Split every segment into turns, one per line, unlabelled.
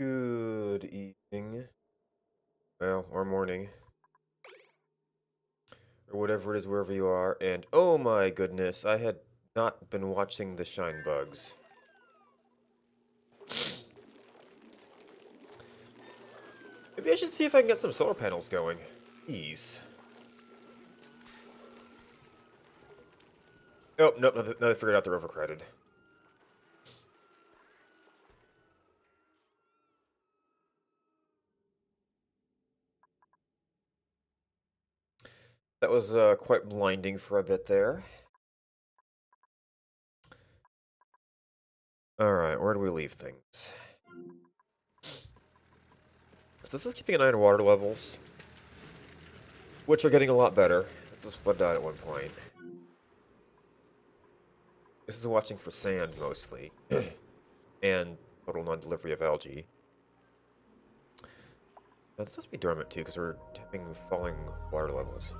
Good evening. Well, or morning. Or whatever it is, wherever you are. And oh my goodness, I had not been watching the shine bugs. Maybe I should see if I can get some solar panels going. Jeez. Oh, nope, no, I figured out they're overcrowded. That was quite blinding for a bit there. Alright, where do we leave things? So this is keeping an eye on water levels, which are getting a lot better. This flood died at one point. This is watching for sand, mostly. And total non-delivery of algae. This must be dormant, too, because we're having falling water levels.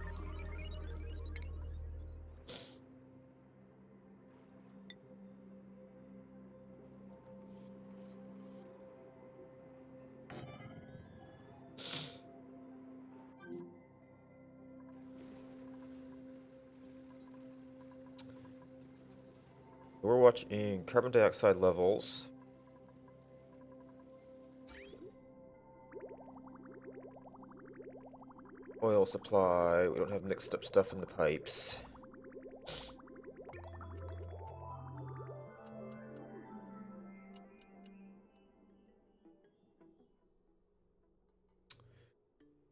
We're watching carbon dioxide levels. Oil supply. We don't have mixed up stuff in the pipes.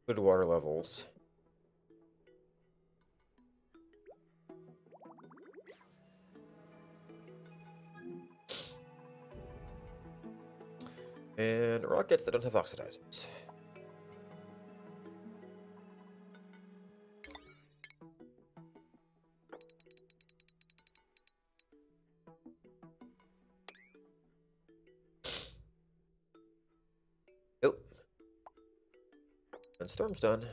Good water levels. And rockets that don't have oxidizers. Oh. And storm's done.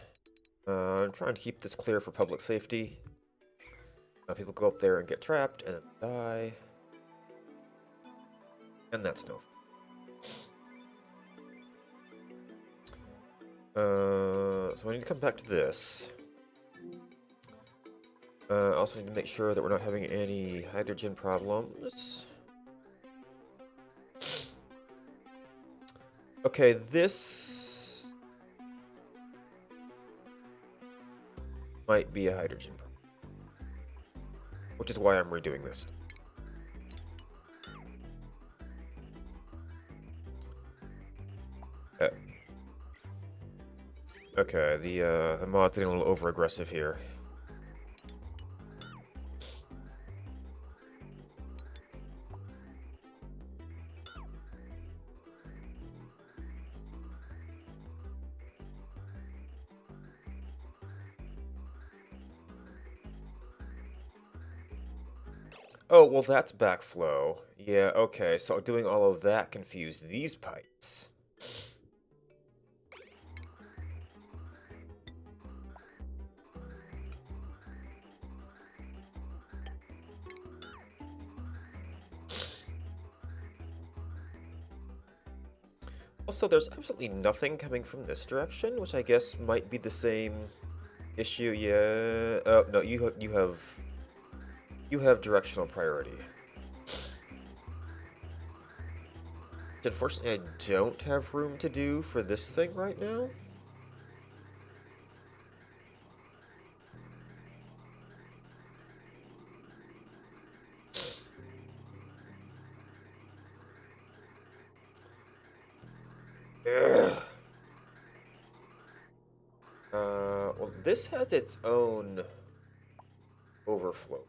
I'm trying to keep this clear for public safety. People go up there and get trapped and die. And that's no fun. So I need to come back to this. Also need to make sure that we're not having any hydrogen problems. Okay, this might be a hydrogen problem, which is why I'm redoing this. Okay, the mod's getting a little over-aggressive here. Oh, well, that's backflow. Yeah, okay, so doing all of that confused these pipes. Also, there's absolutely nothing coming from this direction, which I guess might be the same issue. Yeah. Oh no, you have directional priority. Unfortunately, I don't have room to do for this thing right now. Ugh. Well, this has its own overflow.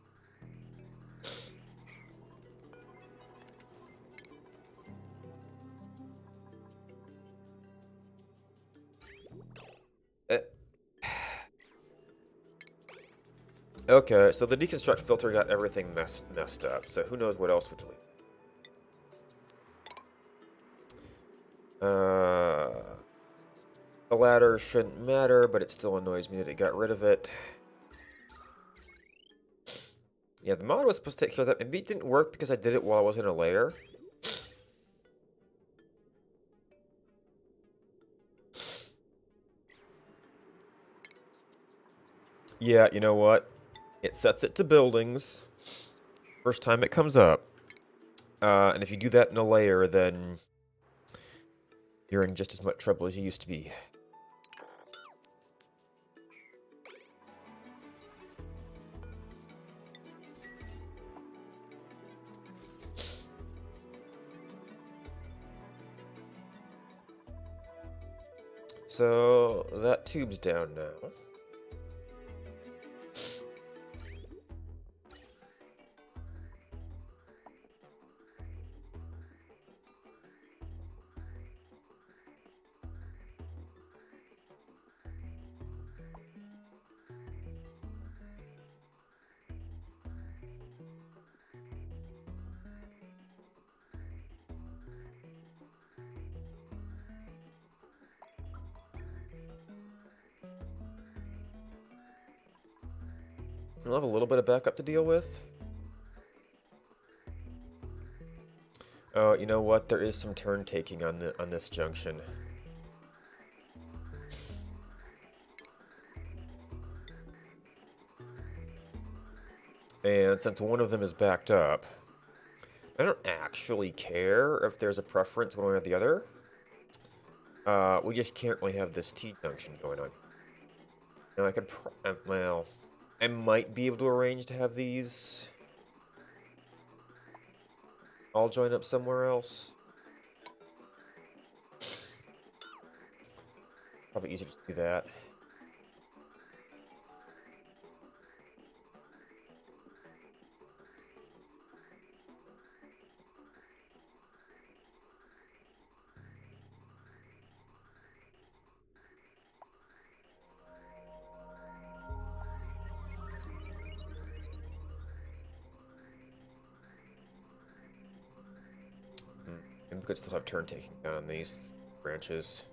Uh, okay, so the deconstruct filter got everything messed up, so who knows what else would delete. The ladder shouldn't matter, but it still annoys me that it got rid of it. Yeah, the mod was supposed to take care of that. Maybe it didn't work because I did it while I was in a layer. Yeah, you know what? It sets it to buildings. First time it comes up. And if you do that in a layer, then you're in just as much trouble as you used to be. So, that tube's down now. We'll have a little bit of backup to deal with. Oh, you know what? There is some turn taking on this junction. And since one of them is backed up, I don't actually care if there's a preference one way or the other. We just can't really have this T-junction going on. Now I could, well, I might be able to arrange to have these all join up somewhere else. Probably easier to do that. And we could still have turn taking on these branches.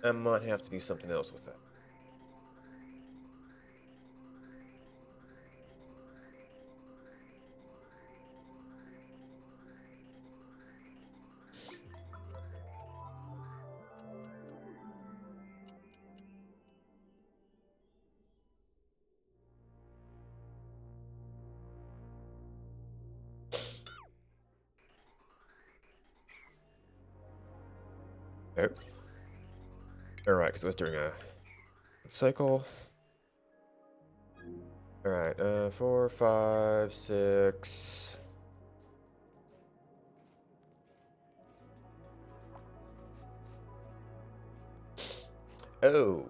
I might have to do something else with that. Oh. Alright, because it was during a cycle. Alright, 4, 5, 6. Oh.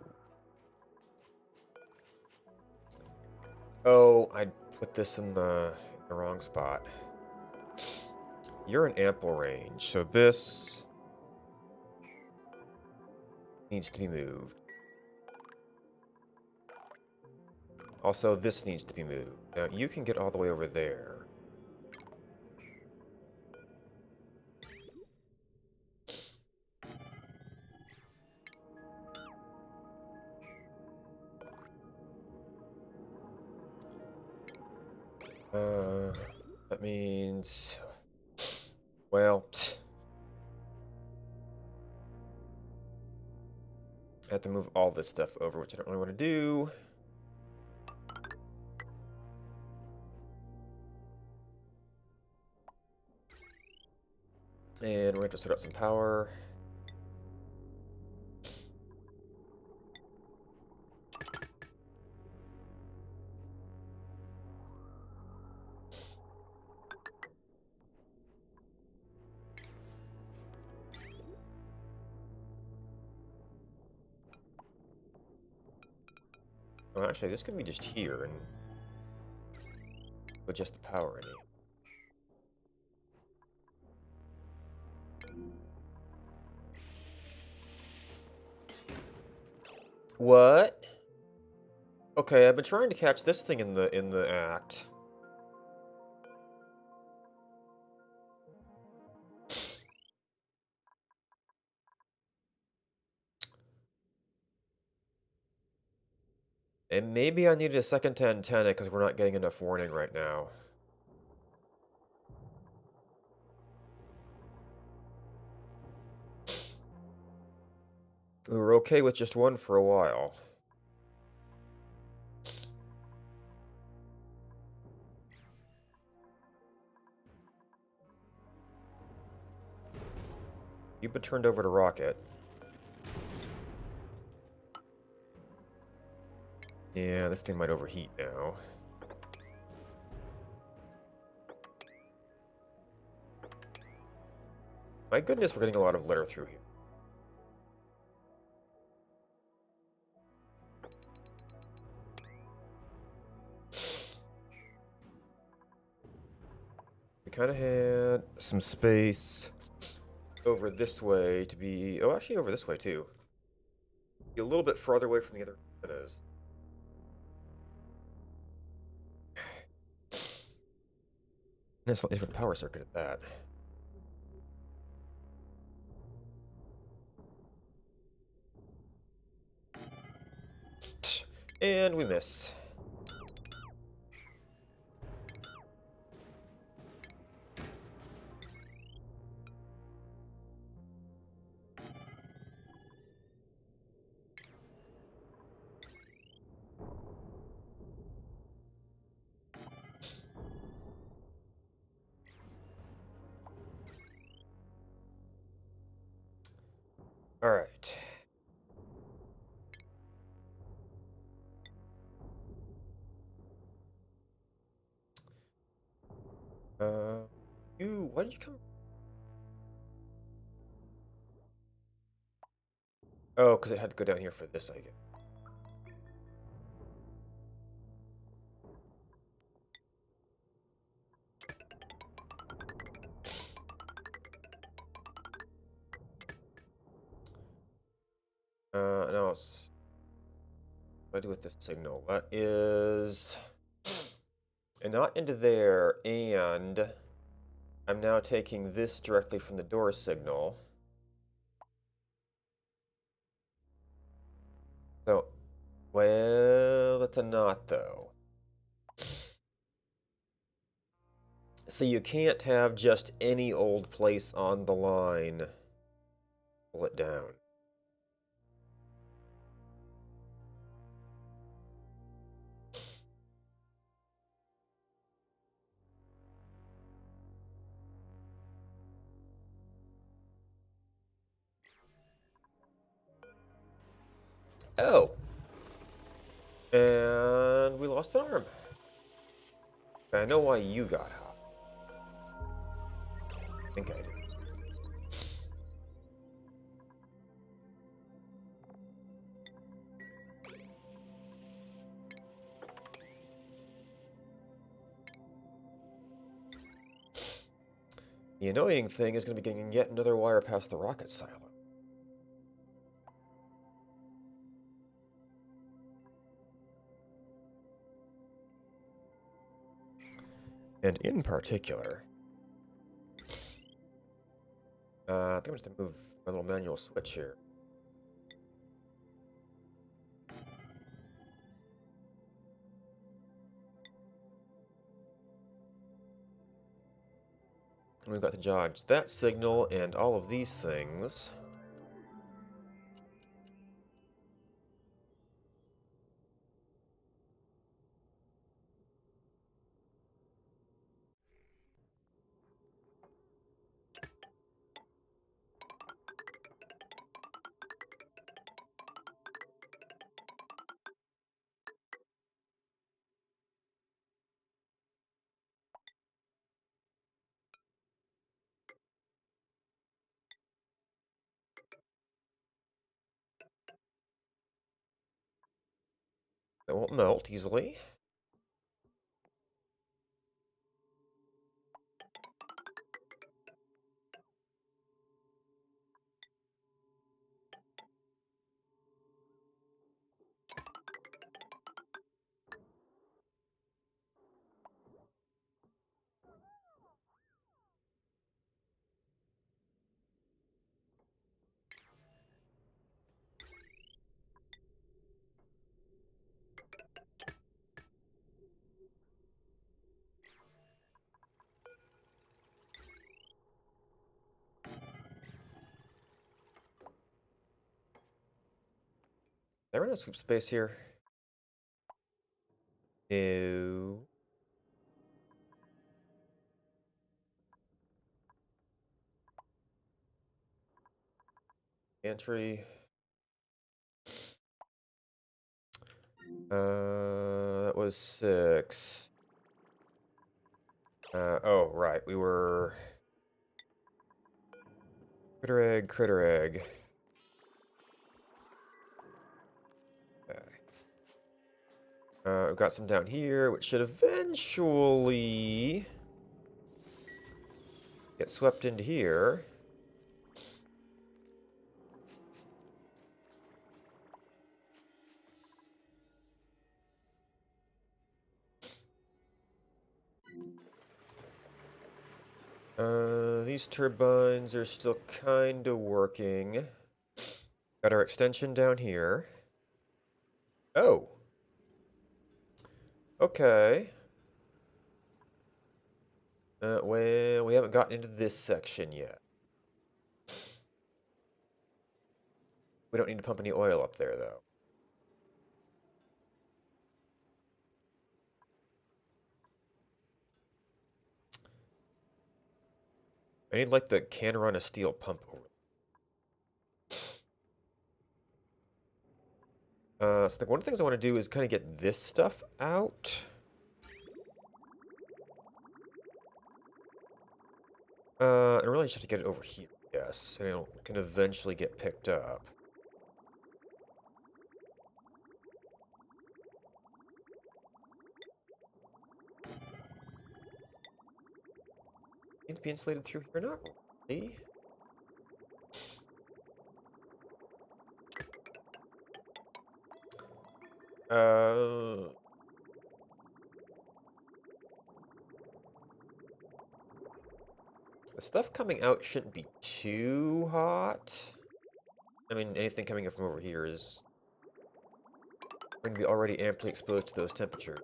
Oh, I put this in the wrong spot. You're in ample range, so this needs to be moved. Also, this needs to be moved. Now, you can get all the way over there. That means... Well, I have to move all this stuff over, which I don't really want to do. And we're going to set up some power. Oh, actually, this could be just here and put just the power in it. What? Okay, I've been trying to catch this thing in the act. And maybe I needed a second to antenna because we're not getting enough warning right now. We were okay with just one for a while. You've been turned over to Rocket. Yeah, this thing might overheat now. My goodness, we're getting a lot of litter through here. We kind of had some space over this way to be... Oh, actually over this way, too. Be a little bit farther away from the other antennas. And a slightly different power circuit at that. And we miss. All right. Why did you come? Oh, because it had to go down here for this, I guess. No, what do I do with this signal? That is... And not into there, and I'm now taking this directly from the door signal. So, well, it's a not, though. So you can't have just any old place on the line pull it down. Oh. And we lost an arm. I know why you got out. I think I did. The annoying thing is going to be getting yet another wire past the rocket silo. And in particular, I think I'm just going to move my little manual switch here. And we've got to dodge that signal and all of these things. That won't melt easily. I run out of scoop space here? No. Entry. That was 6. Oh, right. We were... Critter egg, critter egg. Okay. We've got some down here, which should eventually get swept into here. These turbines are still kind of working. Got our extension down here. Oh. Okay. Well, we haven't gotten into this section yet. We don't need to pump any oil up there, though. I need, like, the can run a steel pump over. So I think one of the things I want to do is kind of get this stuff out. And really just have to get it over here, yes. And it can eventually get picked up. Need to be insulated through here, not really. The stuff coming out shouldn't be too hot. I mean, anything coming in from over here is going to be already amply exposed to those temperatures.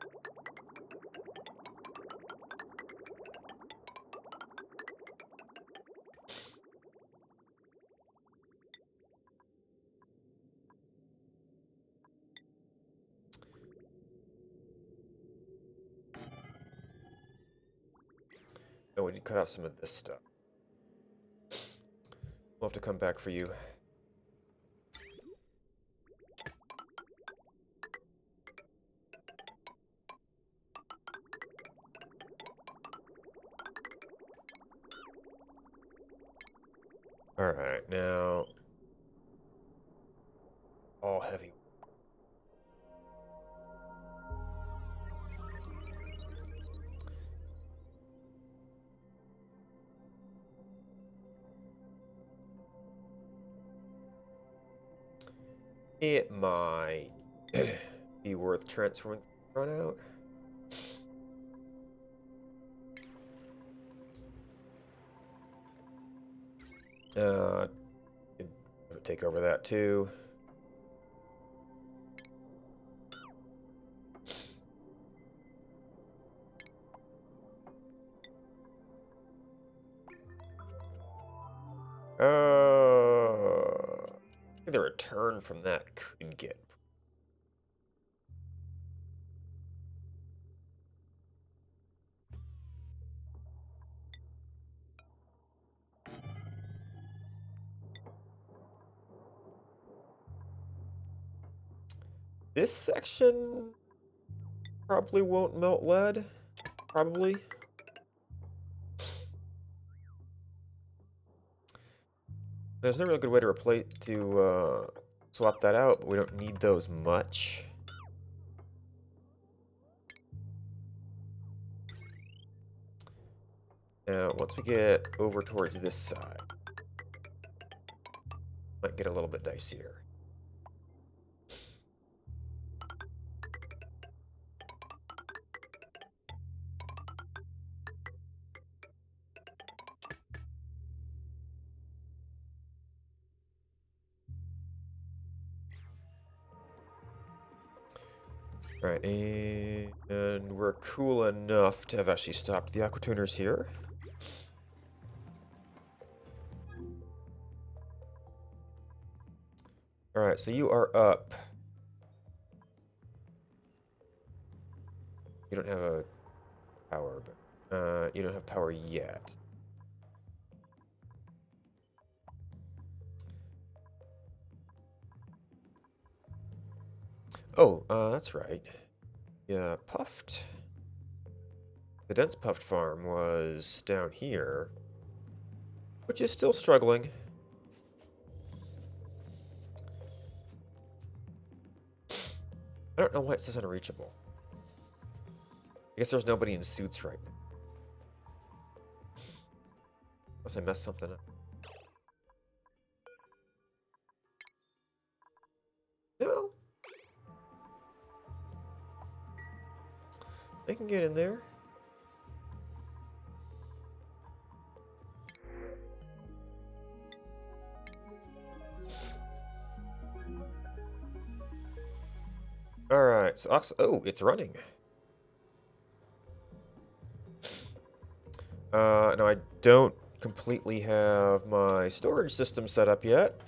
Oh, we need to cut off some of this stuff. We'll have to come back for you. Alright, now... all heavy. It might be worth transferring run out. Could take over that too. The return from that could get. This section probably won't melt lead. Probably. There's no real good way to replace swap that out, but we don't need those much. Now, once we get over towards this side, might get a little bit dicier. Alright, and we're cool enough to have actually stopped the aquatuners here. Alright, so you are up You don't have a power, but you don't have power yet. Oh, that's right. Yeah, puffed. The dense puffed farm was down here, which is still struggling. I don't know why it says unreachable. I guess there's nobody in suits right now. Unless I messed something up. No. They can get in there. Alright, so oh, it's running. No, I don't completely have my storage system set up yet.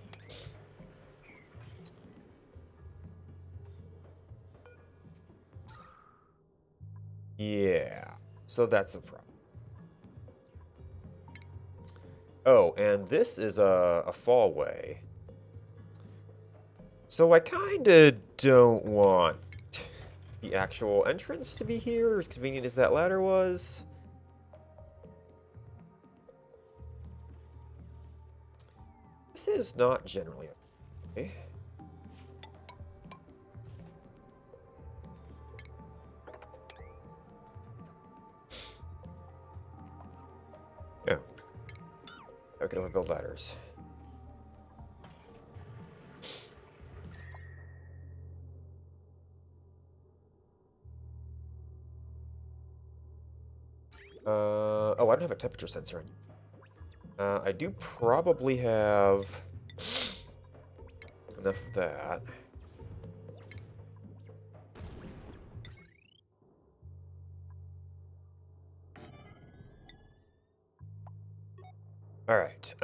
Yeah, so that's a problem. Oh, and this is a fallway. So I kinda don't want the actual entrance to be here, as convenient as that ladder was. This is not generally okay. Yeah. I can overbuild ladders. Oh, I don't have a temperature sensor on. I do probably have enough of that. All right.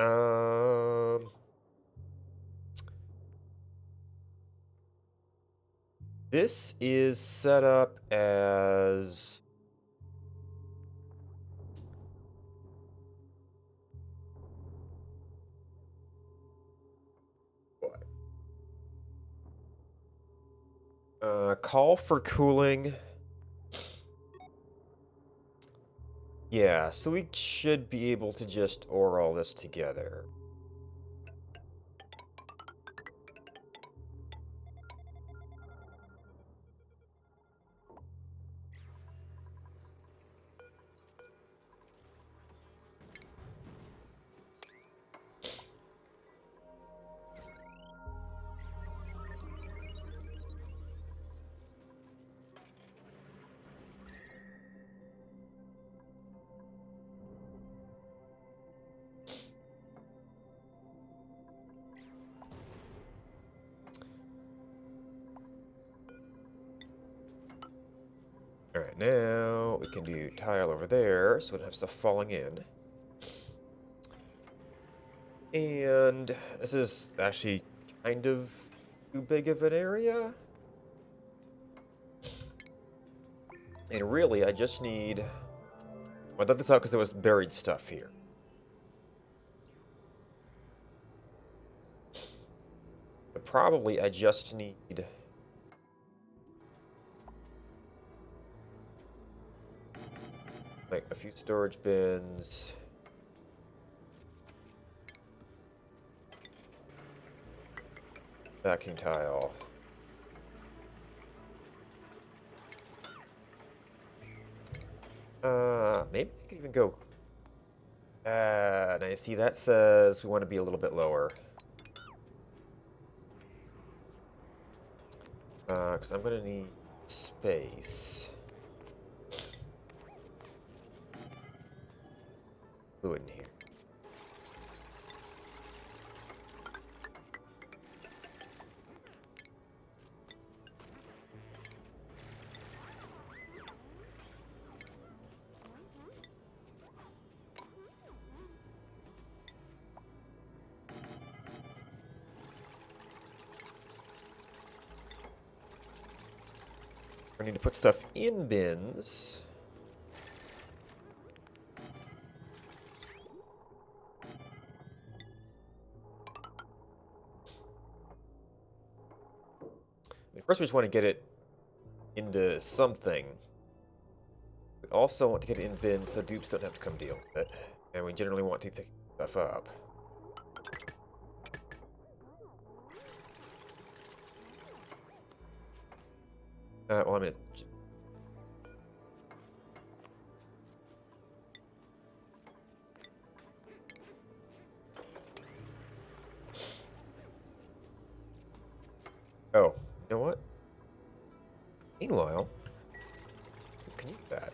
This is set up as what? Call for cooling. Yeah, so we should be able to just ore all this together. All right, now we can do tile over there, so we don't have stuff falling in. And this is actually kind of too big of an area. And really, I just need... I dug this out because there was buried stuff here. But probably I just need... like a few storage bins. Backing tile. Maybe I could even go... now you see that says we want to be a little bit lower. Because I'm going to need space. Fluid in here. I need to put stuff in bins. First, we just want to get it into something. We also want to get it in bins so dupes don't have to come deal with it. And we generally want to pick stuff up. Well, I'm gonna... Oh, you know what? Meanwhile, we can use that.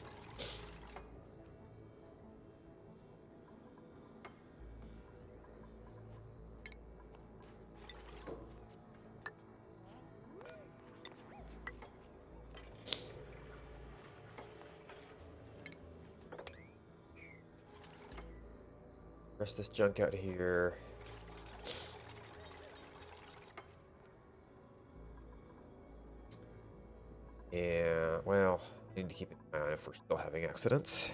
Rest this junk out of here. Yeah, well, I need to keep an eye on if we're still having accidents.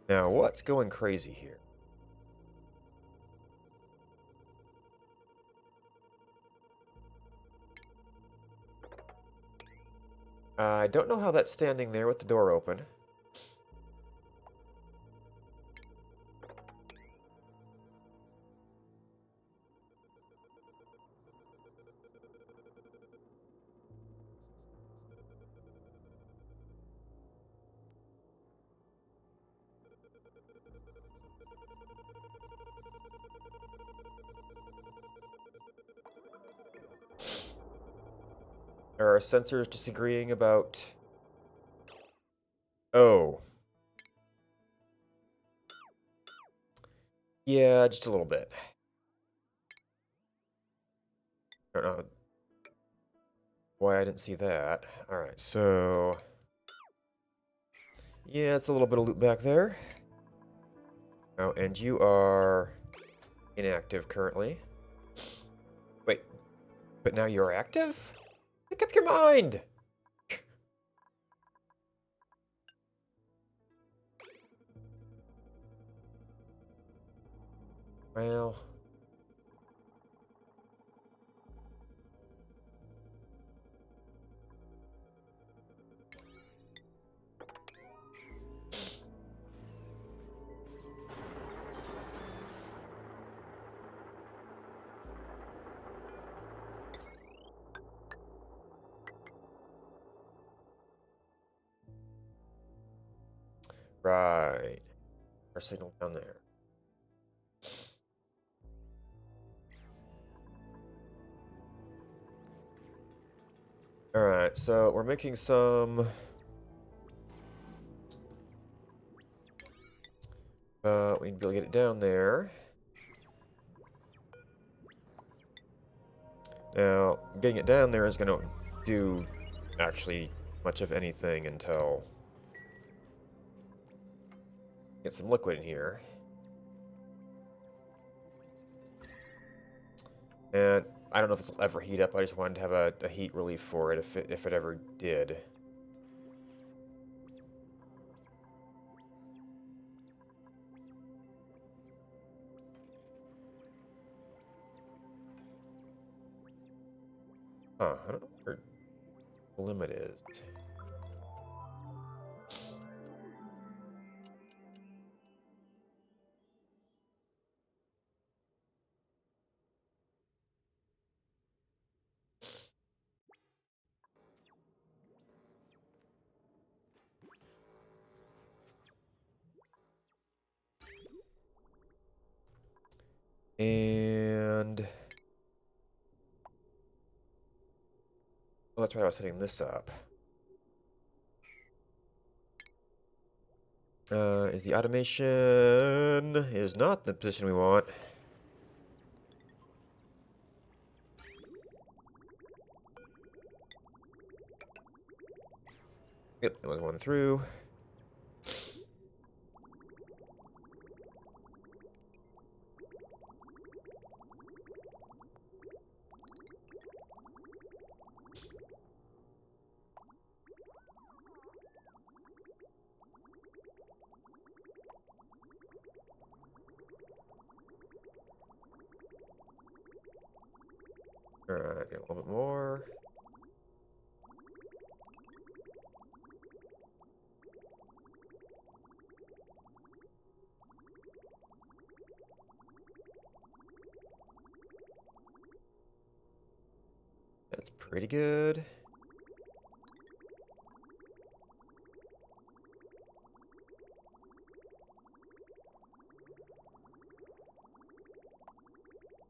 Now, what's going crazy here? I don't know how that's standing there with the door open. Are our sensors disagreeing about... Oh. Yeah, just a little bit. I don't know why I didn't see that. Alright, so... Yeah, it's a little bit of loot back there. Oh, and you are inactive currently. Wait, but now you're active? Make up your mind! Well... Right. Our signal down there. Alright, so we're making some... we need to be able to get it down there. Now, getting it down there is going to do actually much of anything until... Get some liquid in here. And I don't know if this will ever heat up. I just wanted to have a heat relief for it if it ever did. Huh, I don't know where the limit is. And... Well, that's right, I was setting this up. Is the automation... is not the position we want. Yep, that was one through. Alright, get a little bit more. That's pretty good.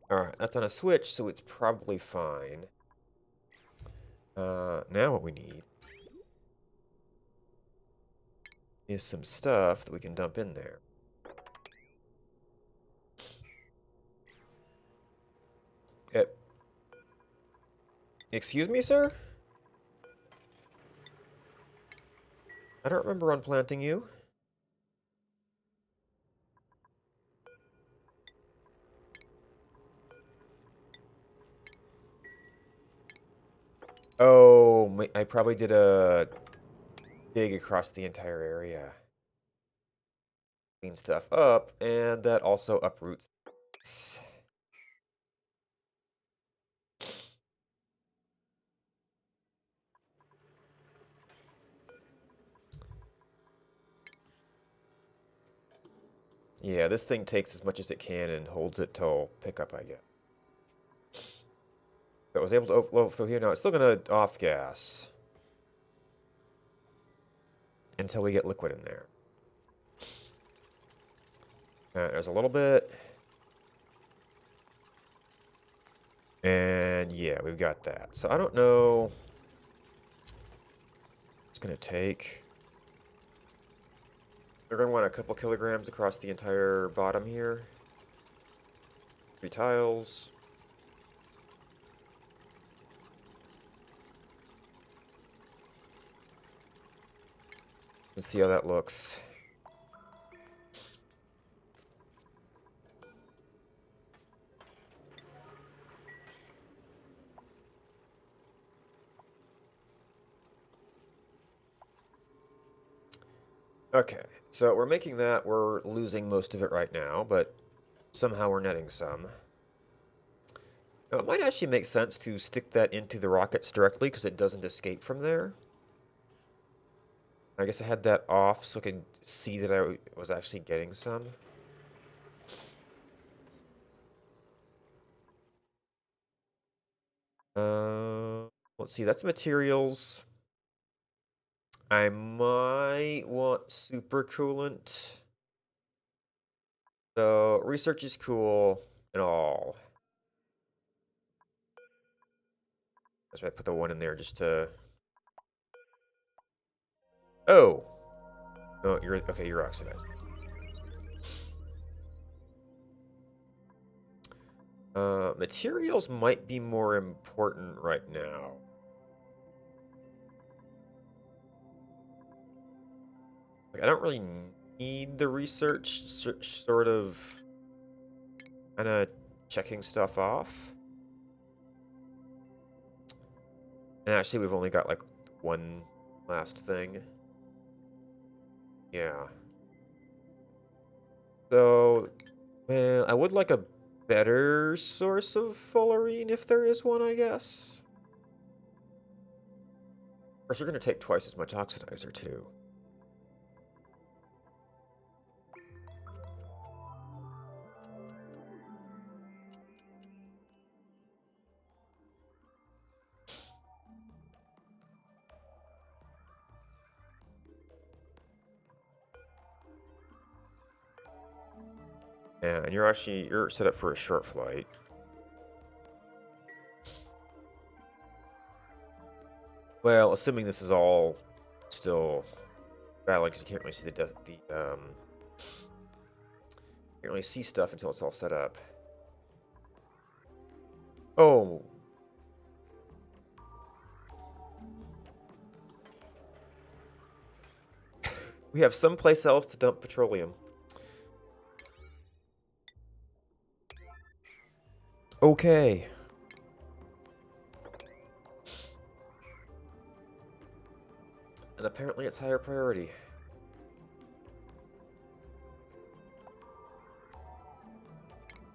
Alright, that's on a switch, so it's probably fine. Now what we need is some stuff that we can dump in there. Excuse me, sir? I don't remember unplanting you. Oh, I probably did a dig across the entire area. Clean stuff up, and that also uproots. Yeah, this thing takes as much as it can and holds it till pickup, I guess. But I was able to overflow through here. Now it's still gonna off gas until we get liquid in there. There's a little bit. And yeah, we've got that. So I don't know. It's gonna take. We're gonna want a couple kilograms across the entire bottom here. 3 tiles. Let's see how that looks. Okay, so we're making that. We're losing most of it right now, but somehow we're netting some. Now, it might actually make sense to stick that into the rockets directly because it doesn't escape from there. I guess I had that off so I could see that I was actually getting some. Let's see, that's materials. I might want super coolant. So, research is cool and all. That's why I put the 1 in there just to... Oh! No, you're... Okay, you're oxidized. Materials might be more important right now. Like, I don't really need the research, sort of... kind of checking stuff off. And actually, we've only got, like, 1 last thing. Yeah. So, well, I would like a better source of fullerene if there is one, I guess. Of course, you're going to take twice as much oxidizer, too. Yeah, and you're set up for a short flight. Well, assuming this is all still valid, because you can't really see can't really see stuff until it's all set up. Oh. We have someplace else to dump petroleum. Okay. And apparently it's higher priority.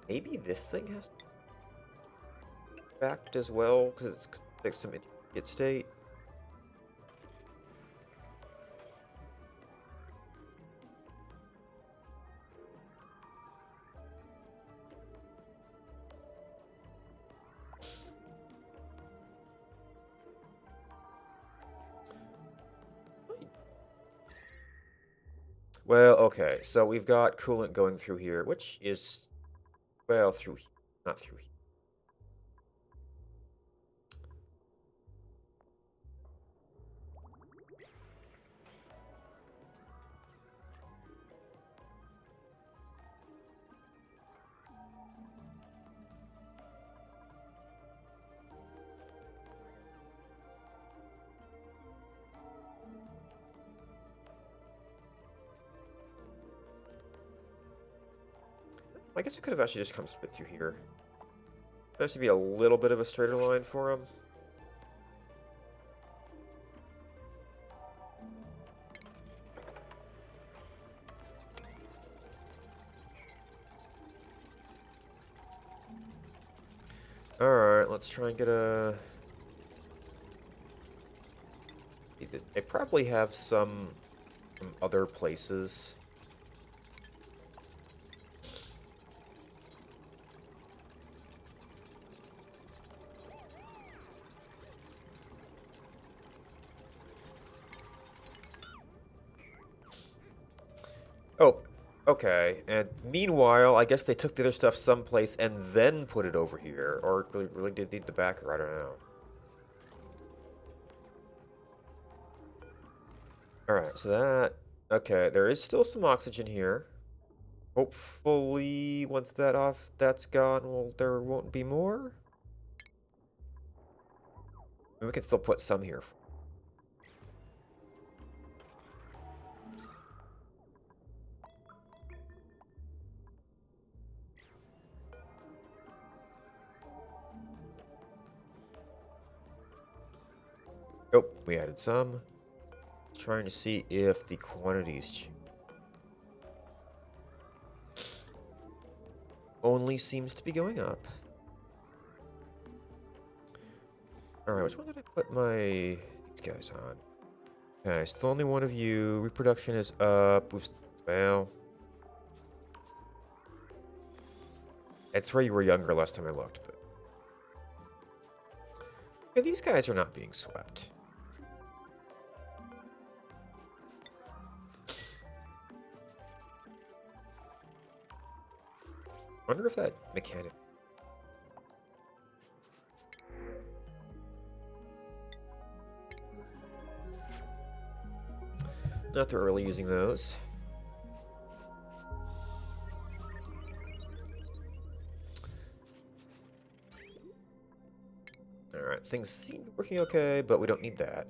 Maybe this thing has... backed as well because it's like some intermediate state. Well, okay, so we've got coolant going through here, which is, well, through here, not through here. I guess we could have actually just come straight through here. There should be a little bit of a straighter line for him. Alright, let's try and get a... They probably have some other places. Oh, okay. And meanwhile, I guess they took the other stuff someplace and then put it over here. Or really did need the backer, I don't know. Alright, so that... Okay, there is still some oxygen here. Hopefully, once that's gone, well, there won't be more. And we can still put some here. Oh, we added some. Trying to see if the quantities change. Only seems to be going up. Alright, which one did I put these guys on? Okay, still only one of you. Reproduction is up. Well... It's where you were younger last time I looked, but... Yeah, these guys are not being swept. I wonder if that mechanic... Not too early using those. Alright, things seem to be working okay, but we don't need that.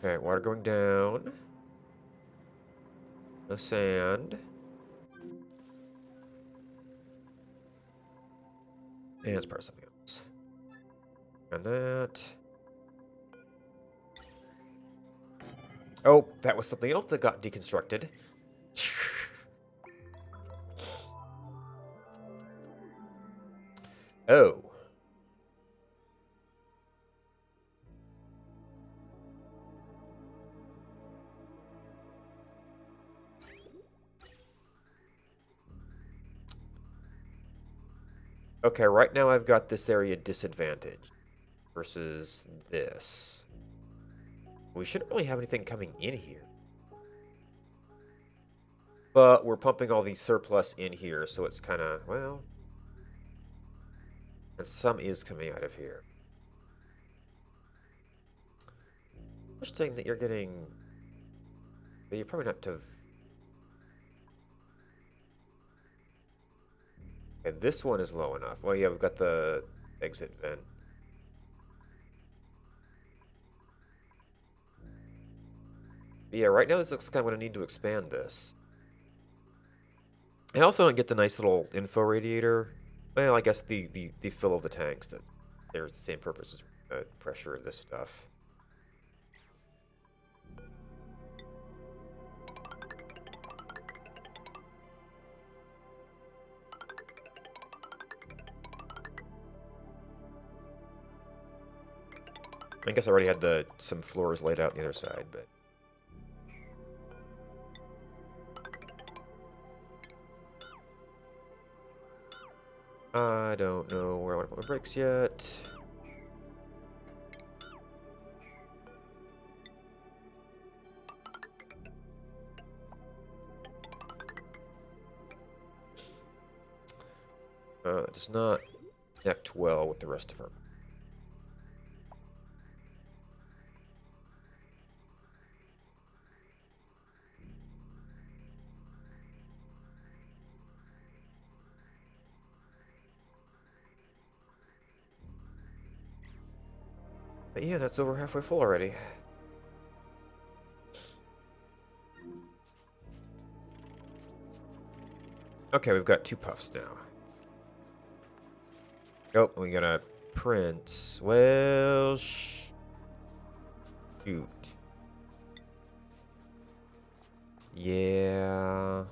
Okay, water going down. No sand. And it's part of something else. And that. Oh, that was something else that got deconstructed. Oh. Okay, right now I've got this area disadvantaged versus this. We shouldn't really have anything coming in here. But we're pumping all the surplus in here, so it's kind of, well... And some is coming out of here. Interesting that you're getting... But you're probably not to... Okay, this one is low enough. Well, yeah, we've got the exit vent. But yeah, right now this looks kind of what I need to expand this. I also don't get the nice little info radiator. Well, I guess the fill of the tanks, that they're the same purpose as the pressure of this stuff. I guess I already had some floors laid out on the other side, but... I don't know where I want to put my brakes yet. It does not connect well with the rest of our... But yeah, that's over halfway full already. Okay, we've got 2 puffs now. Oh, we got a Prince. Well, shoot. Yeah.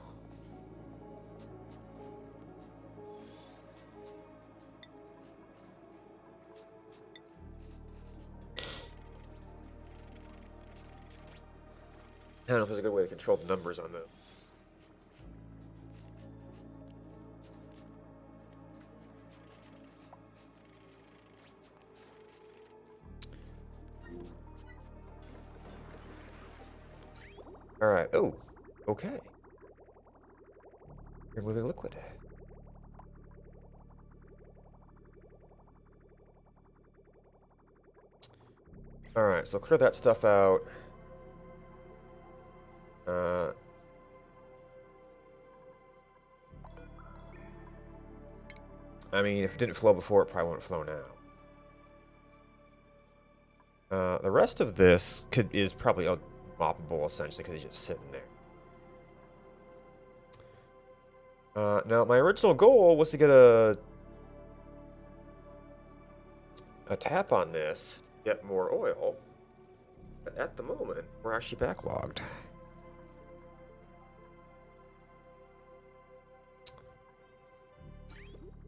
I don't know if there's a good way to control the numbers on that. Alright. Oh, okay. You're moving liquid. Alright, so clear that stuff out. I mean, if it didn't flow before, it probably won't flow now. The rest of this is probably unmoppable, essentially, because it's just sitting there. Now, my original goal was to get a tap on this to get more oil. But at the moment, we're actually backlogged.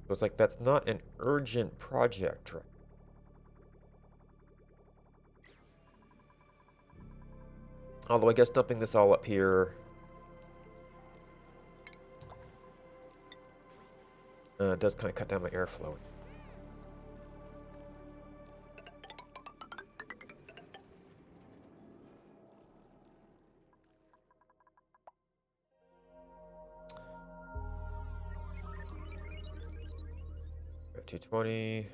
So it's like that's not an urgent project, right? Although I guess dumping this all up here does kind of cut down my airflow. Got 220.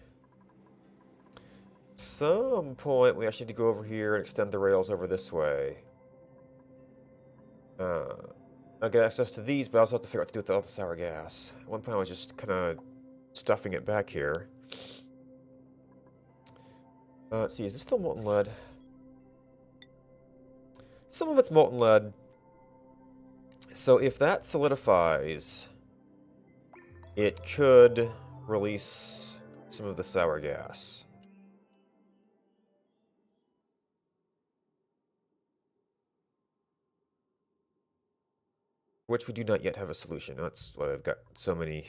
At some point, we actually need to go over here and extend the rails over this way. I'll get access to these, but I also have to figure out what to do with all the sour gas. At one point, I was just kind of stuffing it back here. Let's see, is this still molten lead? Some of it's molten lead. So if that solidifies, it could release some of the sour gas. Which we do not yet have a solution. That's why I've got so many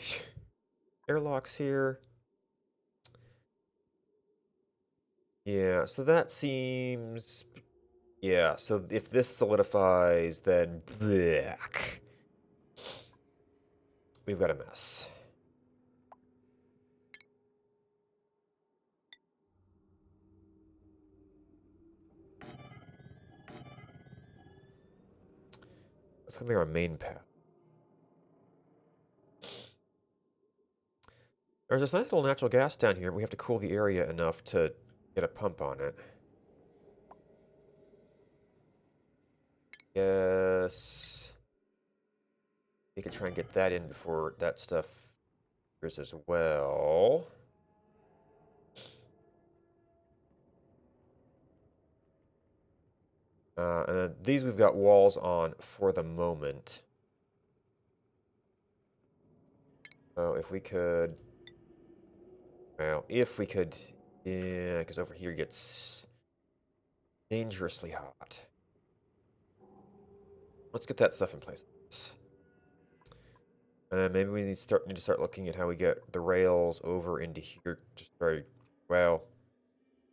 airlocks here. Yeah, so that seems... Yeah, so if this solidifies, then... Blech. We've got a mess. That's gonna be our main path. There's this nice little natural gas down here. We have to cool the area enough to get a pump on it. Yes. We could try and get that in before that stuff appears as well. And then these we've got walls on for the moment. So if we could... Well, if we could... Yeah, because over here gets dangerously hot. Let's get that stuff in place. And maybe we need to start looking at how we get the rails over into here. Just very well.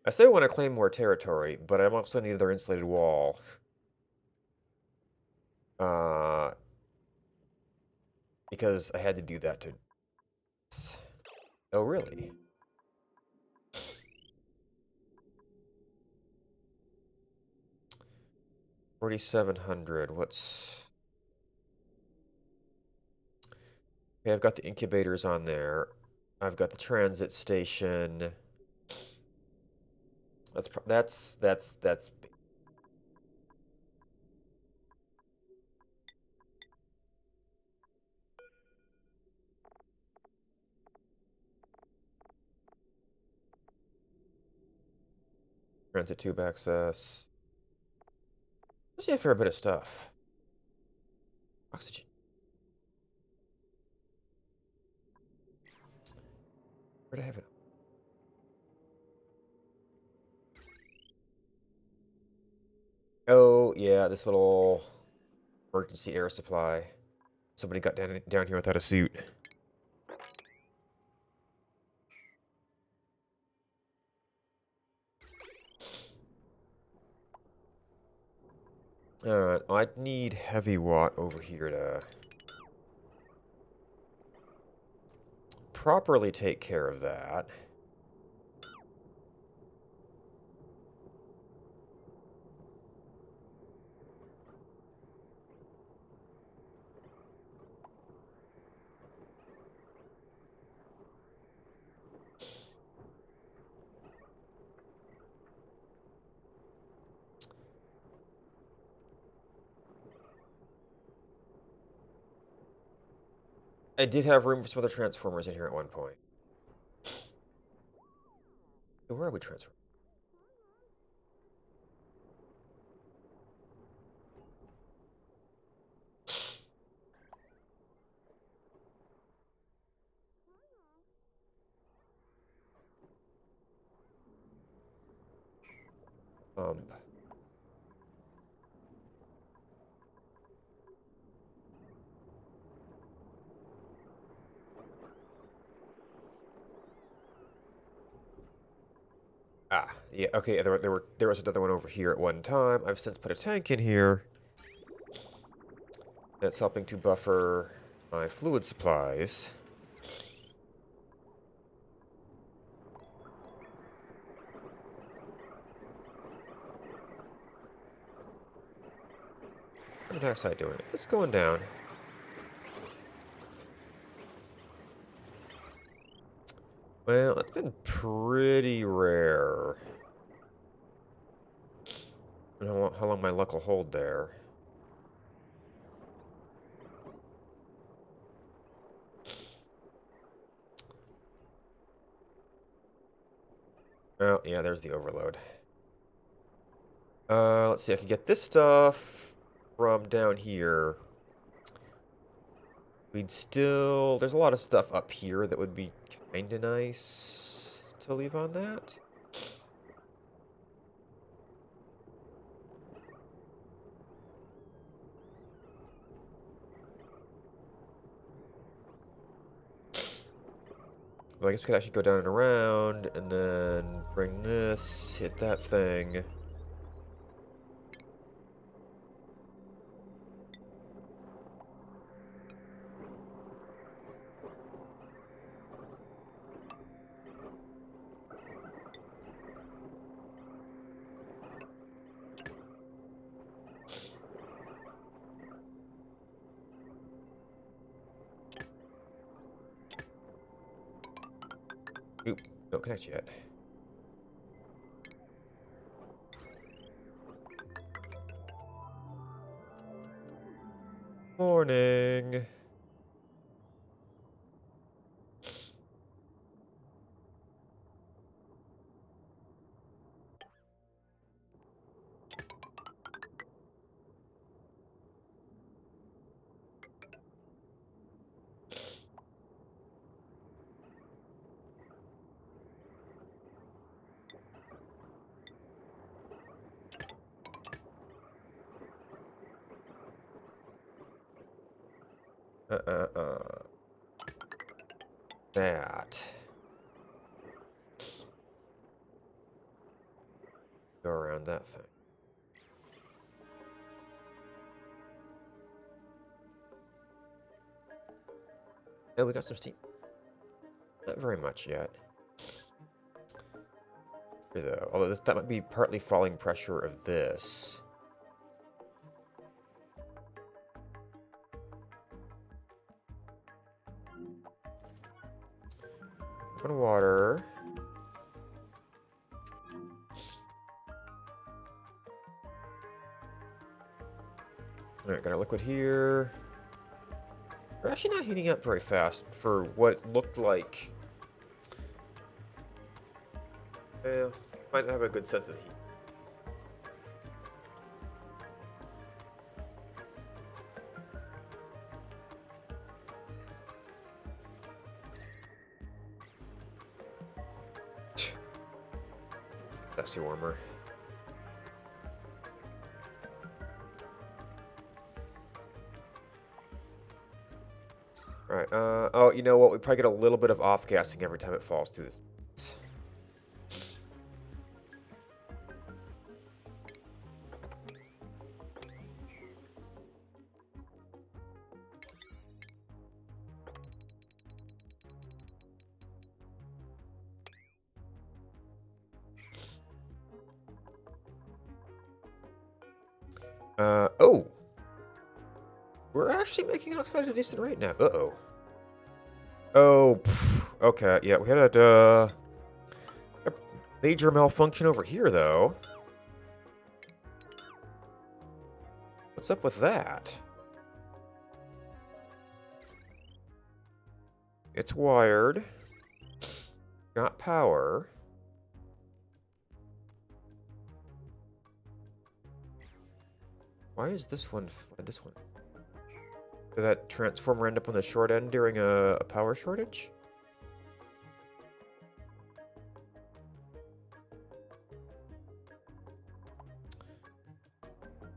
I say I want to claim more territory, but I also need another insulated wall. Uh, because I had to do that to... Oh, really? $4,700. What's... Okay, I've got the incubators on there. I've got the transit station. That's transit tube access. There's a fair bit of stuff. Oxygen. Where'd I have it? Oh, yeah, this little emergency air supply. Somebody got down here without a suit. Alright, I need heavy watt over here to properly take care of that. I did have room for some other transformers in here at one point. Where are we transforming? Um, yeah, okay, there was another one over here at one time. I've since put a tank in here that's helping to buffer my fluid supplies. How's the dioxide doing? It's going down. Well, it's been pretty rare. I don't know how long my luck will hold there. Oh, yeah, there's the overload. Let's see, I can get this stuff from down here. We'd still... There's a lot of stuff up here that would be kinda nice to leave on that. Well, I guess we could actually go down and around, and then bring this, hit that thing. Oop, don't connect yet. Morning. That. around that thing. Oh, we got some steam. Not very much yet. Though, although that might be partly falling pressure of this. Open water. Alright, got our liquid here. We're actually not heating up very fast for what looked like. Might not have a good sense of heat. That's warmer. Alright, oh, you know what? We probably get a little bit of off-gassing every time it falls through this. Oh! We're actually making oxide at a decent rate now. Uh-oh. Oh, okay, yeah, we had a major malfunction over here, though. What's up with that? It's wired. Got power. Why is this one? This one? Did that transformer end up on the short end during a power shortage?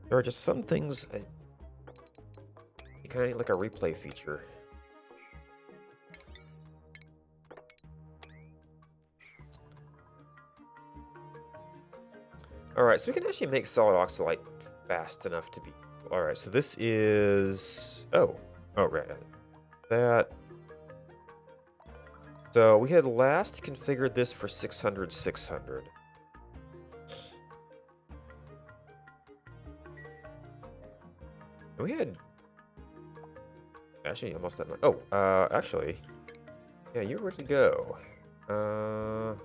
There are just some things you kind of need like a replay feature. Alright, so we can actually make solid oxalite fast enough to be... Alright, so this is... Oh, right. That... So we had last configured this for 600, 600. We had... Actually, almost that much. Oh, actually... Yeah, you're ready to go. How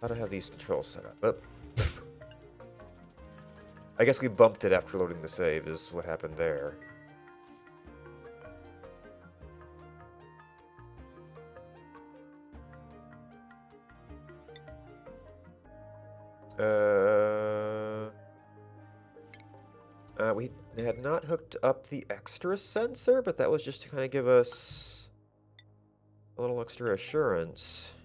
do I have these controls set up? Oh. I guess we bumped it after loading the save, is what happened there. We had not hooked up the extra sensor, but that was just to kind of give us a little extra assurance.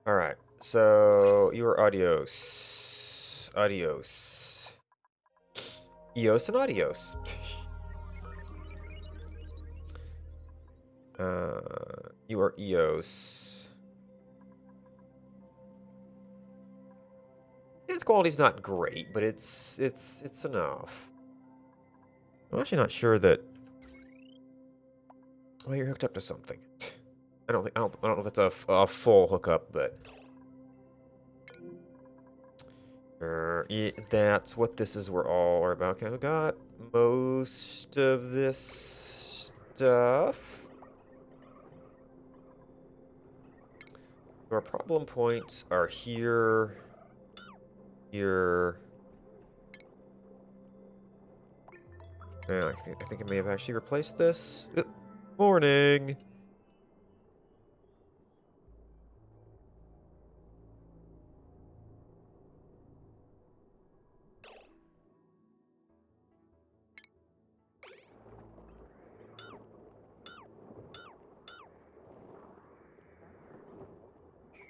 All right, so you are adios. Adios. Eos and adios. You are Eos. Yeah, its quality's not great, but it's enough. I'm actually not sure that... Well, you're hooked up to something. I don't know if it's a full hookup, but yeah, that's what this is. We're all about. Okay, we got most of this stuff. Our problem points are here, here. Yeah, I think I may have actually replaced this. Morning.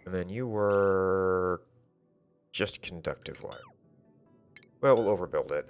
And then you were just conductive wire. Well, we'll overbuild it.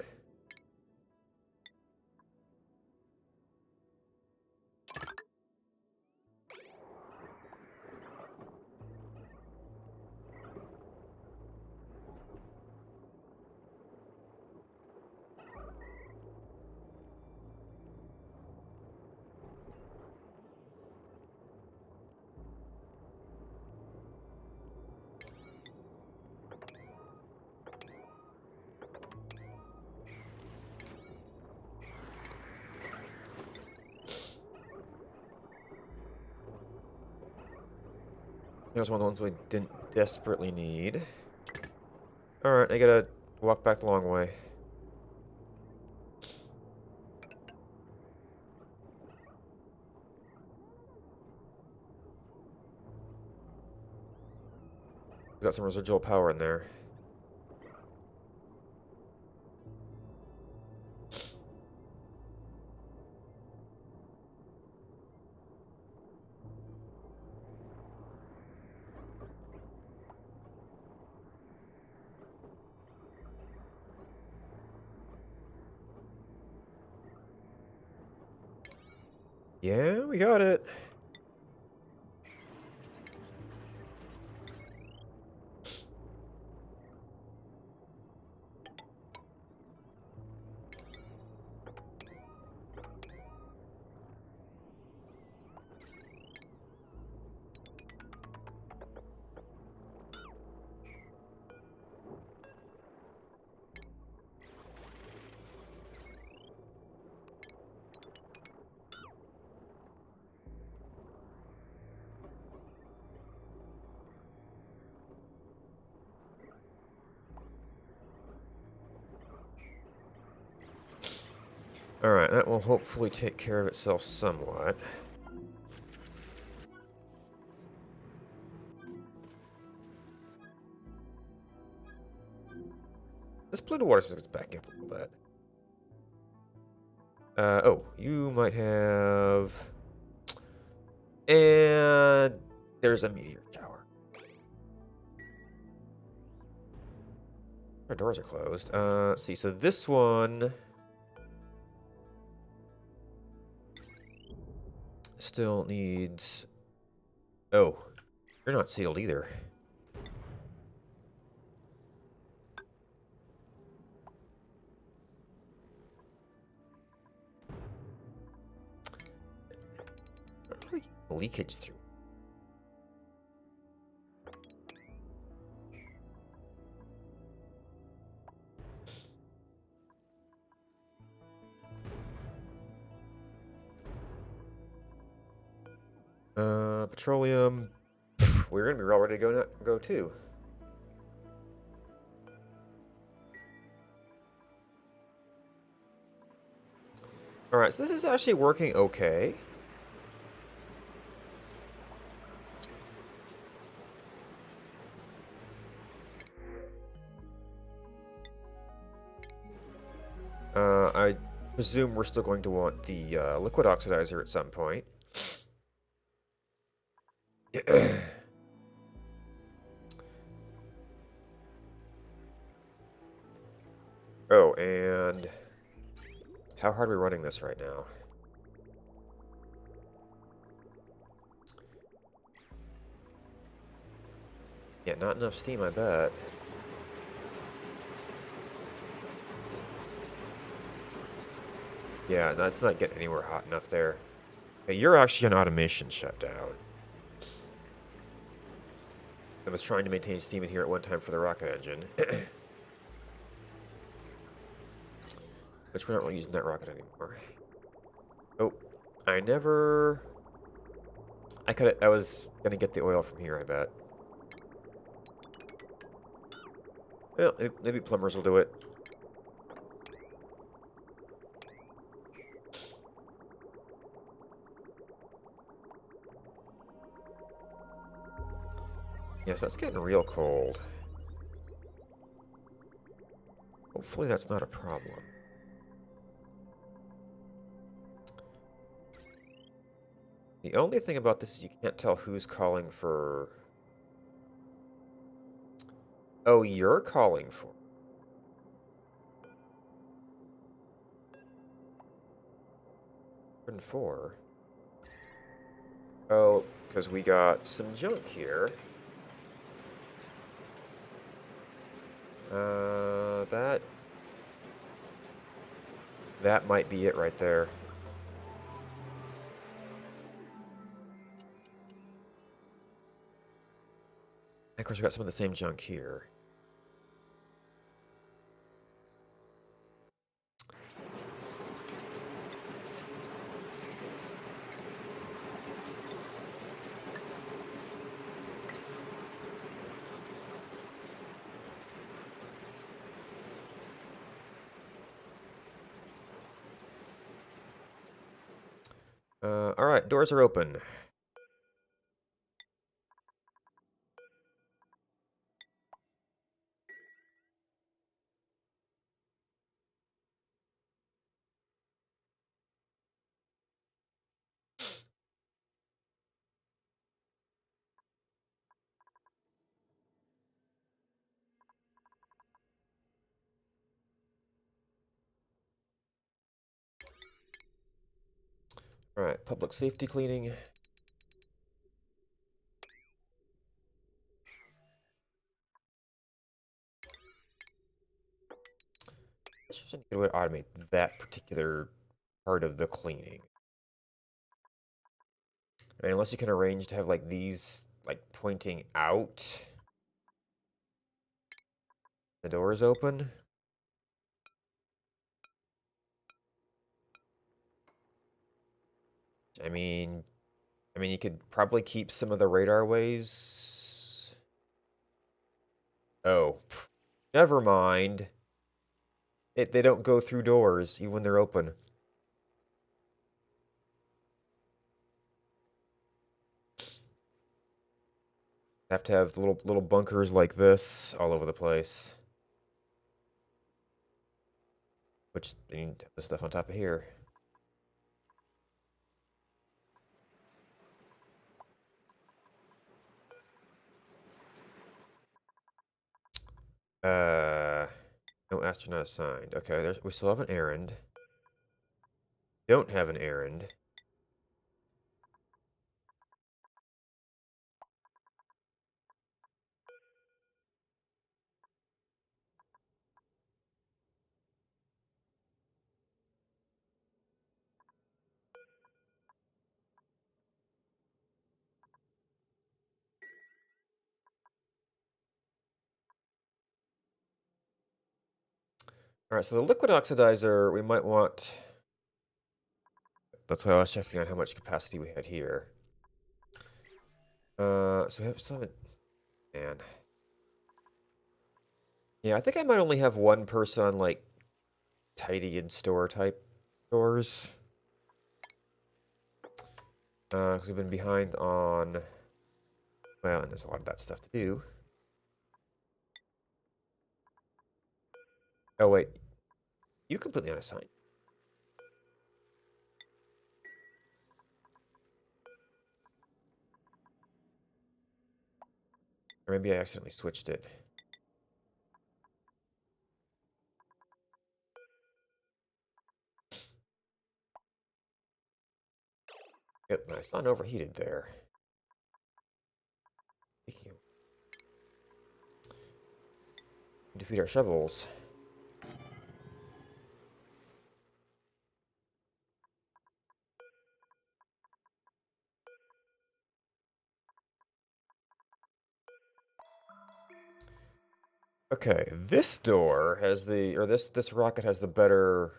Here's one of the ones we didn't desperately need. Alright, I gotta walk back the long way. Got some residual power in there. Yeah, we got it. Alright, that will hopefully take care of itself somewhat. This polluted water system is backing up a little bit. Oh, you might have... And there's a meteor shower. Our doors are closed. Let's see, so this one... still needs... Oh, you're not sealed either. How do we get leakage through? Petroleum. We're gonna be all ready to go too. Alright, so this is actually working okay. I presume we're still going to want the liquid oxidizer at some point. Oh, and how hard are we running this right now? Yeah, not enough steam, I bet. Yeah, that's not getting anywhere hot enough there. Okay, you're actually an automation shutdown. I was trying to maintain steam in here at one time for the rocket engine. Which we're not really using that rocket anymore. Oh, I was gonna get the oil from here, I bet. Well, maybe plumbers will do it. Yes, that's getting real cold. Hopefully that's not a problem. The only thing about this is you can't tell who's calling for Oh, you're calling for 4. Oh, because we got some junk here. That might be it right there. And of course, we got some of the same junk here. All right, doors are open. All right, public safety cleaning. Let's just need to automate that particular part of the cleaning. I mean, unless you can arrange to have like these like pointing out. The door is open. I mean, you could probably keep some of the radar ways. Oh, never mind. They don't go through doors even when they're open. Have to have little bunkers like this all over the place. Which I mean, the stuff on top of here. Uh, no astronaut assigned. Okay, we still have an errand. Don't have an errand. All right, so the liquid oxidizer we might want. That's why I was checking on how much capacity we had here. So we have still have man. Yeah, I think I might only have one person on like tidy and store type stores. Because we've been behind on. Well, and there's a lot of that stuff to do. Oh wait, you completely unassigned. Or maybe I accidentally switched it. Yep, nice. Not overheated there. Defeat our shovels. Okay, this door has the, or this rocket has the better.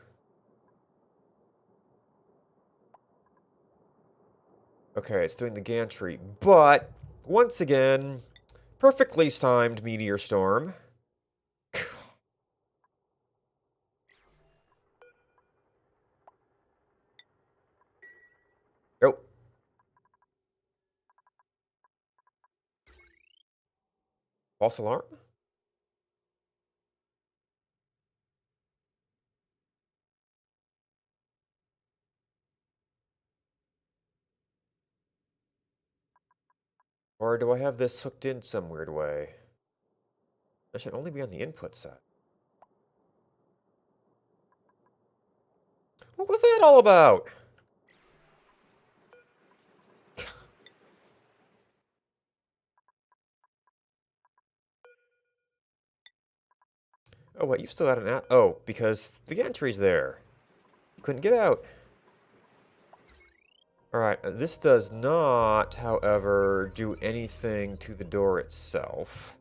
Okay, it's doing the gantry, but once again, perfectly timed meteor storm. Oh, false alarm? Or do I have this hooked in some weird way? That should only be on the input side. What was that all about? Oh, wait, you've still got an app? Oh, because the entry's there. You couldn't get out. Alright, this does not, however, do anything to the door itself.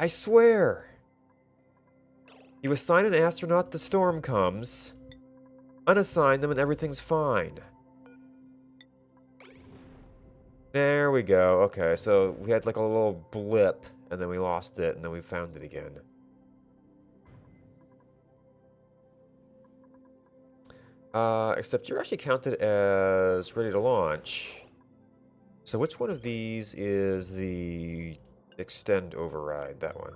I swear. You assign an astronaut, the storm comes. Unassign them and everything's fine. There we go. Okay, so we had like a little blip, and then we lost it, and then we found it again. Except you're actually counted as ready to launch. So which one of these is the extend override? That one.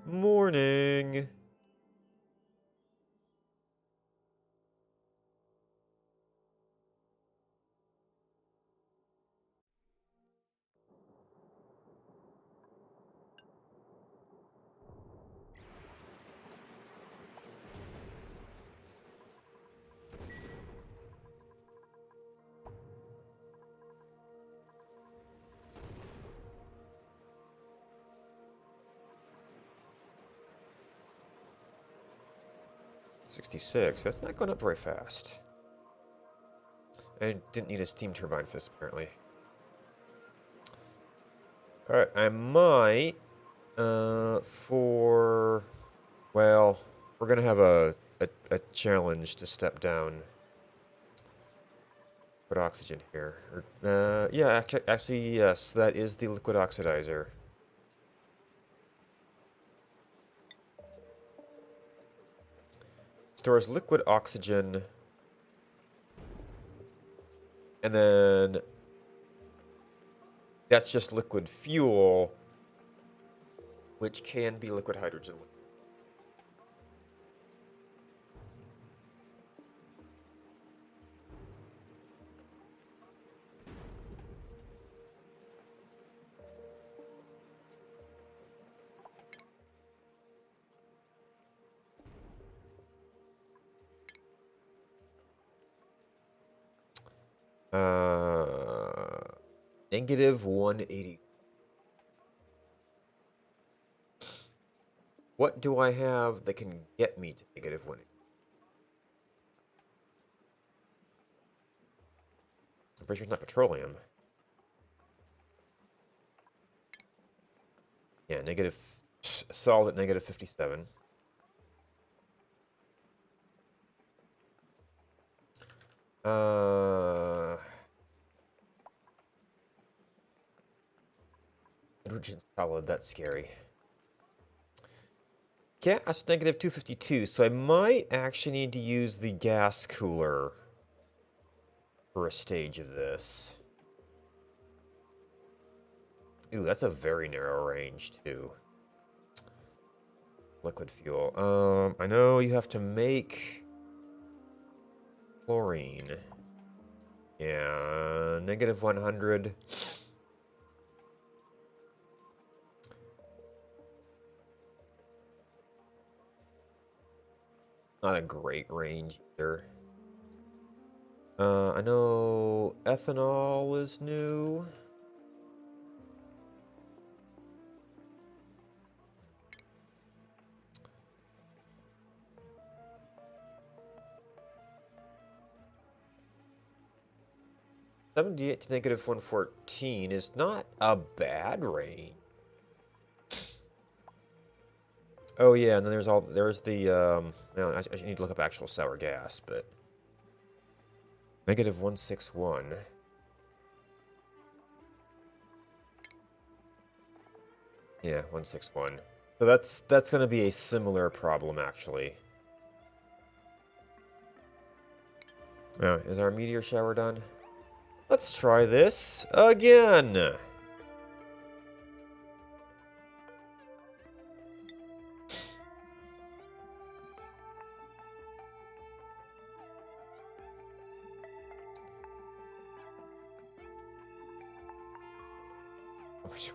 Morning. $66. That's not going up very fast. I didn't need a steam turbine for this, apparently. Alright, I might, well, we're going to have a challenge to step down. Put oxygen here. Yeah, actually, yes, that is the liquid oxidizer. Stores liquid oxygen, and then that's just liquid fuel, which can be liquid hydrogen. Negative 180. What do I have that can get me to negative 180? I'm pretty sure it's not petroleum. Yeah, solid at negative 57. Hydrogen solid, that's scary. Gas, negative 252, so I might actually need to use the gas cooler for a stage of this. Ooh, that's a very narrow range, too. Liquid fuel. I know you have to make chlorine. Yeah, negative 100. Not a great range either. I know ethanol is new. $78 to negative 114 is not a bad range. Oh yeah, and then there's the no, I need to look up actual sour gas, but negative 161. Yeah, 161. So that's going to be a similar problem actually. Oh, is our meteor shower done? Let's try this again.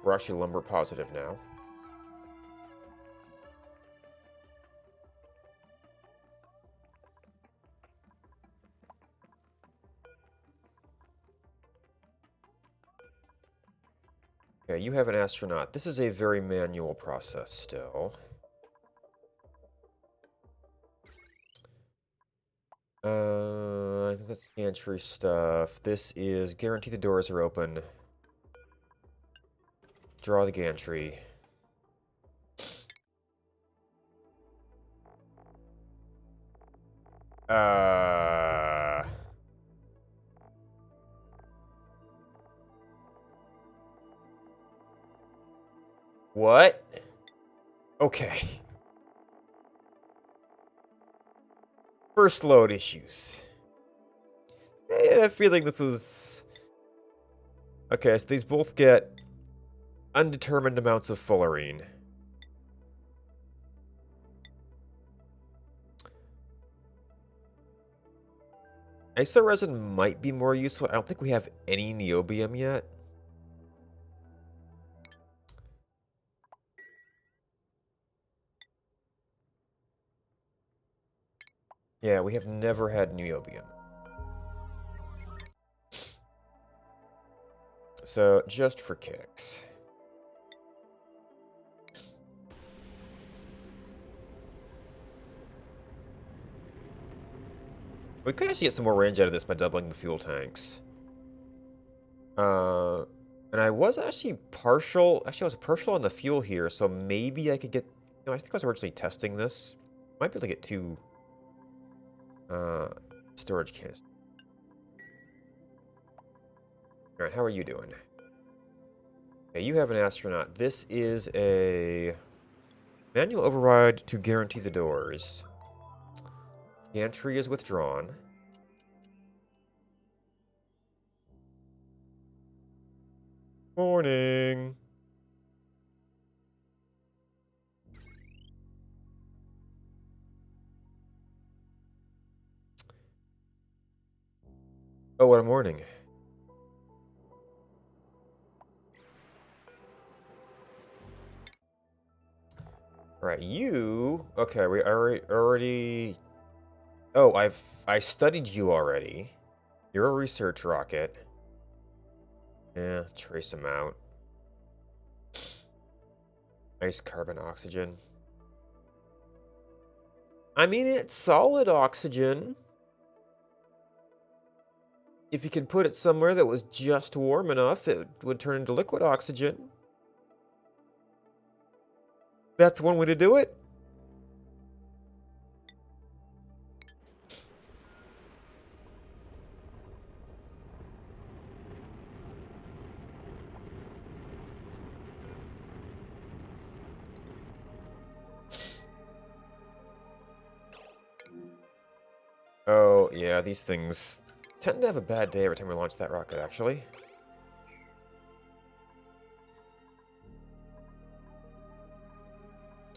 We're actually lumber positive now. Okay, you have an astronaut. This is a very manual process still. I think that's gantry stuff. This is guarantee the doors are open. Draw the gantry. What? Okay. First load issues. I had a feeling this was... Okay, so these both get undetermined amounts of fullerene. Iso resin might be more useful. I don't think we have any niobium yet. Yeah, we have never had niobium. So, just for kicks. We could actually get some more range out of this by doubling the fuel tanks. And I was actually partial... Actually, I was partial on the fuel here, so maybe I could get... No, I think I was originally testing this. Might be able to get 2... storage cans. Alright, how are you doing? Okay, you have an astronaut. This is a... manual override to guarantee the doors. Gantry is withdrawn. Morning. Oh, what a morning. Right, you... Okay, we already... Oh, I studied you already. You're a research rocket. Yeah, trace amount. Nice carbon oxygen. I mean, it's solid oxygen. If you could put it somewhere that was just warm enough, it would turn into liquid oxygen. That's one way to do it. Oh, yeah, these things tend to have a bad day every time we launch that rocket, actually.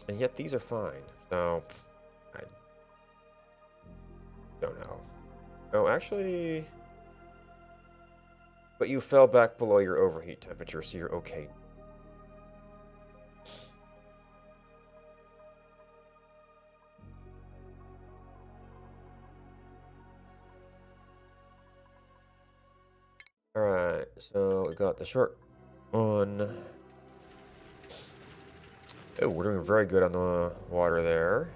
And yet these are fine, so... I don't know. Oh, actually... But you fell back below your overheat temperature, so you're okay. Alright, so we got the short one. Oh, we're doing very good on the water there.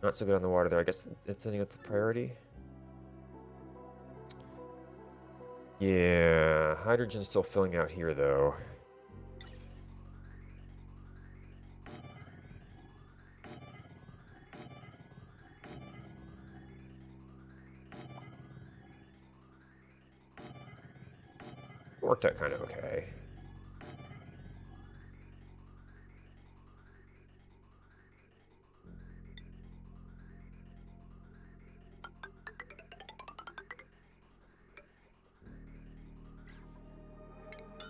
Not so good on the water there. I guess it's anything with the priority. Yeah, hydrogen's still filling out here, though. Worked out kind of okay.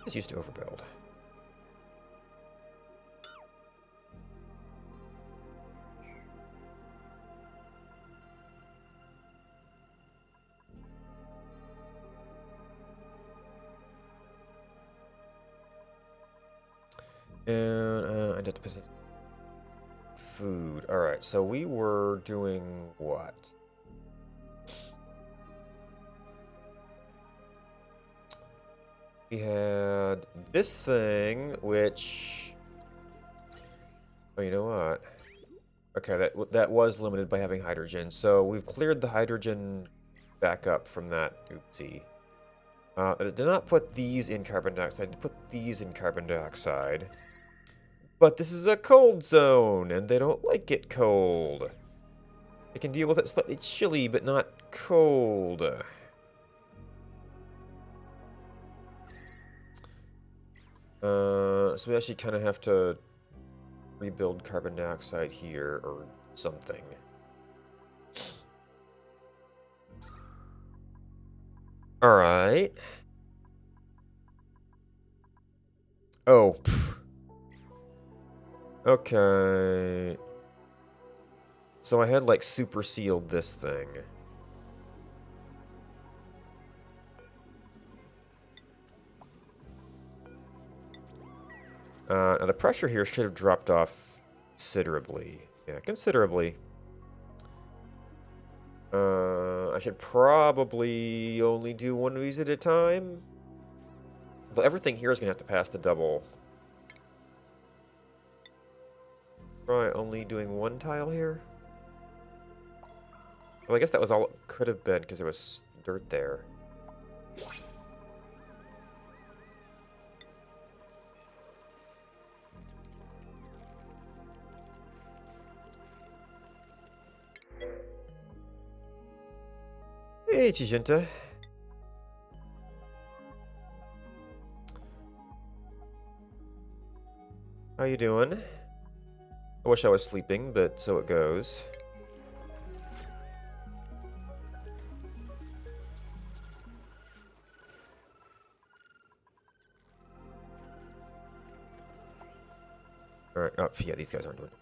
It's used to overbuild. And I have to put food. All right, so we were doing what? We had this thing, which... Oh, you know what? Okay, that was limited by having hydrogen. So we've cleared the hydrogen back up from that. Oopsie. I did not put these in carbon dioxide. I did put these in carbon dioxide. But this is a cold zone, and they don't like it cold. They can deal with it slightly chilly, but not cold. So we actually kind of have to rebuild carbon dioxide here, or something. Alright. Oh, pff. Okay. So I had, like, super sealed this thing. Now the pressure here should have dropped off considerably. Yeah, considerably. I should probably only do one of these at a time. Although everything here is going to have to pass the double. Try only doing one tile here. Well, I guess that was all it could have been because there was dirt there. Hey, Chijinta. How you doing? I wish I was sleeping, but so it goes. Alright, oh, yeah, these guys aren't doing it.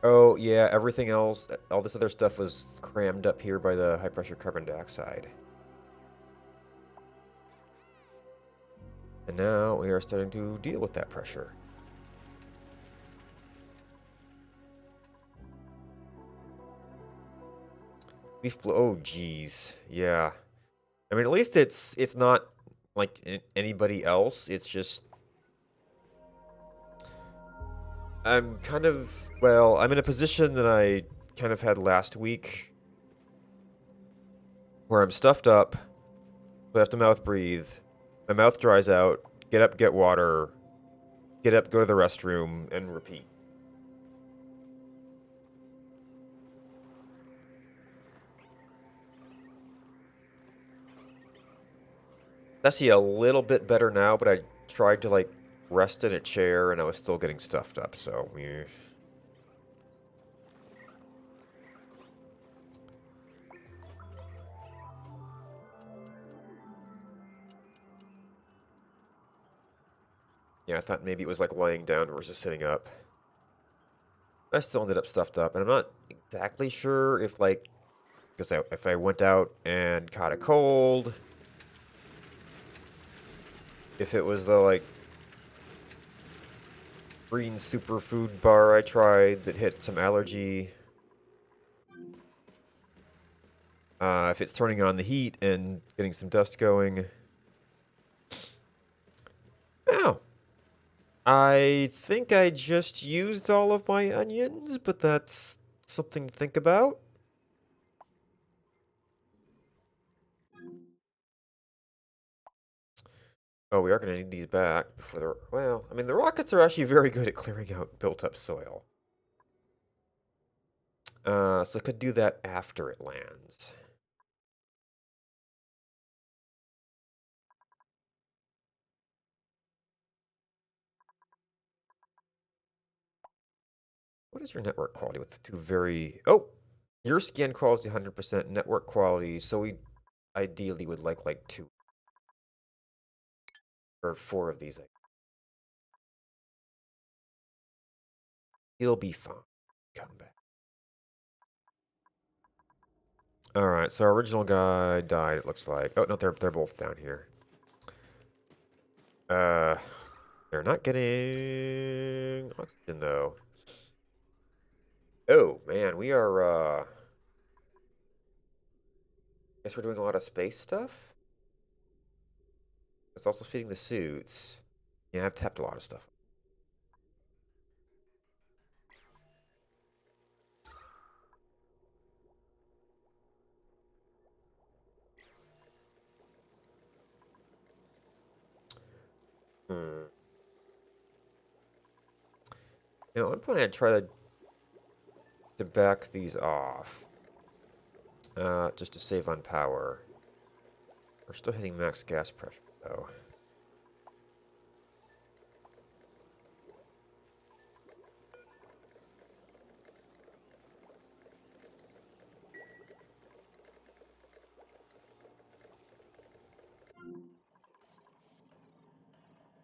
Oh, yeah, everything else, all this other stuff was crammed up here by the high-pressure carbon dioxide. And now we are starting to deal with that pressure. Oh, geez. Yeah. I mean, at least it's not like anybody else. It's just... I'm kind of... Well, I'm in a position that I kind of had last week. Where I'm stuffed up. I have to mouth breathe. My mouth dries out. Get up, get water. Get up, go to the restroom, and repeat. That's actually a little bit better now, but I tried to, like, rest in a chair, and I was still getting stuffed up, so... Yeah. Yeah, I thought maybe it was, like, laying down versus sitting up. I still ended up stuffed up, and I'm not exactly sure if, like... Because if I went out and caught a cold... If it was the, like... green superfood bar I tried that hit some allergy... if it's turning on the heat and getting some dust going. Oh. I think I just used all of my onions, but that's something to think about. Oh, we are going to need these back before the... Well, I mean, the rockets are actually very good at clearing out built-up soil. So I could do that after it lands. What is your network quality with the two very... Oh! Your scan quality 100%, network quality, so we ideally would like two. Or four of these. It'll be fine. Come back. Alright, so our original guy died, it looks like. Oh, no, they're both down here. They're not getting oxygen, though. Oh, man, we are, guess we're doing a lot of space stuff? It's also feeding the suits. Yeah, I've tapped a lot of stuff. Hmm. You know, at one point I'd try to back these off. Just to save on power. We're still hitting max gas pressure, though.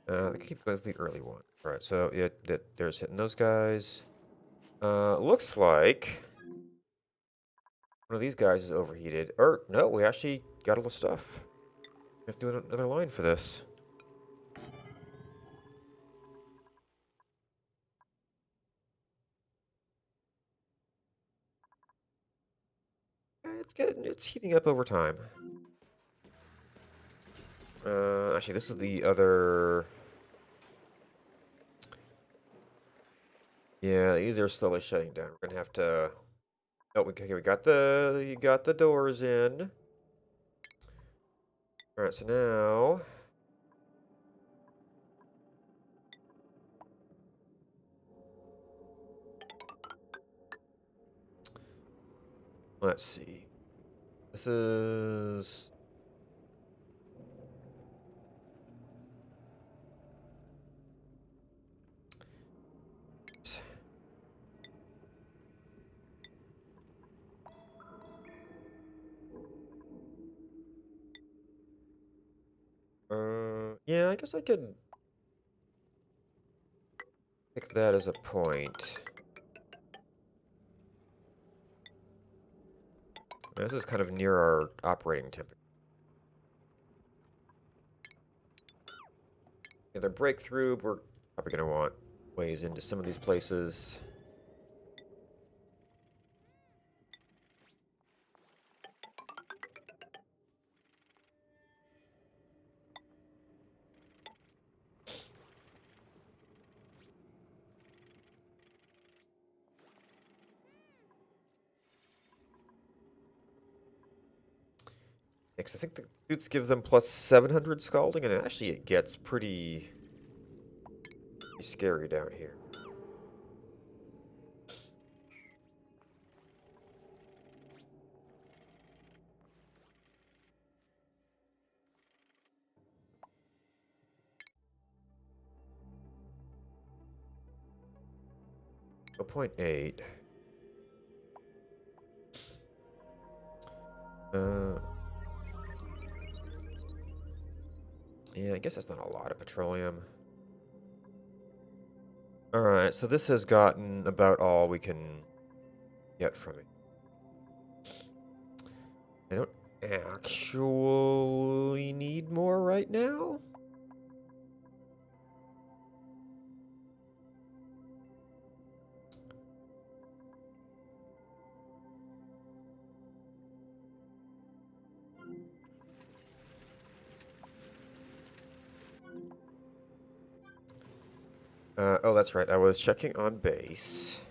They keep going to the early one. Alright, so yeah, there's hitting those guys. Looks like one of these guys is overheated. Or, no, we actually got all the stuff. We have to do another line for this. It's getting, it's heating up over time. Actually, this is the other... Yeah, these are slowly shutting down. We're gonna have to... Oh, okay, you got the doors in. Alright, so now... Let's see. This is... yeah, I guess I could pick that as a point. This is kind of near our operating temperature. Either breakthrough, we're probably going to want ways into some of these places. Because I think the suits give them plus 700 scalding, and actually it gets pretty scary down here. Oh, 0.8. Yeah, I guess that's not a lot of petroleum. Alright, so this has gotten about all we can get from it. I don't actually need more right now. Oh, that's right. I was checking on base.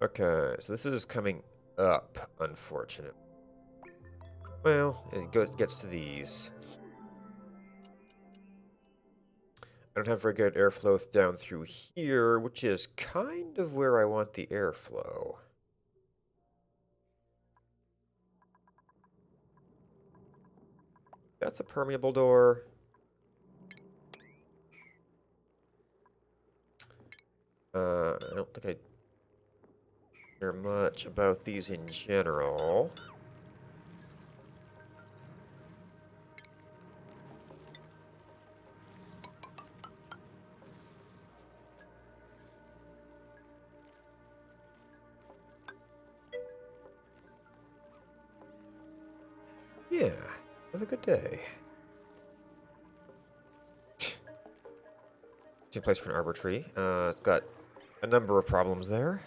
Okay, so this is coming up, unfortunately. Well, gets to these. I don't have very good airflow down through here, which is kind of where I want the airflow. That's a permeable door. I don't think I care much about these in general. Yeah, have a good day. It's a place for an arbor tree. It's got a number of problems there.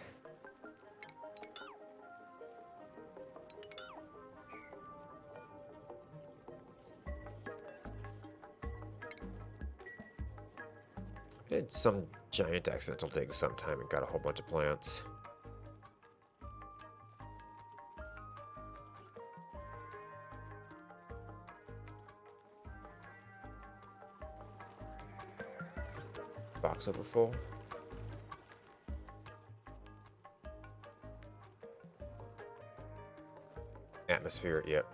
I did some giant accidental dig sometime and got a whole bunch of plants. Box overfull. Atmosphere, yep.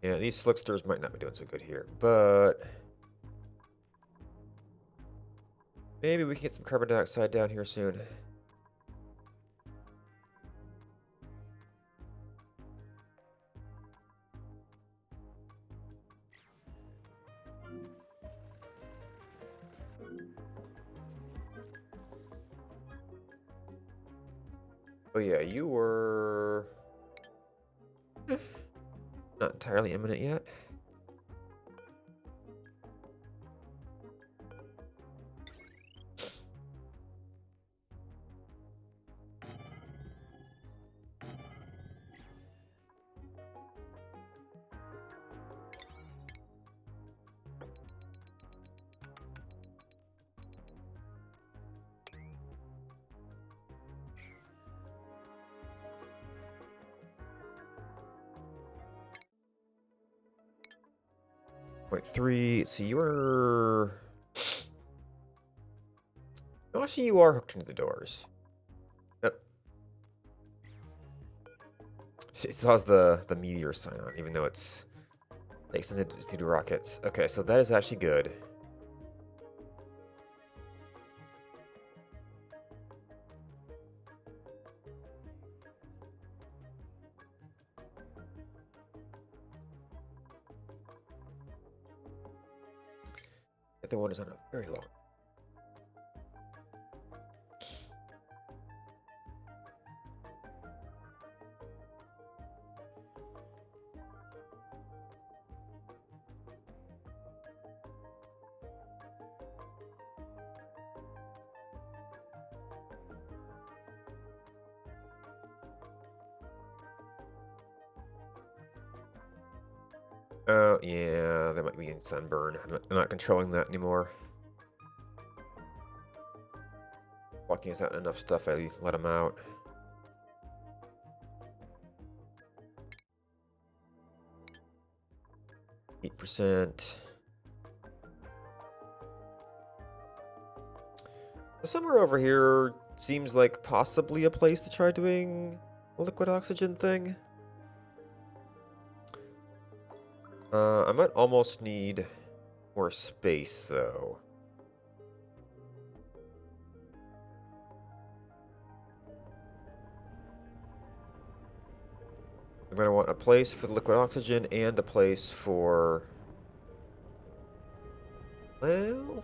Yeah, these slicksters might not be doing so good here, but maybe we can get some carbon dioxide down here soon. Oh yeah, you were not entirely imminent yet. Point 3. So you were. No, actually, you are hooked into the doors. Yep. It still has the meteor sign on, even though it's extended to do rockets. Okay, so that is actually good. The other one is on a very long. Oh, yeah, that might be in sunburn. I'm not controlling that anymore. Walking is not enough stuff, I let him out. %. Somewhere over here seems like possibly a place to try doing a liquid oxygen thing. I might almost need more space, though. I'm going to want a place for the liquid oxygen and a place for... Well...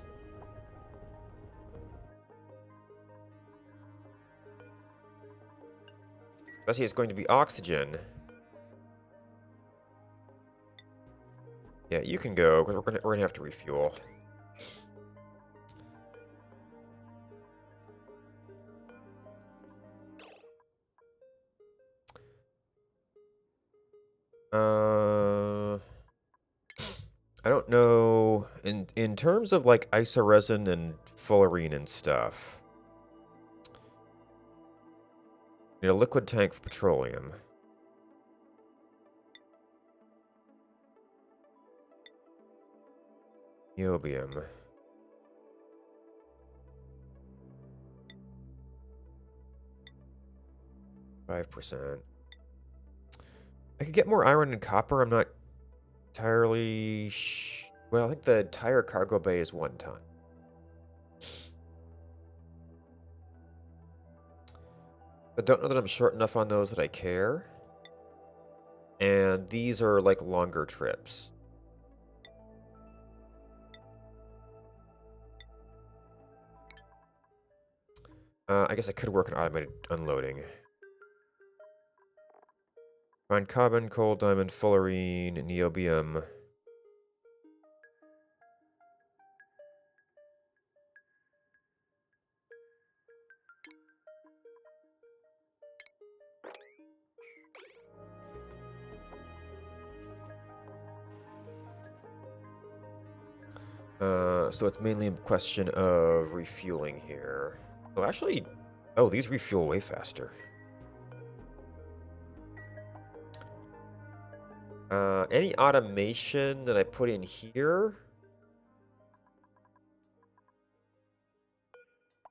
Especially it's going to be oxygen. Yeah, you can go, because we're gonna have to refuel. I don't know. In terms of like isoresin and fullerene and stuff, need a liquid tank for petroleum. Niobium. %. I could get more iron and copper. I'm not entirely well, I think the entire cargo bay is 1 ton. I don't know that I'm short enough on those that I care. And these are like longer trips. I guess I could work on automated unloading. Find carbon, coal, diamond, fullerene, niobium. So it's mainly a question of refueling here. Oh, actually, oh, these refuel way faster. Any automation that I put in here?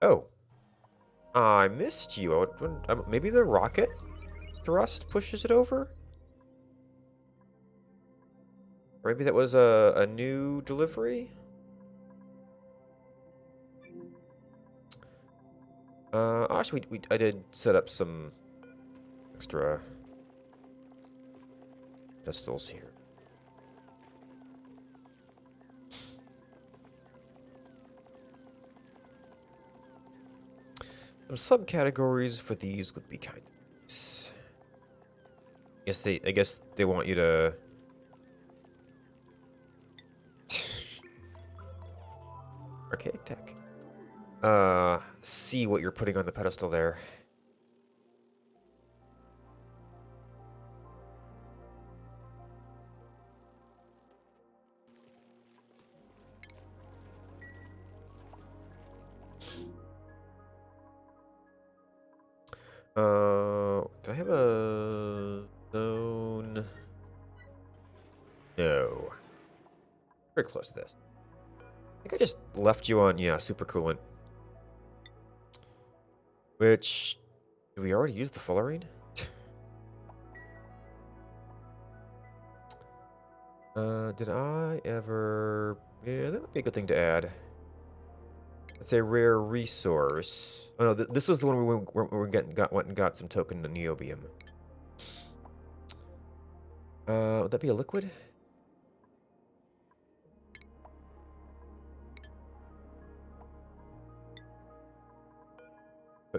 Oh. I missed you. Maybe the rocket thrust pushes it over? Or maybe that was a new delivery? Actually, I did set up some extra pistols here. Some subcategories for these would be kind of nice. I guess they want you to archaic tech. See what you're putting on the pedestal there. Did I have a zone? No. Very close to this. I think I just left you on, yeah, super coolant. Which, did we already use the fullerene? Did I ever... Yeah, that would be a good thing to add. It's a rare resource. Oh no, this was the one we went and got some token niobium. Would that be a liquid?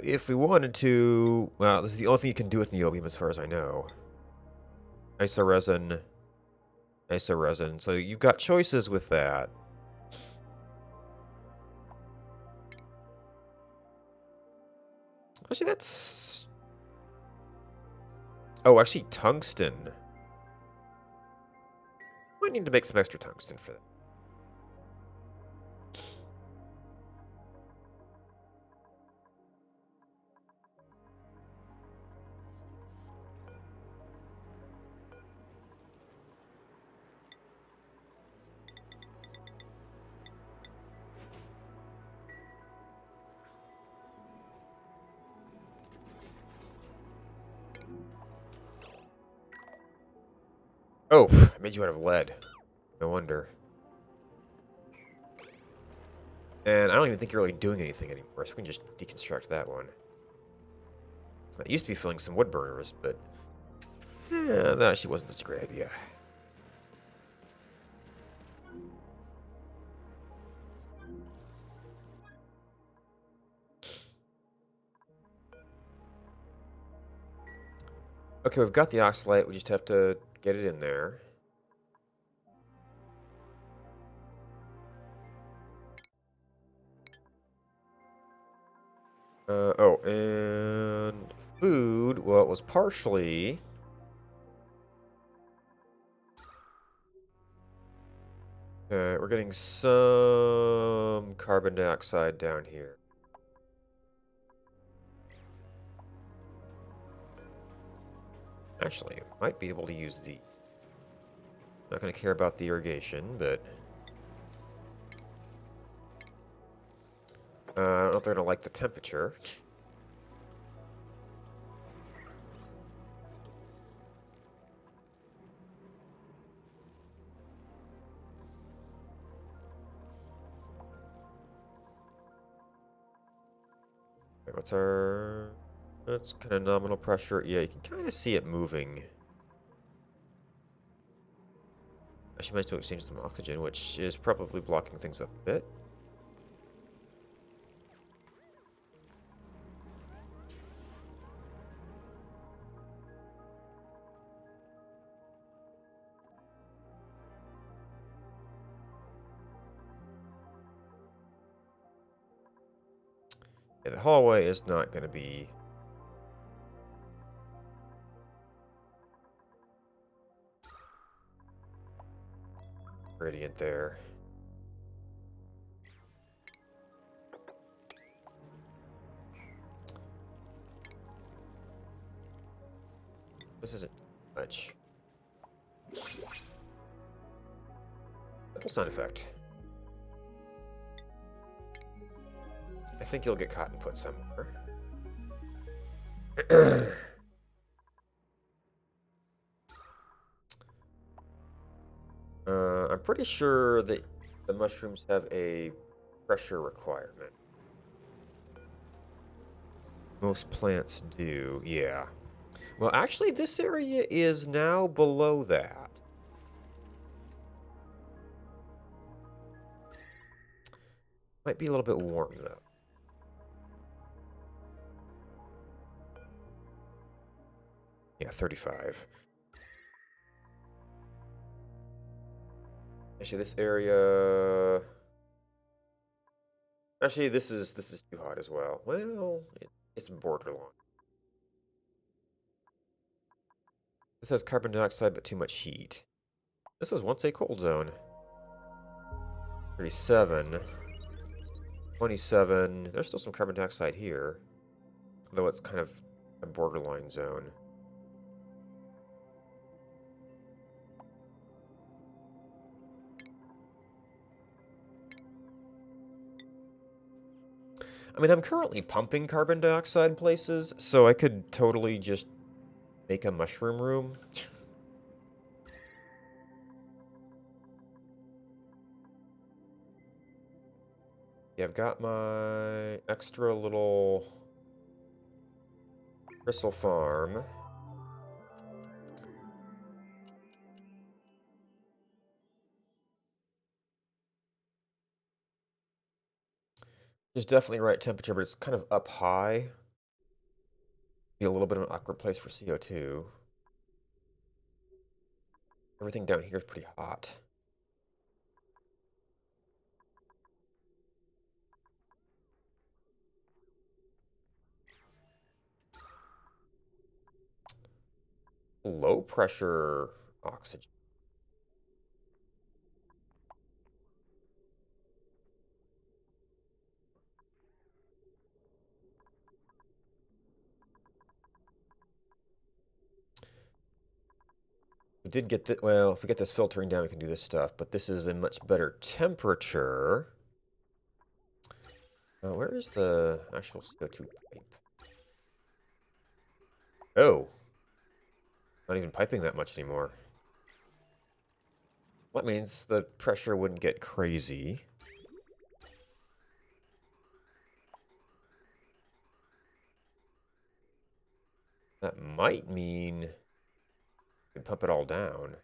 If we wanted to... Well, this is the only thing you can do with niobium as far as I know. Isoresin. Isoresin. So you've got choices with that. Actually, that's... Oh, actually, tungsten. Might need to make some extra tungsten for that. Oh, I made you out of lead. No wonder. And I don't even think you're really doing anything anymore, so we can just deconstruct that one. I used to be filling some wood burners, but... Yeah, that actually wasn't such a great idea. Okay, we've got the oxalate, we just have to get it in there. Oh, and food, well, it was partially... we're getting some carbon dioxide down here. Actually, might be able to use the... Not going to care about the irrigation, but... I don't know if they're going to like the temperature. What's our... That's kind of nominal pressure. Yeah, you can kind of see it moving. Actually managed to exchange some oxygen, which is probably blocking things up a bit. Yeah, the hallway is not going to be gradient there. This isn't much. Simple sound effect. I think you'll get cotton put somewhere. I'm pretty sure that the mushrooms have a pressure requirement. Most plants do, yeah. Well, actually, this area is now below that. Might be a little bit warm, though. Yeah, 35. Actually, this area... Actually, this is too hot as well. Well, it's borderline. This has carbon dioxide, but too much heat. This was once a cold zone. 37. 27. There's still some carbon dioxide here. Though it's kind of a borderline zone. I mean, I'm currently pumping carbon dioxide places, so I could totally just make a mushroom room. Yeah, I've got my extra little bristle farm. It's definitely right temperature, but it's kind of up high. Be a little bit of an awkward place for CO2. Everything down here is pretty hot. Low pressure oxygen. We did get the, well, if we get this filtering down, we can do this stuff, but this is a much better temperature. Where is the actual CO2 pipe? Oh, not even piping that much anymore. Well, that means the pressure wouldn't get crazy. That might mean we can pump it all down.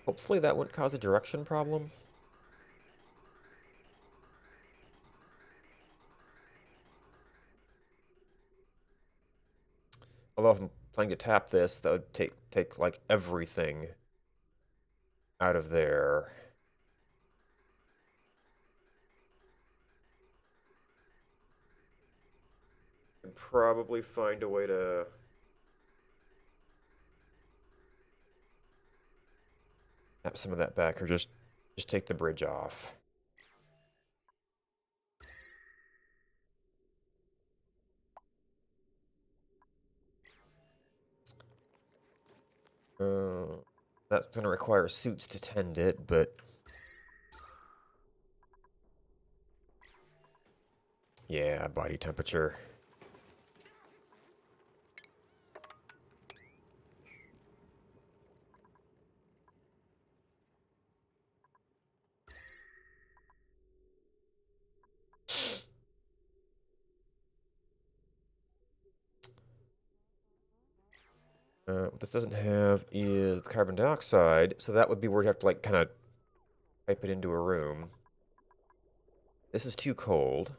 Hopefully that wouldn't cause a direction problem. Although if I'm planning to tap this, that would take like everything out of there. I'd probably find a way to tap some of that back, or just take the bridge off. That's going to require suits to tend it, but yeah, body temperature. What this doesn't have is carbon dioxide, so that would be where you have to like kind of pipe it into a room. This is too cold.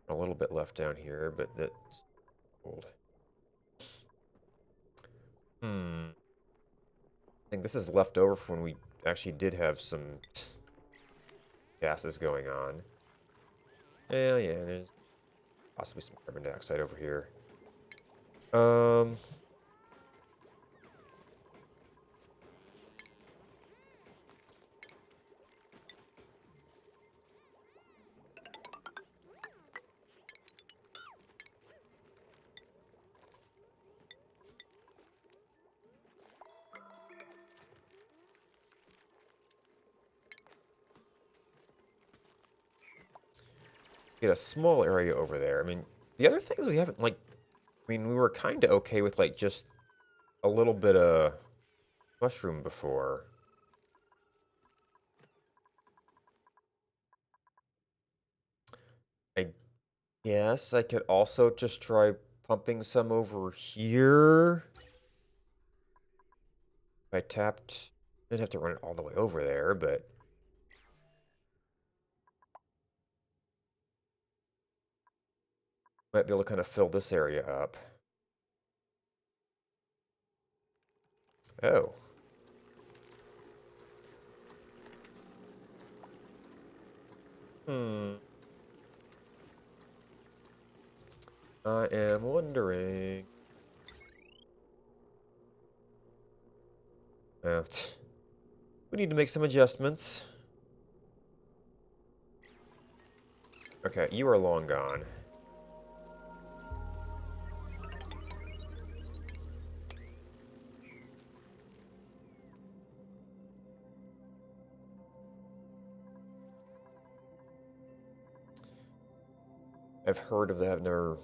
A little bit left down here, but that's old. I think this is left over from when we actually did have some gases going on. Yeah, there's possibly some carbon dioxide over here. Get a small area over there. I mean, the other things we haven't, like, I mean, we were kind of okay with, like, just a little bit of mushroom before. I guess I could also just try pumping some over here. If I tapped, I'd have to run it all the way over there, but might be able to kind of fill this area up. Oh. I am wondering. Oh, we need to make some adjustments. Okay, you are long gone. I've heard of that. I've never.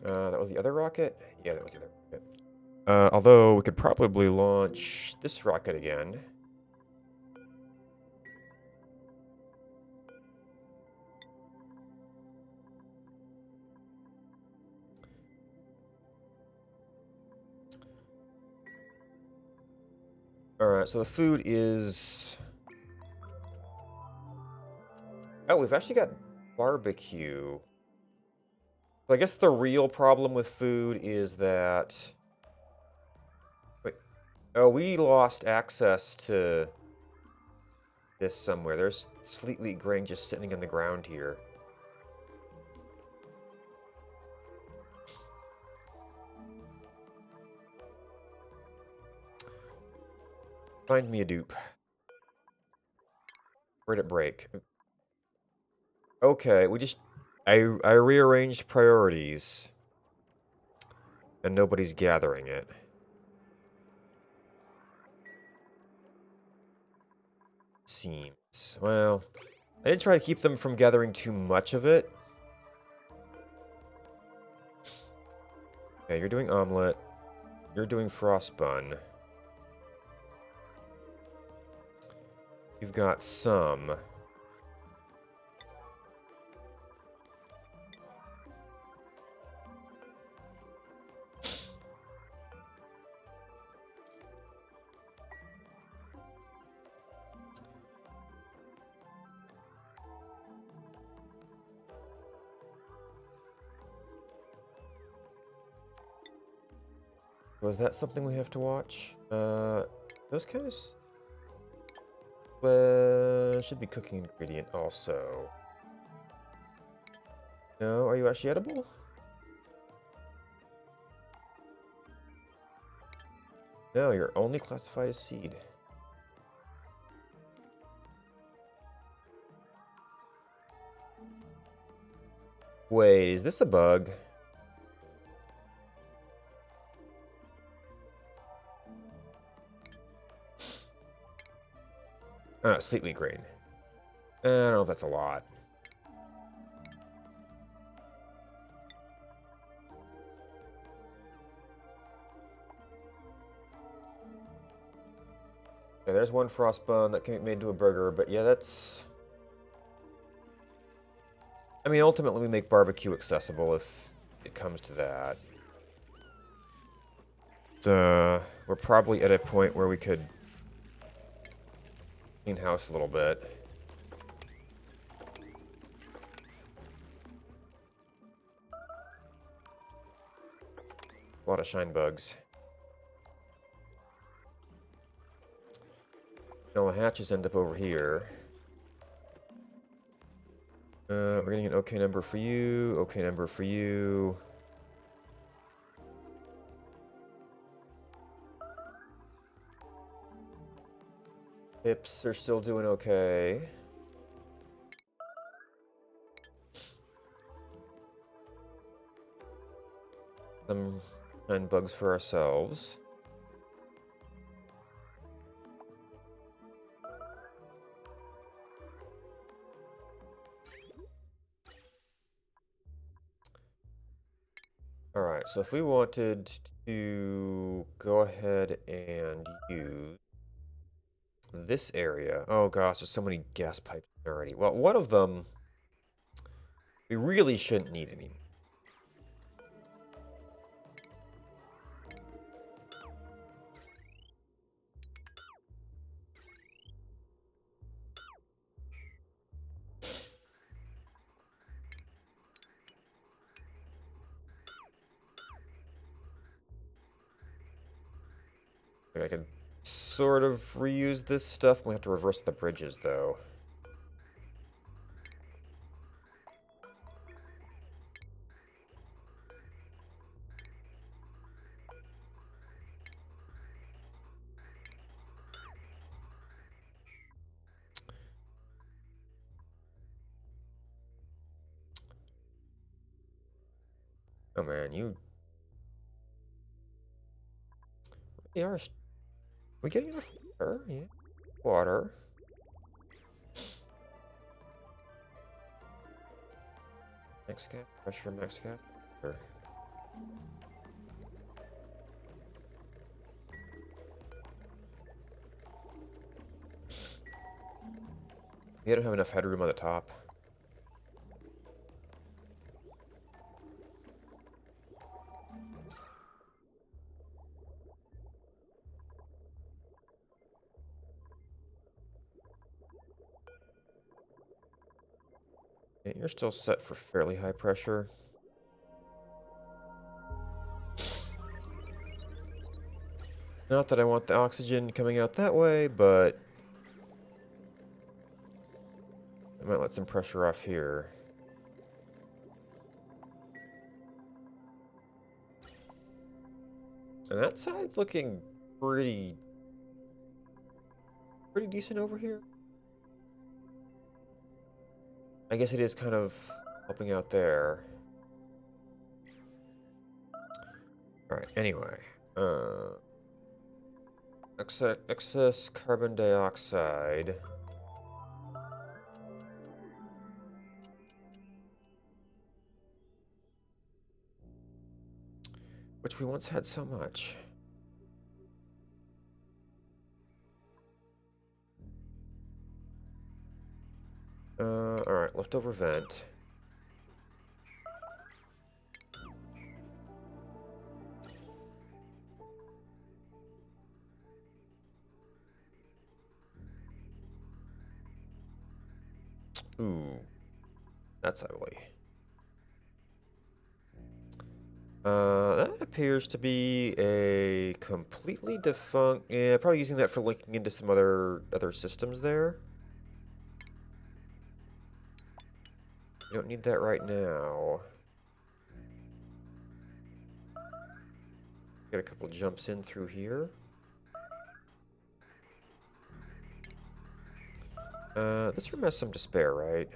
That was the other rocket? Yeah, that was the other rocket. Although we could probably launch this rocket again. Alright, so the food is... Oh, we've actually got barbecue. So I guess the real problem with food is that... Wait. Oh, we lost access to this somewhere. There's sleet wheat grain just sitting in the ground here. Find me a dupe. Where'd it break? Okay, we just... I rearranged priorities. And nobody's gathering it. Seems. Well, I did try to keep them from gathering too much of it. Okay, you're doing omelet. You're doing frost bun. You've got some. Was that something we have to watch? Those kind of... should be cooking ingredient also. No, are you actually edible? No, you're only classified as seed. Wait, is this a bug? Oh, sleet wheat grain. I don't know if that's a lot. Okay, there's one frost bun that can be made into a burger, but yeah, that's... I mean, ultimately we make barbecue accessible if it comes to that. We're probably at a point where we could clean house a little bit. A lot of shine bugs. No, the hatches end up over here. We're getting an okay number for you. Okay number for you. Hips are still doing okay. Some shine bugs for ourselves. Alright, so if we wanted to go ahead and use this area. Oh gosh, there's so many gas pipes already. Well, one of them we really shouldn't need any. I can sort of reuse this stuff. We have to reverse the bridges, though. Oh man, you really are. We getting enough water? Yeah, water. Max gas pressure, max gas pressure. We don't have enough headroom on the top. Yeah, you're still set for fairly high pressure. Not that I want the oxygen coming out that way, but I might let some pressure off here. And that side's looking pretty decent over here. I guess it is kind of helping out there. Alright, anyway. Excess carbon dioxide. Which we once had so much. Alright, leftover vent. Ooh, that's ugly. That appears to be a completely defunct. Yeah, probably using that for linking into some other systems there. You don't need that right now. Get a couple jumps in through here. This room has some to spare, right?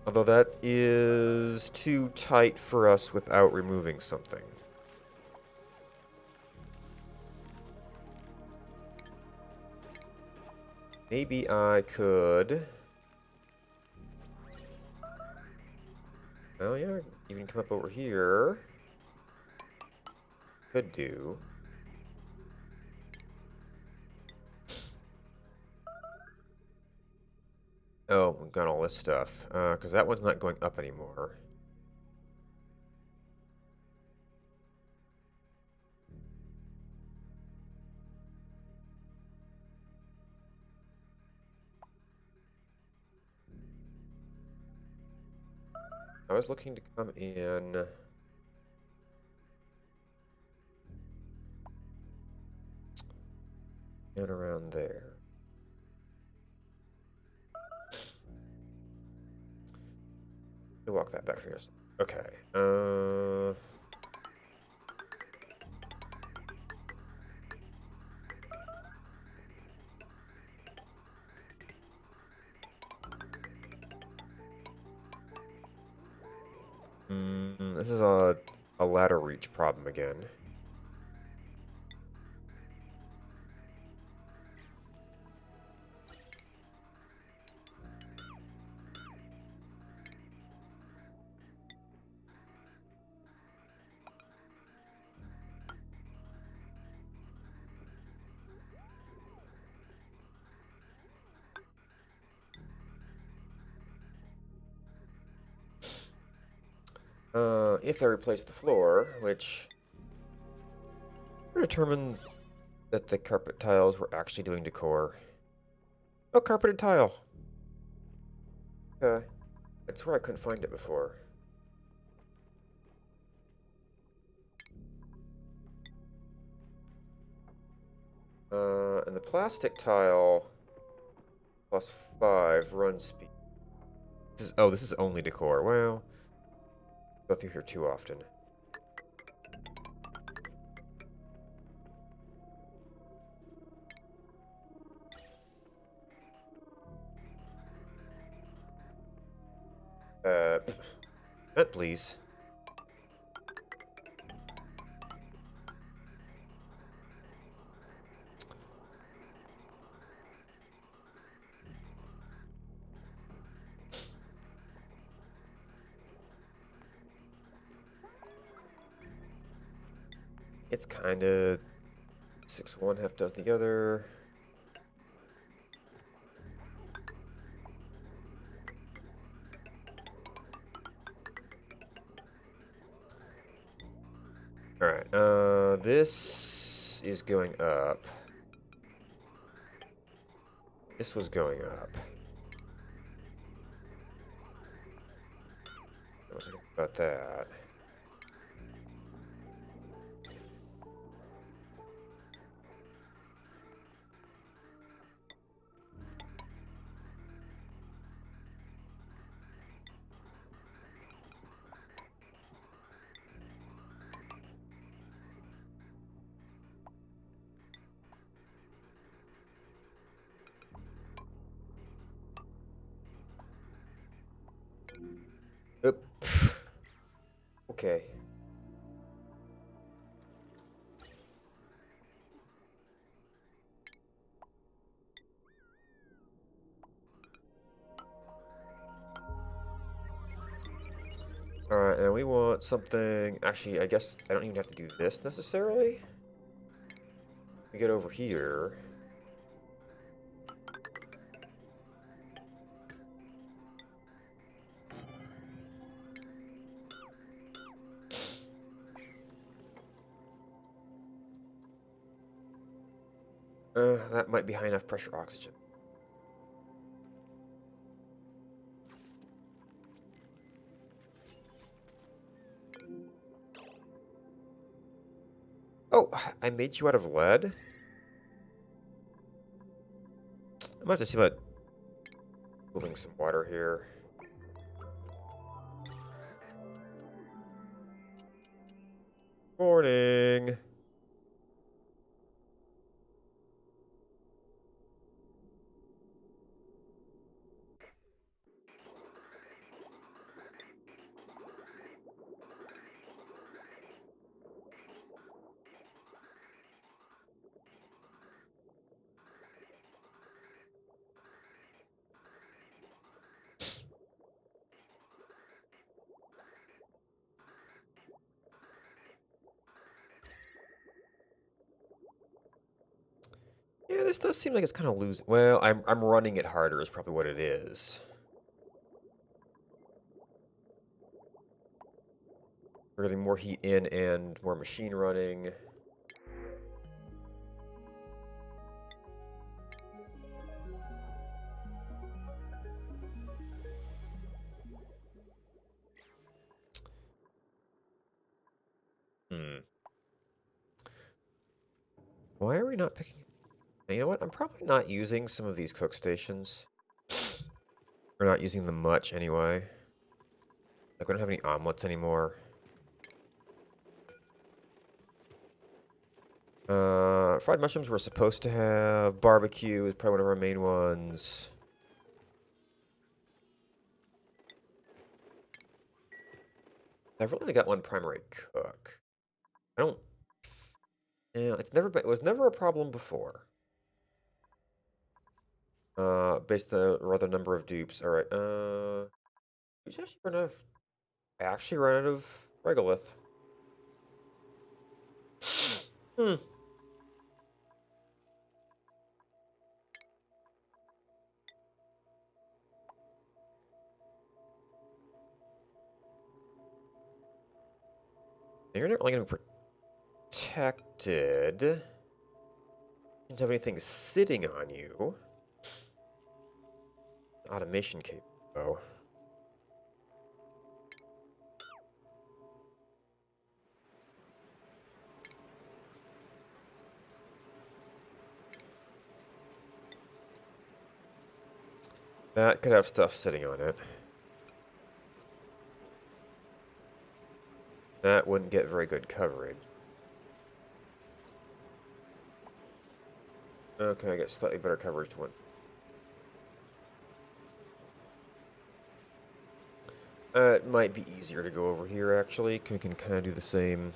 Although that is too tight for us without removing something. Maybe I could... Oh yeah, even come up over here. Could do. Oh, we've got all this stuff. Because that one's not going up anymore. I was looking to come in and around there. Let me walk that back here. Okay. This is a ladder reach problem again. If I replace the floor, which I determined that the carpet tiles were actually doing decor. Oh, carpeted tile. Okay. I swear I couldn't find it before. And the plastic tile +5 run speed. This is only decor. Well, go through here too often. Vent, please. It's kind of 6 one, half does the other. Alright, this is going up. This was going up. I was thinking about that. Oop. Okay. Alright, and we want something... Actually, I guess I don't even have to do this necessarily. We get over here. That might be high enough pressure oxygen. Oh, I made you out of lead? I might have to see about cooling some water here. Morning. Yeah, this does seem like it's kind of losing. Well, I'm running it harder is probably what it is. We're getting more heat in and more machine running. Why are we not picking... You know what? I'm probably not using some of these cook stations. We're not using them much anyway. Like, we don't have any omelets anymore. Fried mushrooms we're supposed to have. Barbecue is probably one of our main ones. I've really only got one primary cook. I don't... Yeah, it was never a problem before. Based on a rather number of dupes. Alright, we should actually run out of regolith. Hmm. You're not really going to be protected. You don't have anything sitting on you. Automation cable, though. That could have stuff sitting on it. That wouldn't get very good coverage. Okay, I get slightly better coverage to one. It might be easier to go over here, actually. We can kind of do the same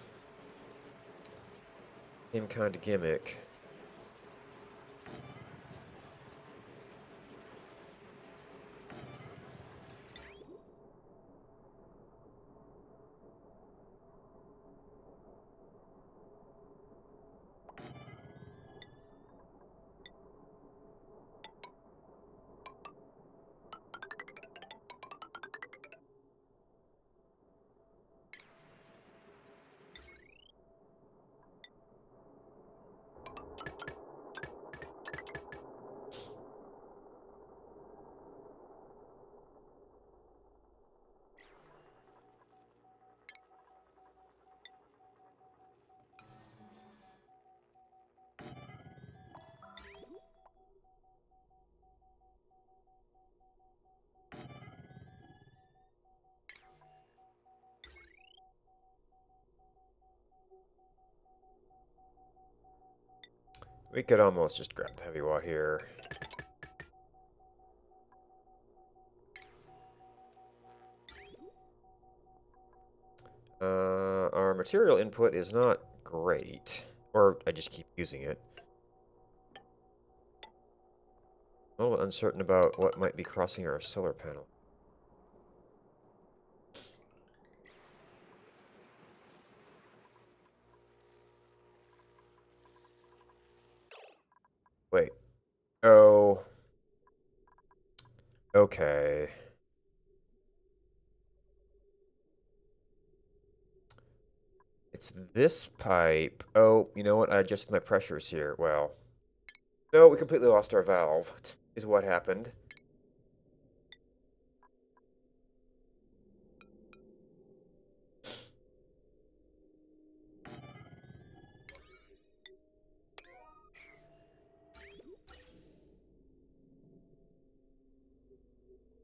kind of gimmick. We could almost just grab the heavy watt here. Our material input is not great. Or I just keep using it. A little uncertain about what might be crossing our solar panel. Wait. Oh. Okay. It's this pipe. Oh, you know what? I adjusted my pressures here. Well. No, we completely lost our valve, is what happened.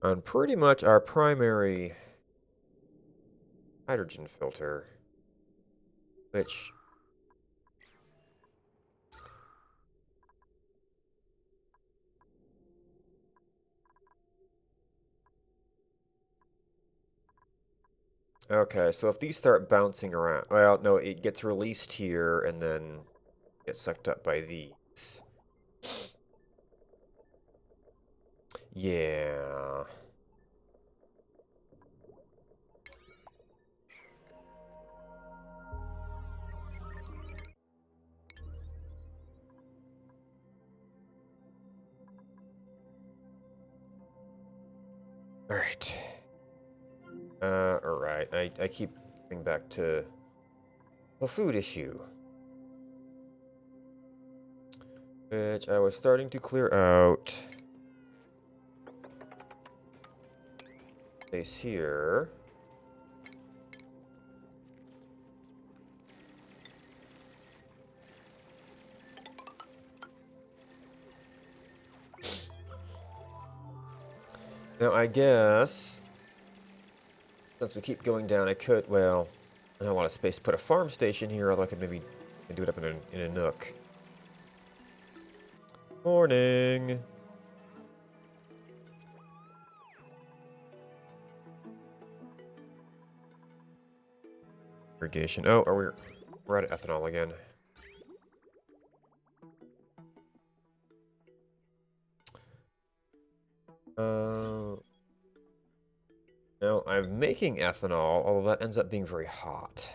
On pretty much our primary hydrogen filter, which... Okay, so if these start bouncing around... Well, no, it gets released here and then gets sucked up by these. Yeah. Alright. Alright. I keep coming back to the food issue, which I was starting to clear out. Space here. Now, I guess, since we keep going down, I could, well, I don't have a lot of space to put a farm station here, although I could maybe do it up in a nook. Morning. Irrigation. Oh, we're out of ethanol again. Now, I'm making ethanol, although that ends up being very hot.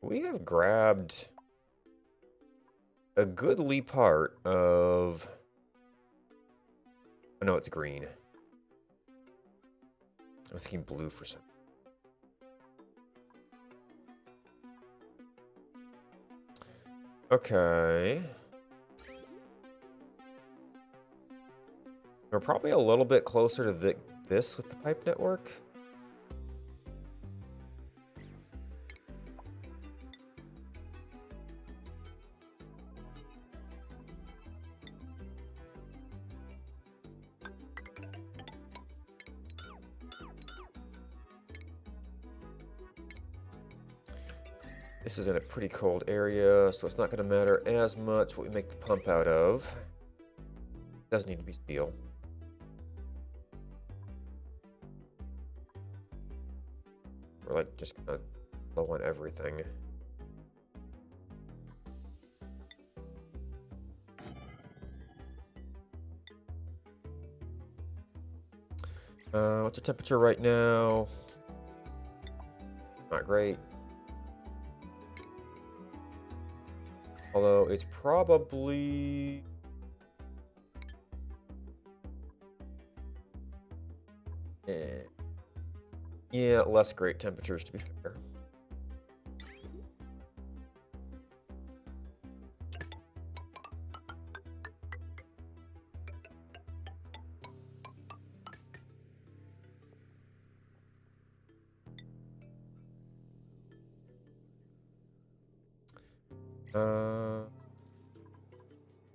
We have grabbed a goodly part of... Oh, no, it's green. I was thinking blue for some. Okay. We're probably a little bit closer to this with the pipe network. This is in a pretty cold area, so it's not going to matter as much what we make the pump out of. It does need to be steel. We're like just going to low on everything. What's the temperature right now? Not great. Although it's probably... Yeah, less great temperatures to be fair.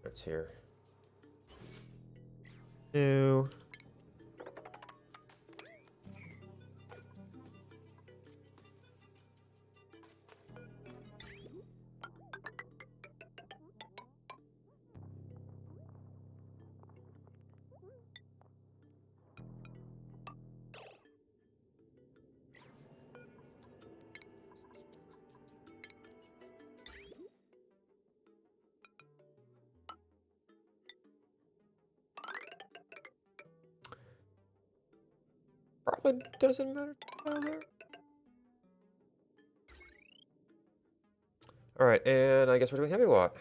What's here? New. Probably doesn't matter down there. Alright, and I guess we're doing heavy watt.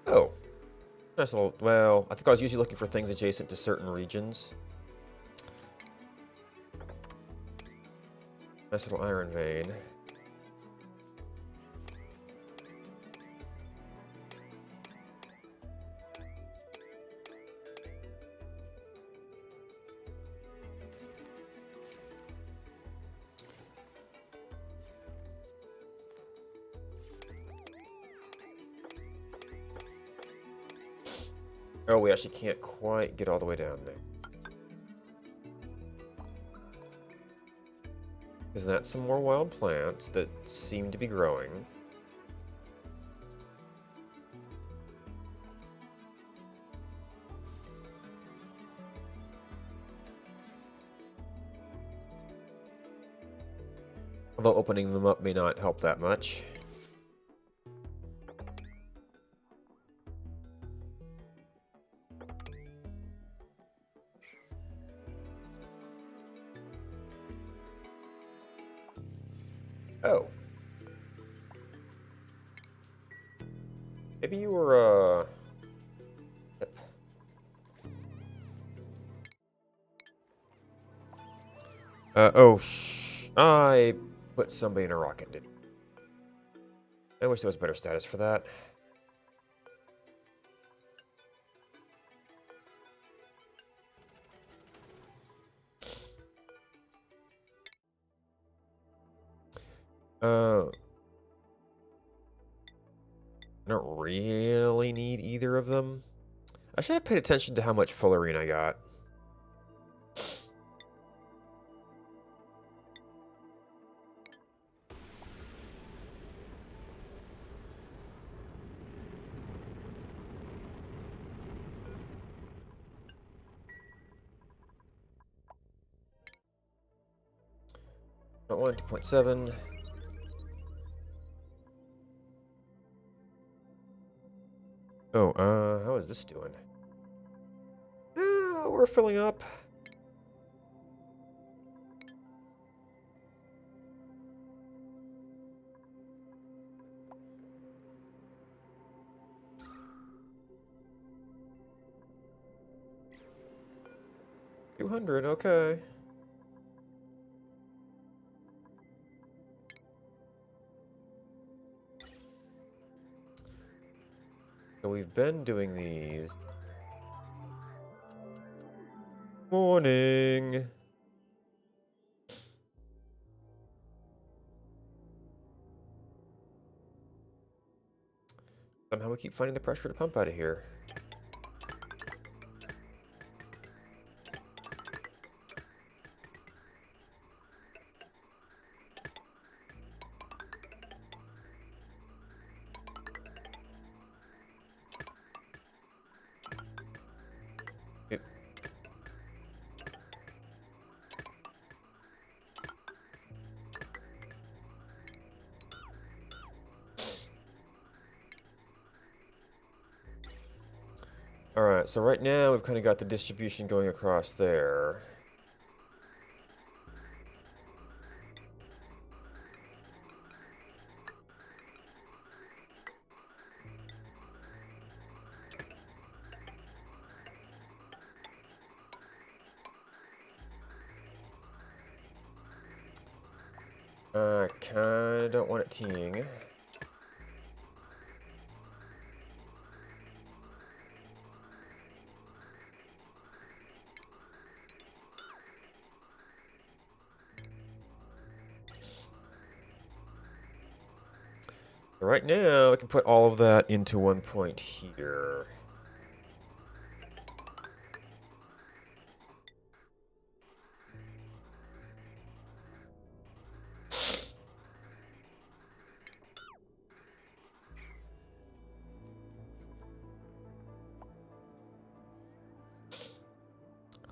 Oh. Nice little, well, I think I was usually looking for things adjacent to certain regions. Nice little iron vein. Oh, we actually can't quite get all the way down there. Isn't that some more wild plants that seem to be growing? Although opening them up may not help that much. Oh. Maybe you were, yep. I put somebody in a rocket, didn't I? I wish there was better status for that. I don't really need either of them. I should have paid attention to how much fullerene I got. Not 1, 2.7. Oh, how is this doing? We're filling up. $200, okay. So we've been doing these. Morning. Somehow we keep finding the pressure to pump out of here. Yep. Alright, so right now we've kind of got the distribution going across there. I kinda don't want it teeing. Right now, I can put all of that into one point here.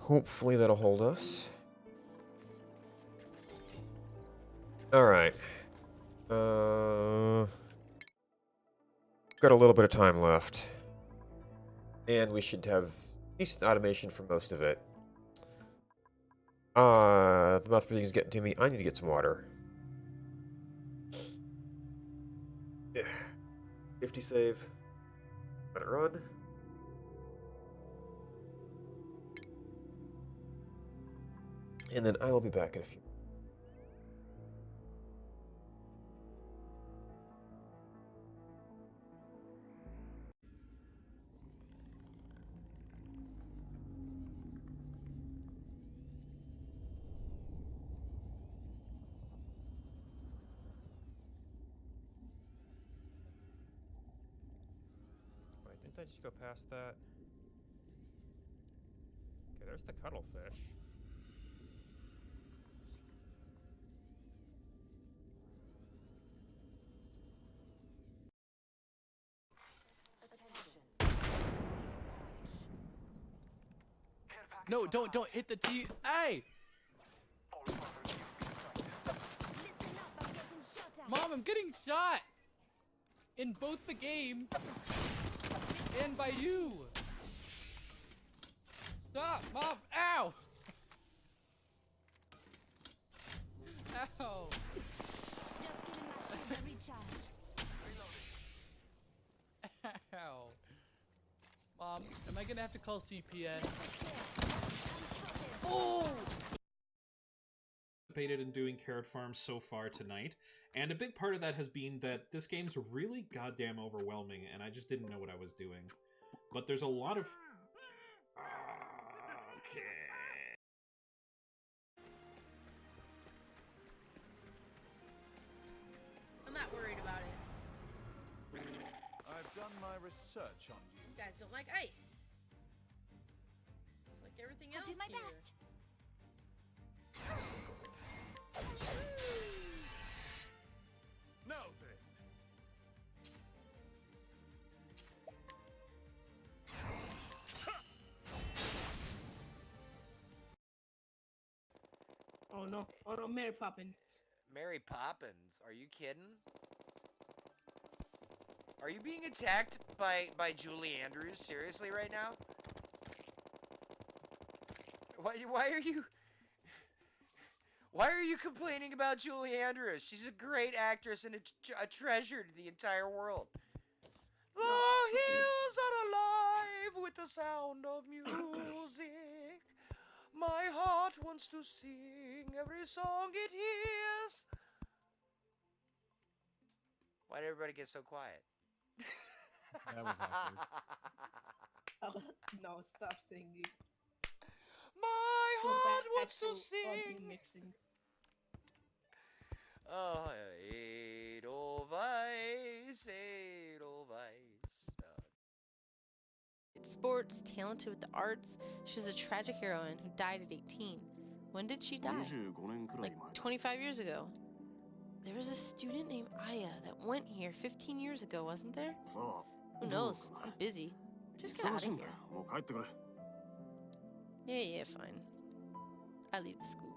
Hopefully that'll hold us. Alright. Got a little bit of time left. And we should have decent automation for most of it. The mouth breathing is getting to me. I need to get some water. 50 save. Let it run. And then I will be back in a few. Wait, didn't I just go past that? Okay, there's the cuttlefish.
No, don't hit the T. Hey! Mom, I'm getting shot! In both the game and by you! Stop, Mom! Ow! Ow! Ow! Mom, am I gonna have to call CPS? Oh!
participated in doing carrot farms so far tonight, and a big part of that has been that this game's really goddamn overwhelming, and I just didn't know what I was doing. But there's a lot of... Okay.
I'm not worried about it.
I've done my research on you.
You guys don't like ice. It's like everything else
I'll do my
here.
best.
Now then.
Oh no, Mary Poppins.
Mary Poppins? Are you kidding? Are you being attacked by Julie Andrews seriously right now? Why are you complaining about Julie Andrews? She's a great actress and a treasure to the entire world. The hills are alive with the sound of music. My heart wants to sing every song it hears. Why did everybody get so quiet?
That was awkward.
No, stop singing.
My
Go
heart
back
wants to
audio
sing.
mixing.
Oh, Edelweiss, Edelweiss.
It's sports, talented with the arts. She was a tragic heroine who died at 18. When did she die? Like 25 years ago. There was a student named Aya that went here 15 years ago, wasn't there? Who knows? I'm busy. Just get out of here. Yeah, fine. I leave the school.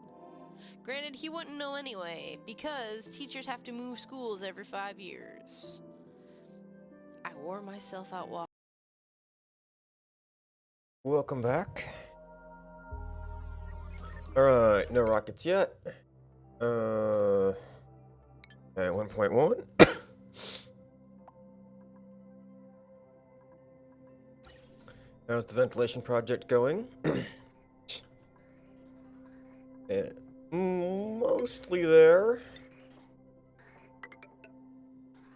Granted, he wouldn't know anyway, because teachers have to move schools every 5 years. I wore myself out walking.
Welcome back. Alright, no rockets yet. At 1.1. How's the ventilation project going? Mostly there.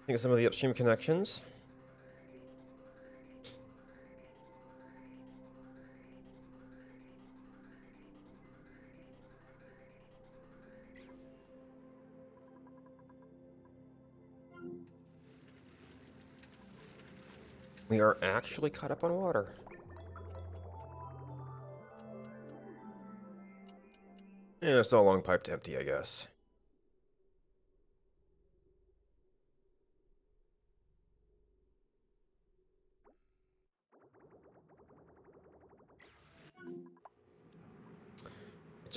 Think of some of the upstream connections. We are actually caught up on water. Yeah, it's all long piped empty, I guess.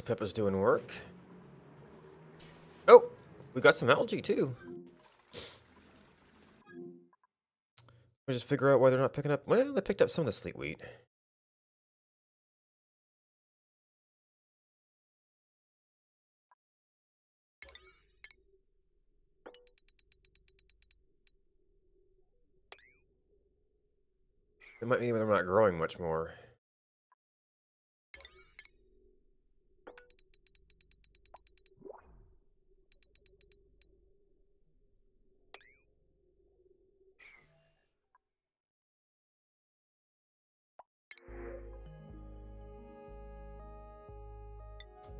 Peppa's doing work. Oh, we got some algae too. We just figure out why they're not picking up. Well, they picked up some of the sleet wheat. It might mean they're not growing much more.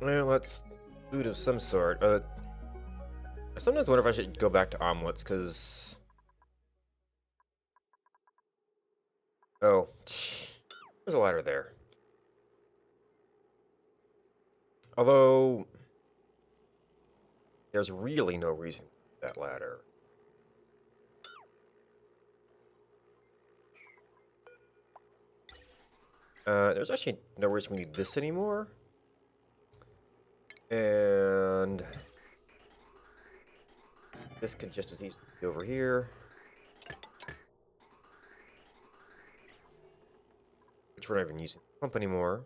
Well, that's food of some sort. I sometimes wonder if I should go back to omelets, because... Oh, there's a ladder there. Although, there's really no reason for that ladder. There's actually no reason we need this anymore. And this could just as easily be over here. Which we're not even using the pump anymore.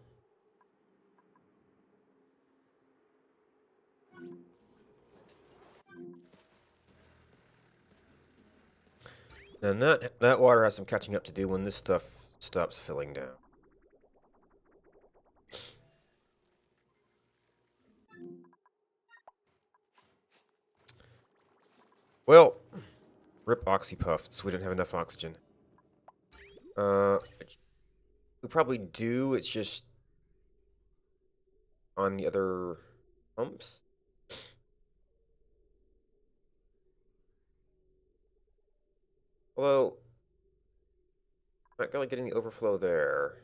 And that water has some catching up to do when this stuff stops filling down. Well, rip oxypuffs. We didn't have enough oxygen. We probably do. It's just on the other pumps. Although, not really getting the overflow there.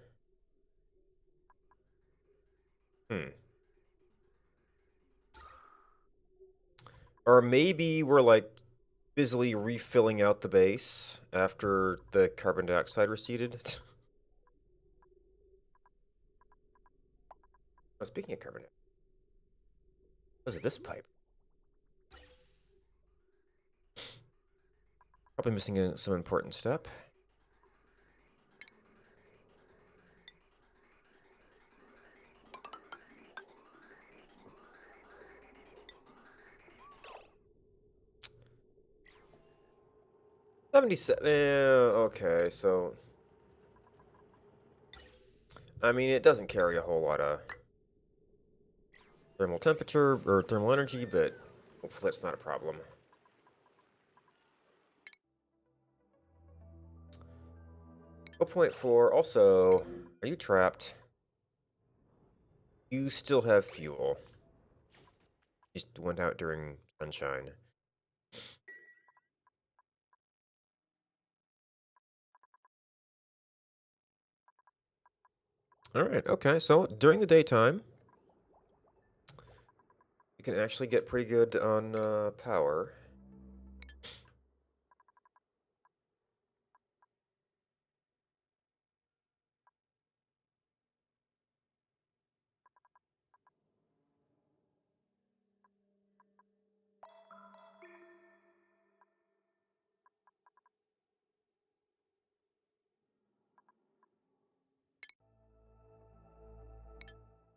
Or maybe we're like busily refilling out the base after the carbon dioxide receded. Oh, speaking of carbon dioxide, what is this pipe? Probably missing some important step. $77. Okay, so I mean, it doesn't carry a whole lot of thermal temperature or thermal energy, but hopefully that's not a problem. .4. Also, are you trapped? You still have fuel. Just went out during sunshine. Alright, okay, so during the daytime, you can actually get pretty good on power.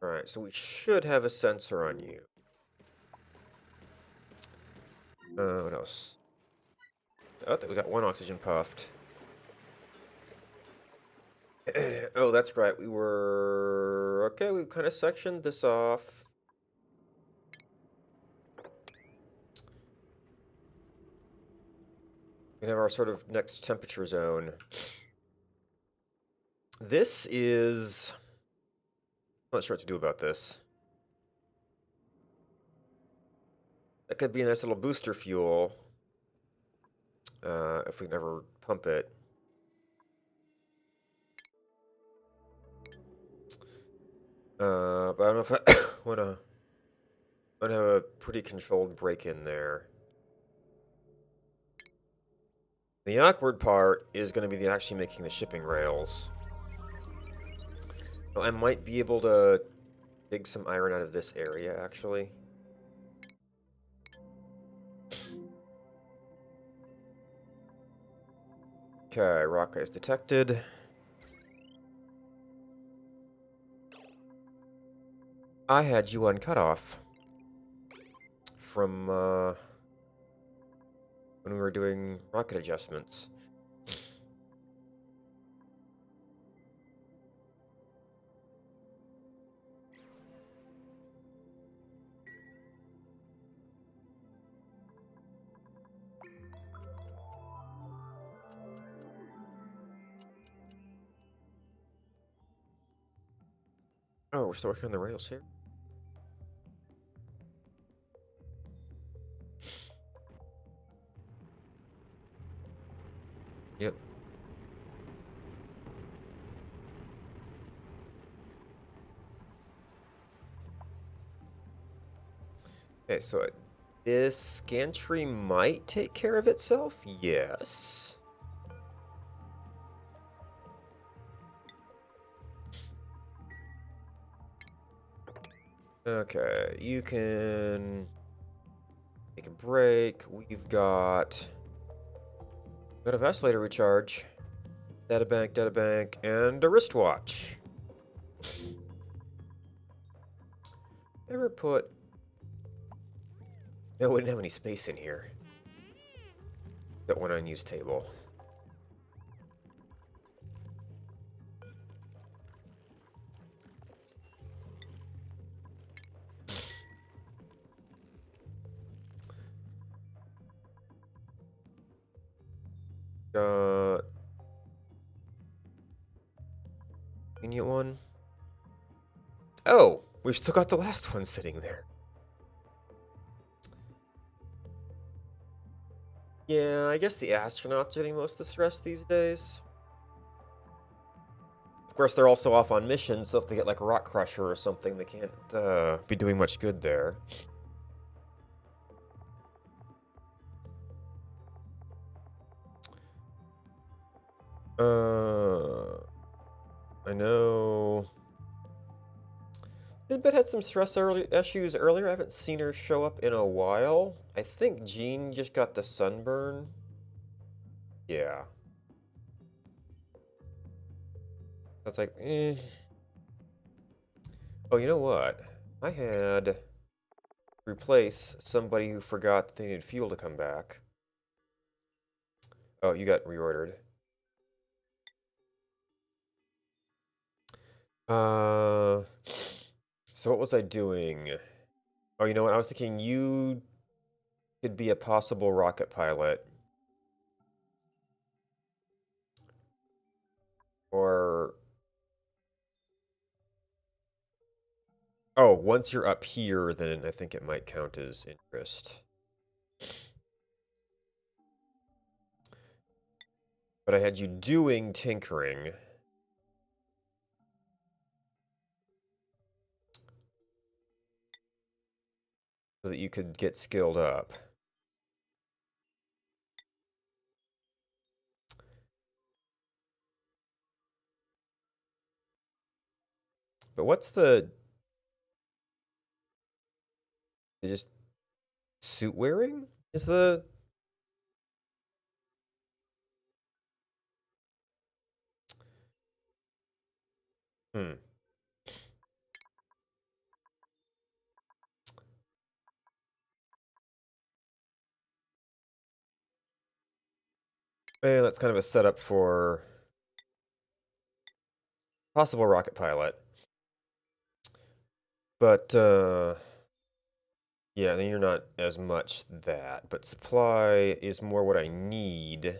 Alright, so we should have a sensor on you. What else? Oh, we got one oxygen puffed. Oh, that's right. We were... Okay, we kind of sectioned this off. We have our sort of next temperature zone. This is... I'm not sure what to do about this. That could be a nice little booster fuel. If we never pump it. But I don't know if I want to have a pretty controlled break-in there. The awkward part is going to be actually making the shipping rails. I might be able to dig some iron out of this area, actually. Okay, rock is detected. I had you on cutoff from when we were doing rocket adjustments. Oh, we're still working on the rails here? Yep. Okay, so this gantry might take care of itself? Yes. Okay, you can take a break. We've got a vacillator recharge, data bank, and a wristwatch. Never put... No, we didn't have any space in here. Got one unused table. Got convenient one. Oh, we've still got the last one sitting there. Yeah, I guess the astronauts are getting most of the stress these days. Of course, they're also off on missions, so if they get like a rock crusher or something, they can't be doing much good there. I know. Lisbeth had some stress issues earlier. I haven't seen her show up in a while. I think Jean just got the sunburn. Yeah. That's like, eh. Oh, you know what? I had replace somebody who forgot that they needed fuel to come back. Oh, you got reordered. So what was I doing? Oh, you know what? I was thinking you could be a possible rocket pilot. Or... Oh, once you're up here, then I think it might count as interest. But I had you doing tinkering. So that you could get skilled up. But what's the... Just suit wearing? Is the... Hmm. And that's kind of a setup for possible rocket pilot. But, yeah, then you're not as much that. But supply is more what I need.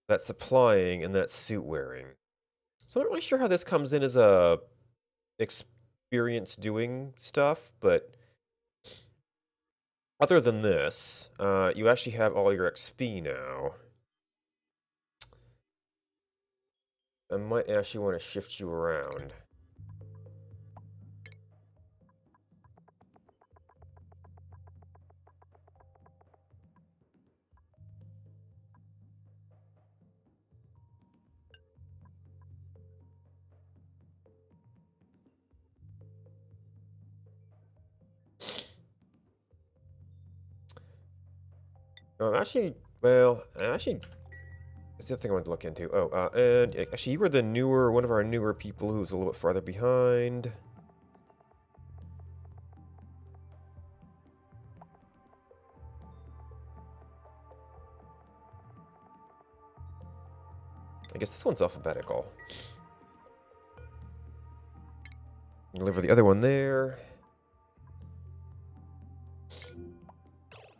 That's supplying and that's suit wearing. So I'm not really sure how this comes in as a experience doing stuff, but other than this, you actually have all your XP now. I might actually want to shift you around. Actually, well, actually, that's the other thing I wanted to look into. Oh, and actually, you were the newer, one of our newer people who's a little bit farther behind. I guess this one's alphabetical. Deliver the other one there.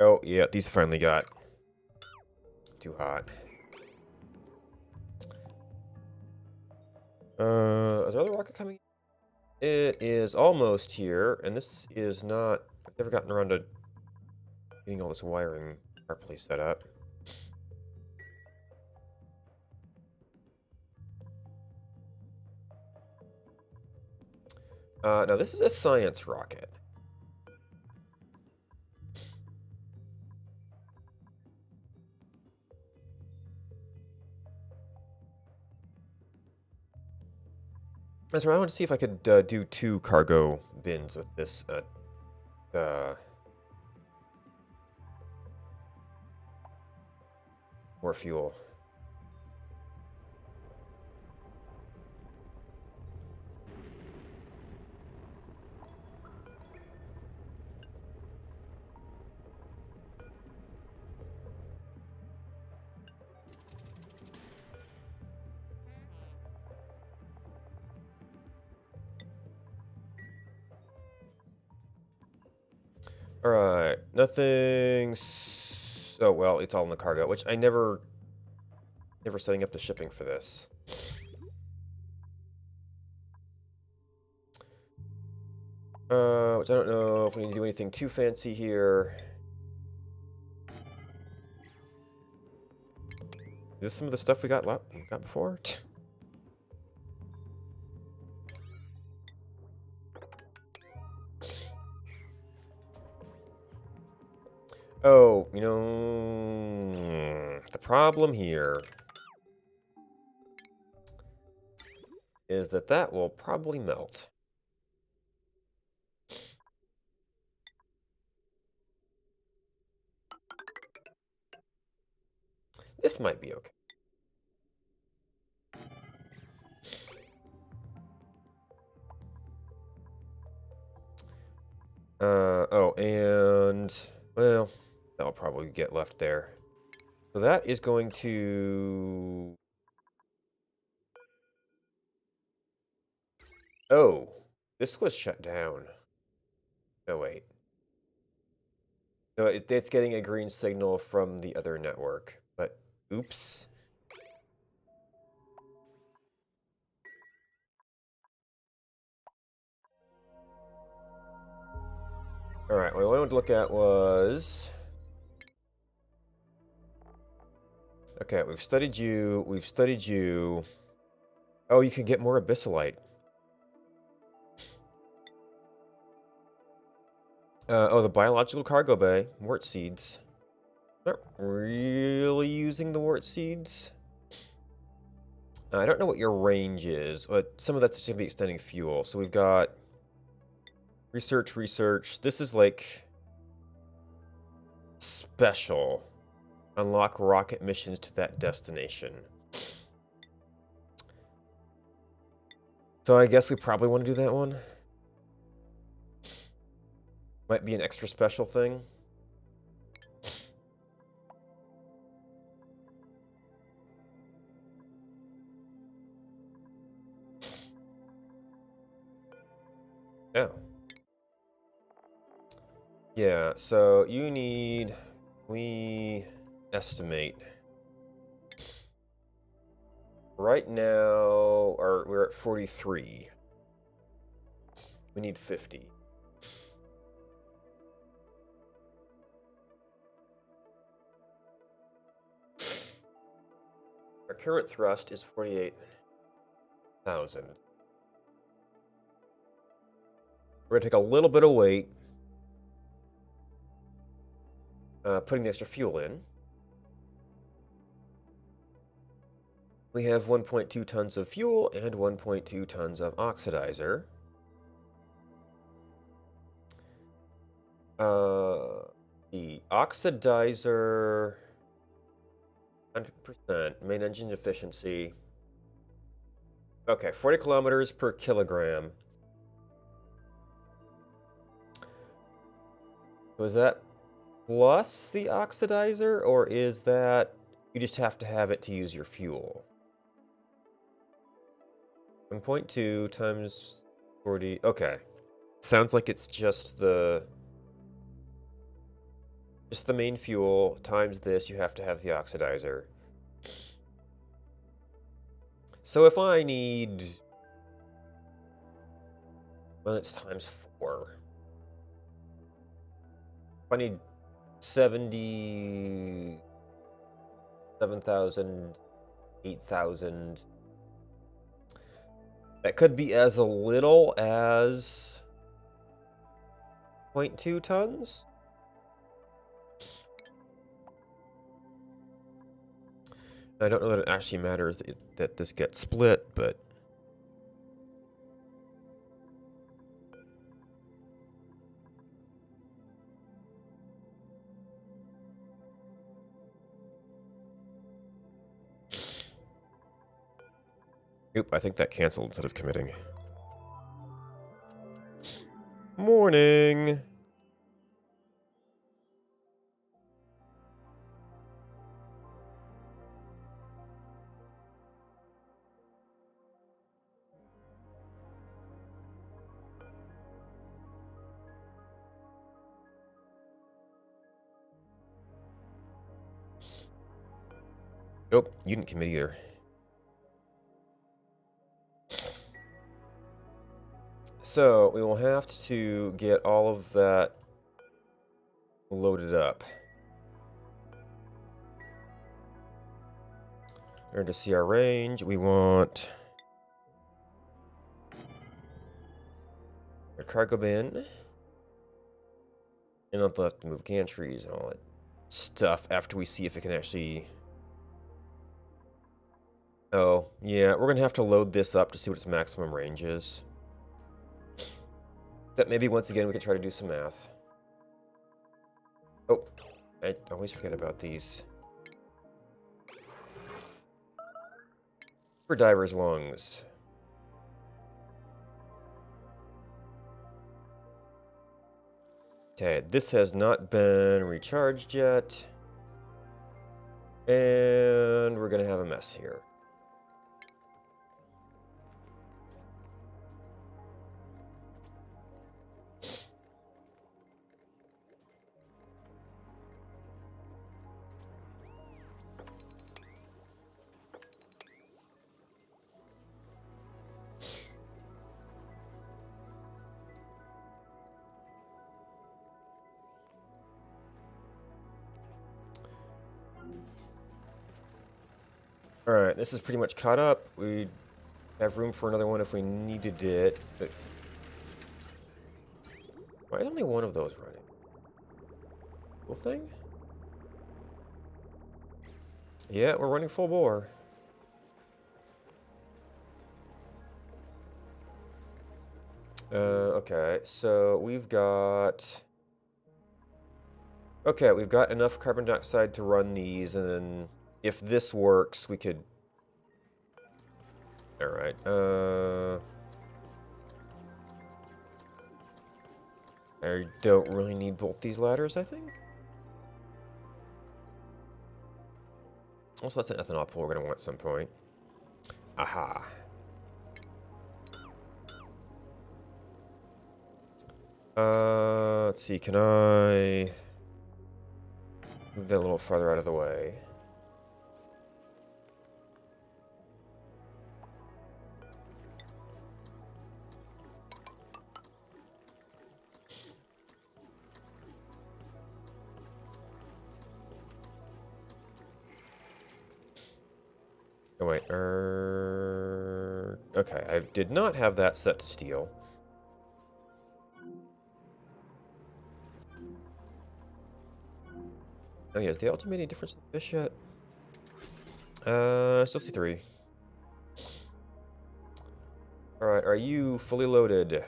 Oh, yeah, these finally got too hot. Is there another rocket coming? It is almost here, and this is not... I've never gotten around to getting all this wiring properly set up. Now this is a science rocket. That's right, I wanted to see if I could do 2 cargo bins with this, more fuel. Alright, nothing Oh, well, it's all in the cargo, which I never setting up the shipping for this. Which I don't know if we need to do anything too fancy here. Is this some of the stuff we got before? Oh, you know, the problem here is that will probably melt. This might be okay. Oh, and, well, that'll probably get left there. So that is going to... Oh, this was shut down. No, wait. No, it's getting a green signal from the other network, but oops. Alright, what I wanted to look at was... Okay, we've studied you. Oh, you can get more abyssalite. Oh, the biological cargo bay. Wart seeds. Not really using the wart seeds. I don't know what your range is, but some of that's just going to be extending fuel. So we've got research. This is like special. Unlock rocket missions to that destination. So I guess we probably want to do that one. Might be an extra special thing. Oh. Yeah, so you need... We estimate. Right now, we're at 43. We need 50. Our current thrust is 48,000. We're going to take a little bit of weight, putting the extra fuel in. We have 1.2 tons of fuel and 1.2 tons of oxidizer. The oxidizer, 100%, main engine efficiency. Okay, 40 kilometers per kilogram. Was that plus the oxidizer, or is that you just have to have it to use your fuel? 1.2 times 40. Okay. Sounds like it's just the main fuel times this. You have to have the oxidizer. So if I need... Well, it's times 4. If I need 7,000, 8,000... That could be as little as 0.2 tons. I don't know that it actually matters that this gets split, but... Oop, I think that canceled instead of committing. Morning! Nope, you didn't commit either. So, we will have to get all of that loaded up. There to see our range, we want a cargo bin. And on the left, move gantries and all that stuff after we see if it can actually... Oh, yeah, we're going to have to load this up to see what its maximum range is. That maybe once again we can try to do some math. Oh, I always forget about these. For diver's lungs. Okay, this has not been recharged yet. And we're going to have a mess here. Alright, this is pretty much caught up. We have room for another one if we needed it. But why is only one of those running? Full thing? Yeah, we're running full bore. Okay, so we've got... Okay, we've got enough carbon dioxide to run these, and then if this works, we could... Alright, I don't really need both these ladders, I think. Also, that's an ethanol pool we're going to want at some point. Aha. Let's see, can I move that a little farther out of the way? Oh, wait, okay, I did not have that set to steel. Oh yeah, is the ultimate any difference in the fish yet? Still see 3. Alright, are you fully loaded?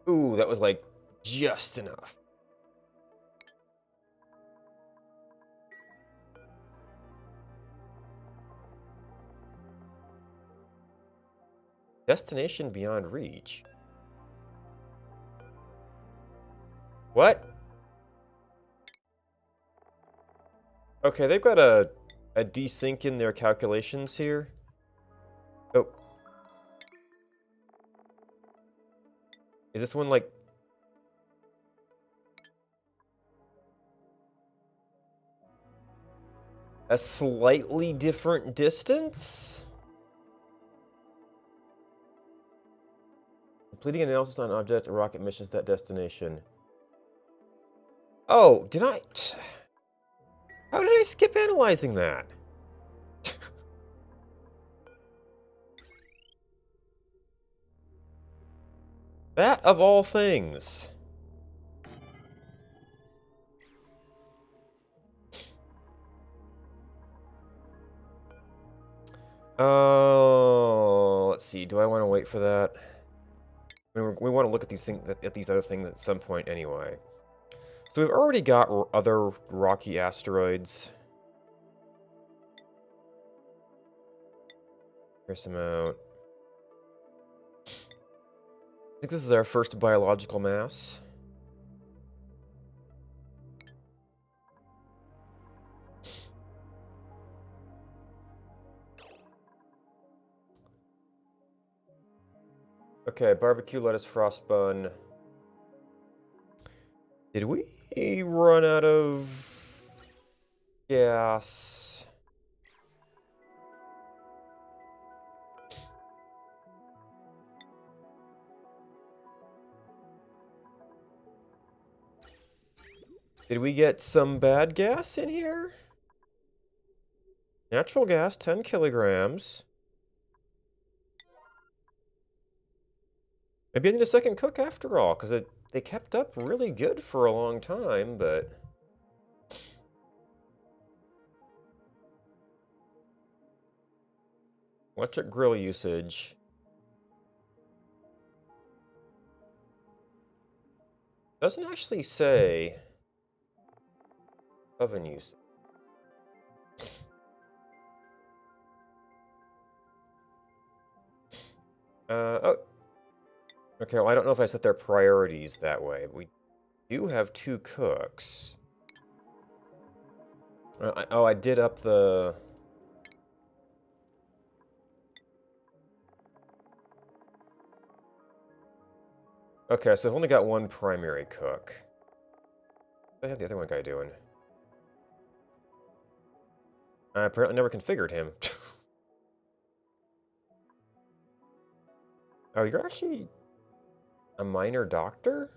Ooh, that was like just enough. Destination beyond reach. What? Okay, they've got a desync in their calculations here. Oh. Is this one like... a slightly different distance? Completing analysis on object or rocket missions to that destination. Oh, did I... How did I skip analyzing that? That of all things. Oh, let's see. Do I want to wait for that? I mean, we want to look at these things, at these other things at some point anyway. So we've already got other rocky asteroids. Here's some out. I think this is our first biological mass. Okay, barbecue, lettuce, frost bun. Did we run out of gas. Did we get some bad gas in here? Natural gas, 10 kilograms. Maybe I need a second cook after all, because they kept up really good for a long time, but... Electric grill usage. Doesn't actually say oven usage. Oh. Okay, well, I don't know if I set their priorities that way, but we do have 2 cooks. I did up the... Okay, so I've only got 1 primary cook. What had the other one guy doing? I apparently never configured him. Oh, you're actually a minor doctor?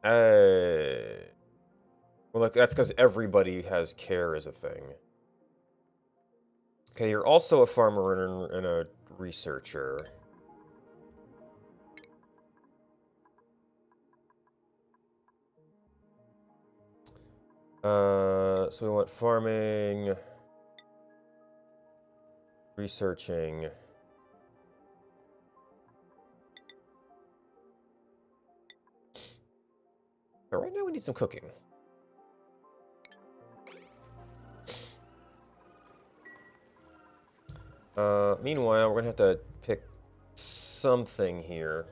Well, look, that's because everybody has care as a thing. Okay, you're also a farmer and a researcher. So we want farming, researching. But right now we need some cooking. Meanwhile, we're gonna have to pick something here.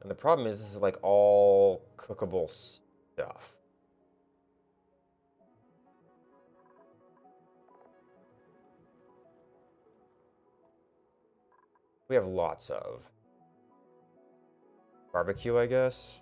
And the problem is, this is like all cookable stuff. We have lots of. Barbecue, I guess.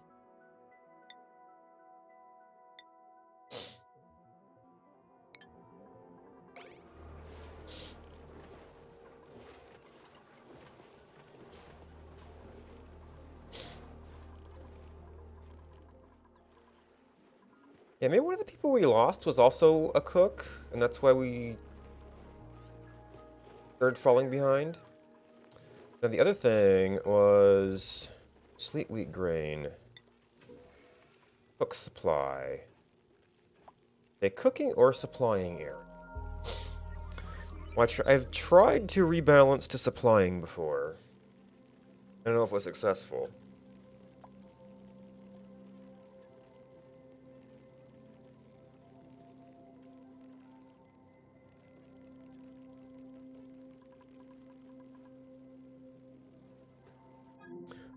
Yeah, maybe one of the people we lost was also a cook, and that's why we started falling behind. Now, the other thing was sleet wheat grain. Cook supply. They cooking or supplying air? Watch, I've tried to rebalance to supplying before. I don't know if it was successful.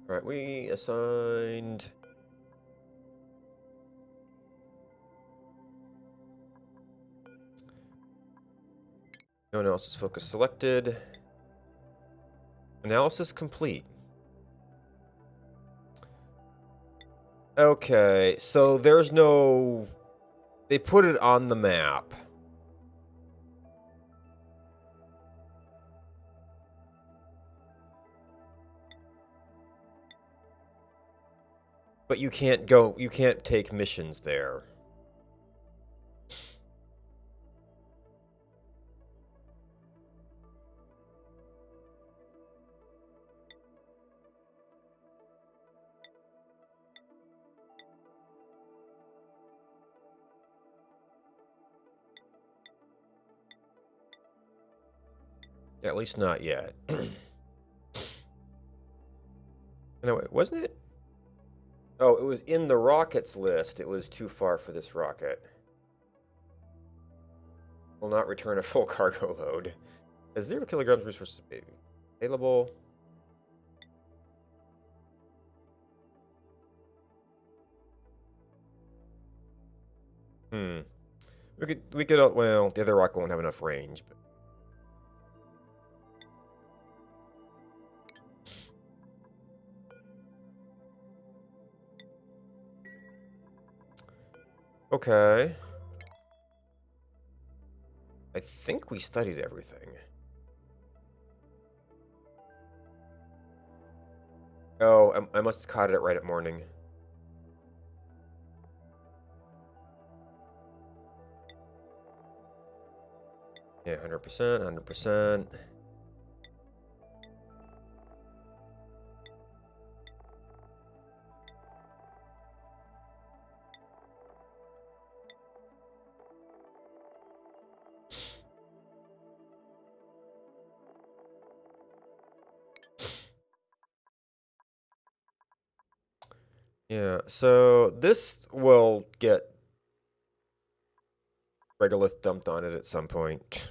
Alright, we assigned... No analysis focus selected. Analysis complete. Okay, so there's no... They put it on the map. But you can't go, you can't take missions there. At least not yet. Anyway, wasn't it? Oh, it was in the rockets list. It was too far for this rocket. Will not return a full cargo load. Has 0 kilograms resources available? We could, well, the other rocket won't have enough range, but... Okay. I think we studied everything. Oh, I must have caught it right at morning. Yeah, 100%, 100%. Yeah, so this will get Regolith dumped on it at some point.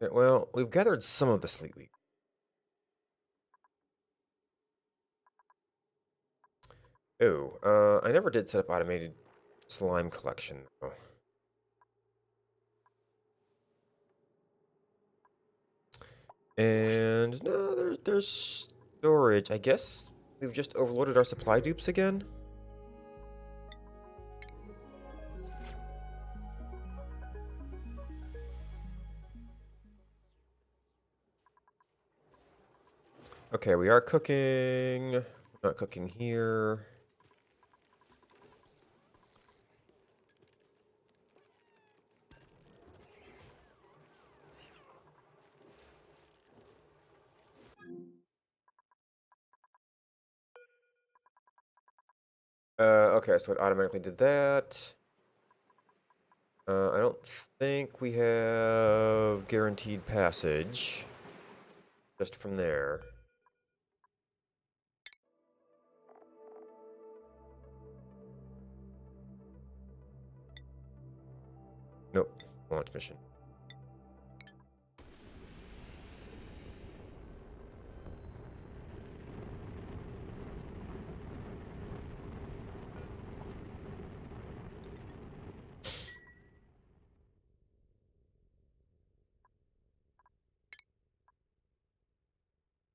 Yeah, well, we've gathered some of the sleep week. Oh, I never did set up automated slime collection, though. And no, there's storage. I guess we've just overloaded our supply dupes again. Okay, we are cooking. Not cooking here. Okay, so it automatically did that. I don't think we have guaranteed passage. Just from there. Nope. Launch mission.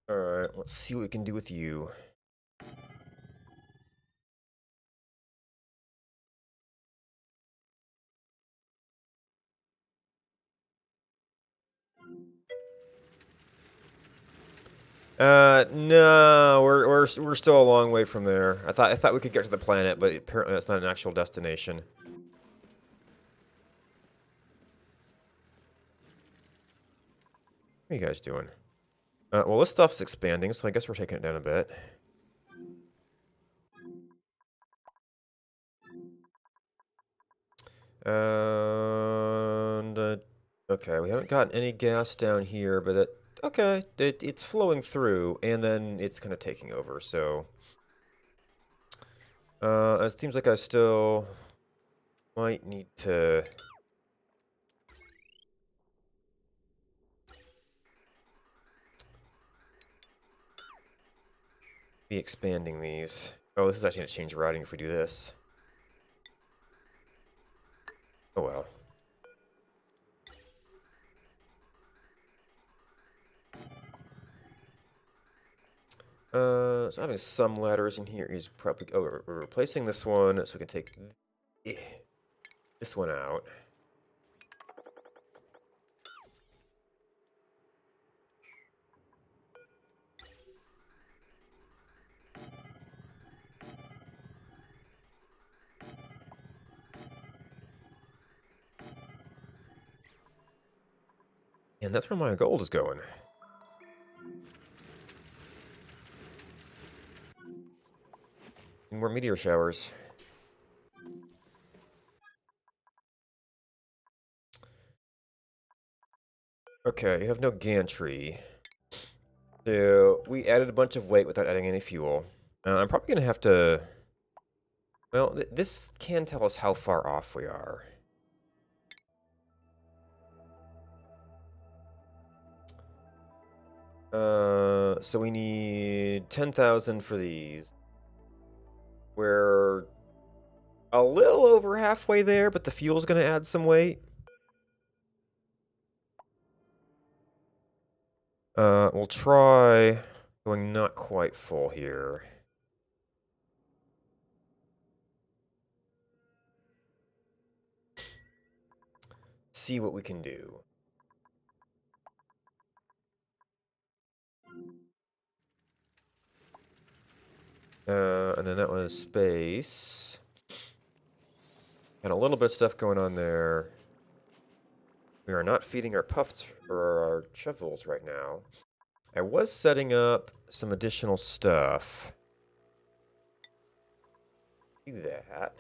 Alright, let's see what we can do with you. No, we're still a long way from there. I thought we could get to the planet, but apparently that's not an actual destination. What are you guys doing? Well, this stuff's expanding, so I guess we're taking it down a bit. And okay, we haven't gotten any gas down here, but it's flowing through, and then it's kind of taking over. So, it seems like I still might need to be expanding these. Oh, this is actually going to change routing if we do this. Oh well. So having some ladders in here is probably... Oh, we're replacing this one, so we can take this one out. And that's where my gold is going. More meteor showers. Okay, you have no gantry. So, we added a bunch of weight without adding any fuel. I'm probably going to have to... Well, this can tell us how far off we are. So we need 10,000 for these. We're a little over halfway there, but the fuel's going to add some weight. We'll try going not quite full here. See what we can do. And then that was space. And a little bit of stuff going on there. We are not feeding our puffs or our shovels right now. I was setting up some additional stuff. Do that.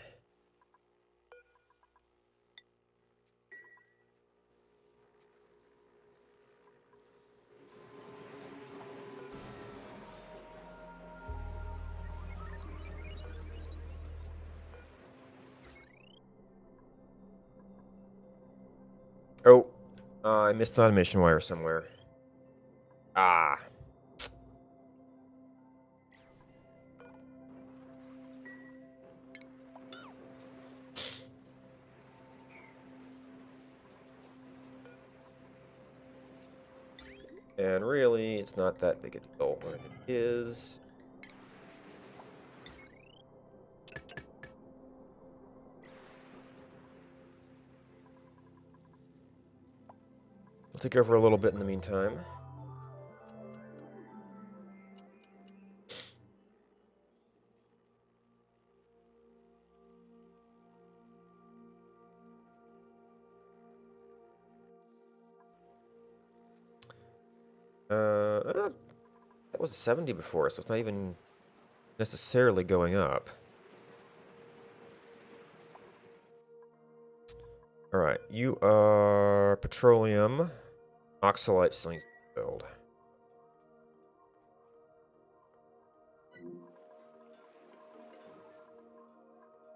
Oh, I missed an automation wire somewhere. Ah. And really, it's not that big a deal when it is. I'll take over a little bit in the meantime. That was a 70 before, so it's not even necessarily going up. Alright, you are petroleum. Oxalite still needs to build.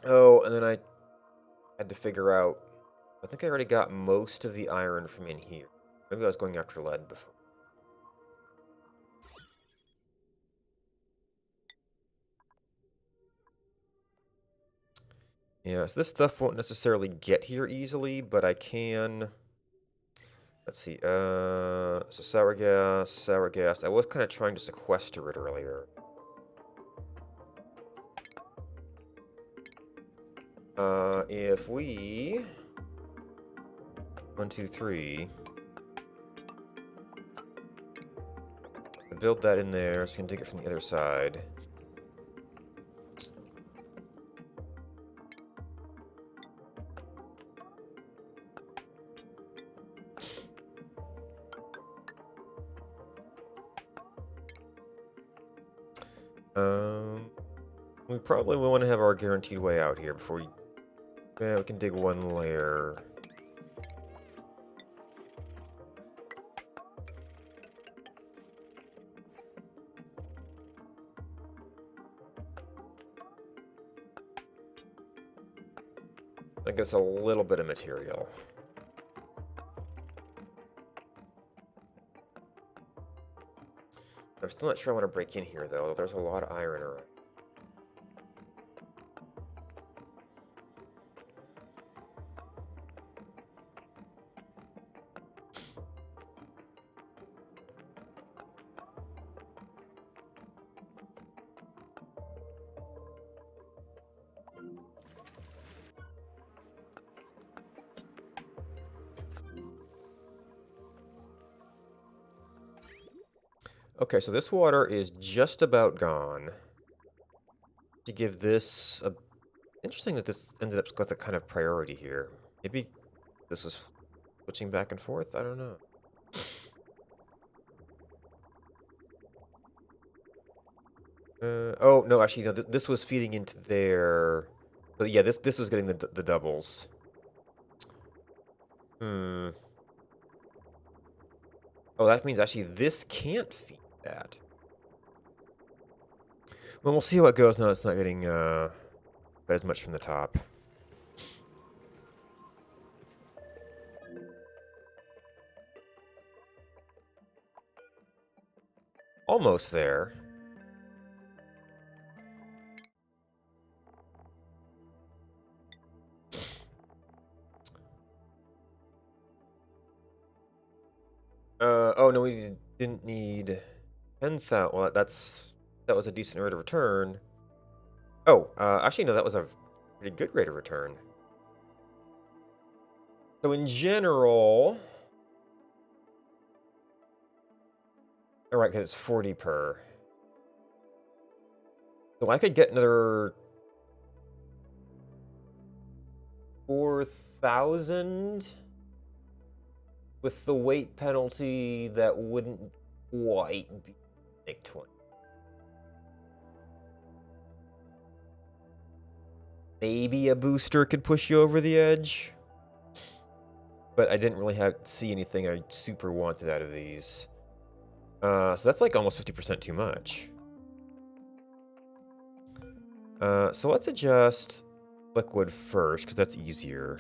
Oh, and then I had to figure out... I think I already got most of the iron from in here. Maybe I was going after lead before. Yeah, so this stuff won't necessarily get here easily, but I can... Let's see, so sour gas. I was kind of trying to sequester it earlier. If we... 1, 2, 3... build that in there, so we can dig it from the other side. We probably will want to have our guaranteed way out here before we... Yeah, we can dig one layer. I guess a little bit of material. I'm still not sure I want to break in here, though. There's a lot of iron around. Okay, so this water is just about gone. To give this a... Interesting that this ended up with a kind of priority here. Maybe this was switching back and forth? I don't know. Oh, no, actually, no, this was feeding into their... But yeah, this was getting the doubles. Hmm. Oh, that means actually this can't feed that. Well, we'll see how it goes now. It's not getting as much from the top. almost there. Oh no, we didn't need 10,000. Well, that was a decent rate of return. Oh, actually no, that was a pretty good rate of return. So in general, all right, because it's 40 per. So I could get another 4,000 with the weight penalty. That wouldn't quite be like 20. Maybe a booster could push you over the edge, but I didn't really see anything I super wanted out of these. So that's like almost 50% too much. So let's adjust liquid first, because that's easier.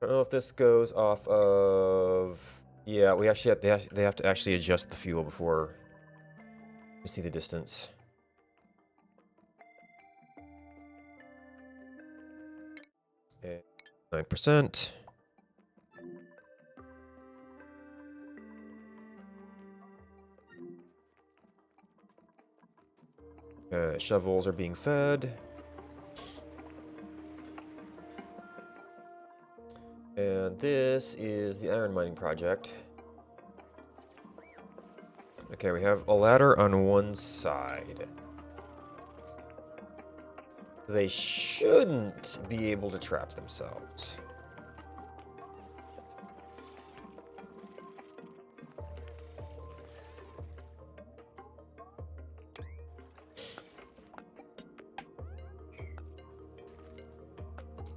I don't know if this goes off of... Yeah, we actually they have to actually adjust the fuel before we see the distance. And 9%. Shovels are being fed. And this is the iron mining project. Okay, we have a ladder on one side. They shouldn't be able to trap themselves.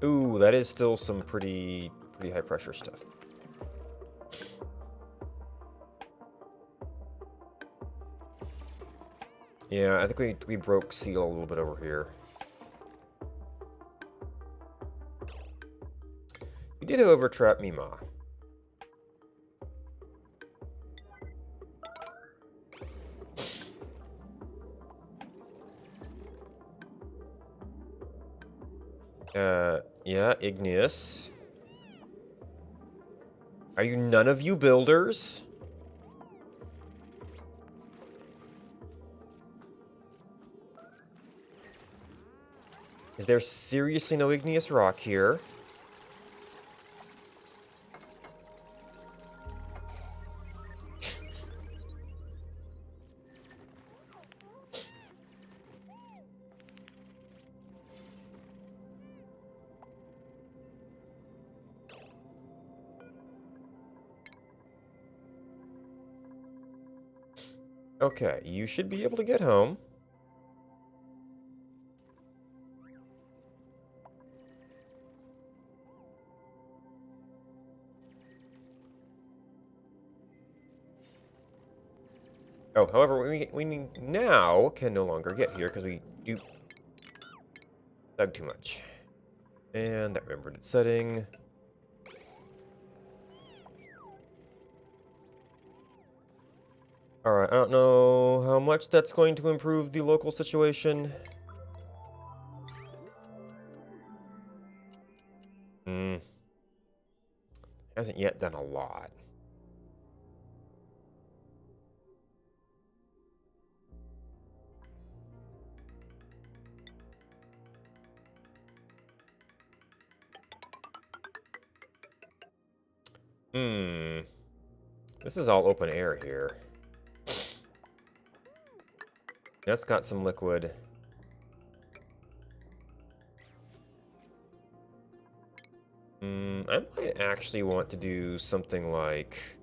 Ooh, that is still some pretty high pressure stuff. Yeah, I think we broke seal a little bit over here. We did, however, trap Mima. Yeah, igneous. Are you none of you builders? Is there seriously no igneous rock here? Okay, you should be able to get home. Oh, however, we now can no longer get here because we dug too much. And that remembered its setting. Alright, I don't know how much that's going to improve the local situation. Hasn't yet done a lot. This is all open air here. That's got some liquid. I might actually want to do something like...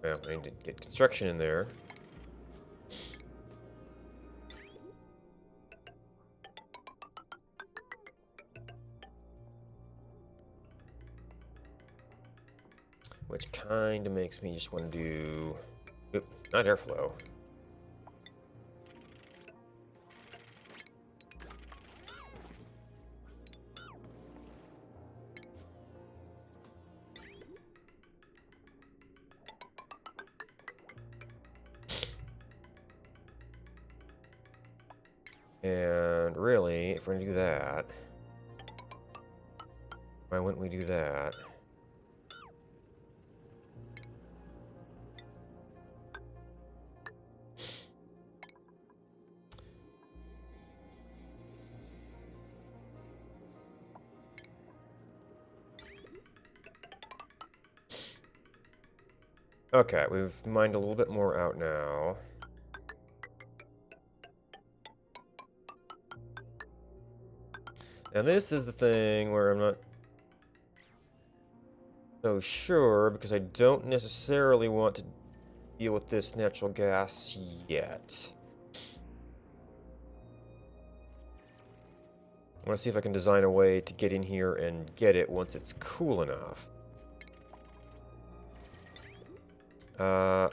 Well, I need to get construction in there. Which kind of makes me just want to do... Oop, not airflow. And really, if we're gonna do that, why wouldn't we do that? Okay, we've mined a little bit more out now. And this is the thing where I'm not so sure, because I don't necessarily want to deal with this natural gas yet. I want to see if I can design a way to get in here and get it once it's cool enough.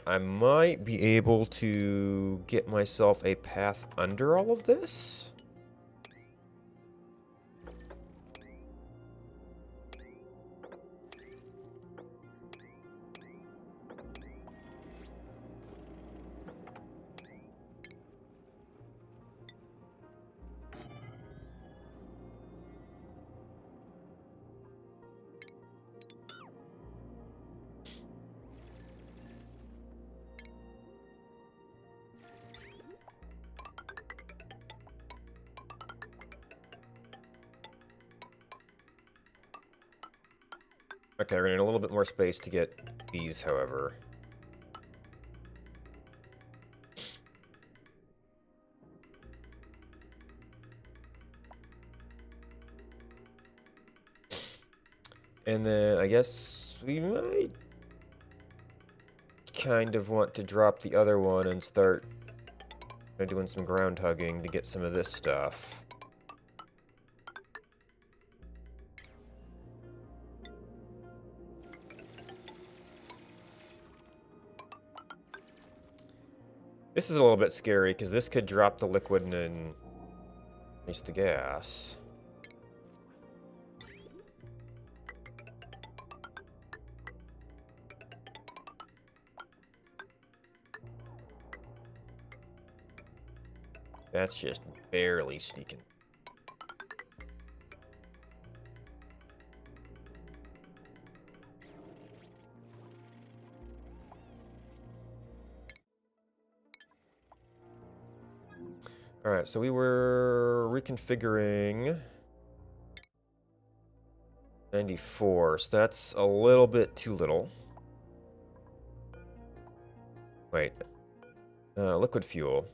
I might be able to get myself a path under all of this. Okay, we're gonna need a little bit more space to get these, however. And then I guess we might kind of want to drop the other one and start doing some ground hugging to get some of this stuff. This is a little bit scary because this could drop the liquid and then release the gas. That's just barely sneaking. Alright, so we were reconfiguring 94, so that's a little bit too little. Wait. Liquid fuel.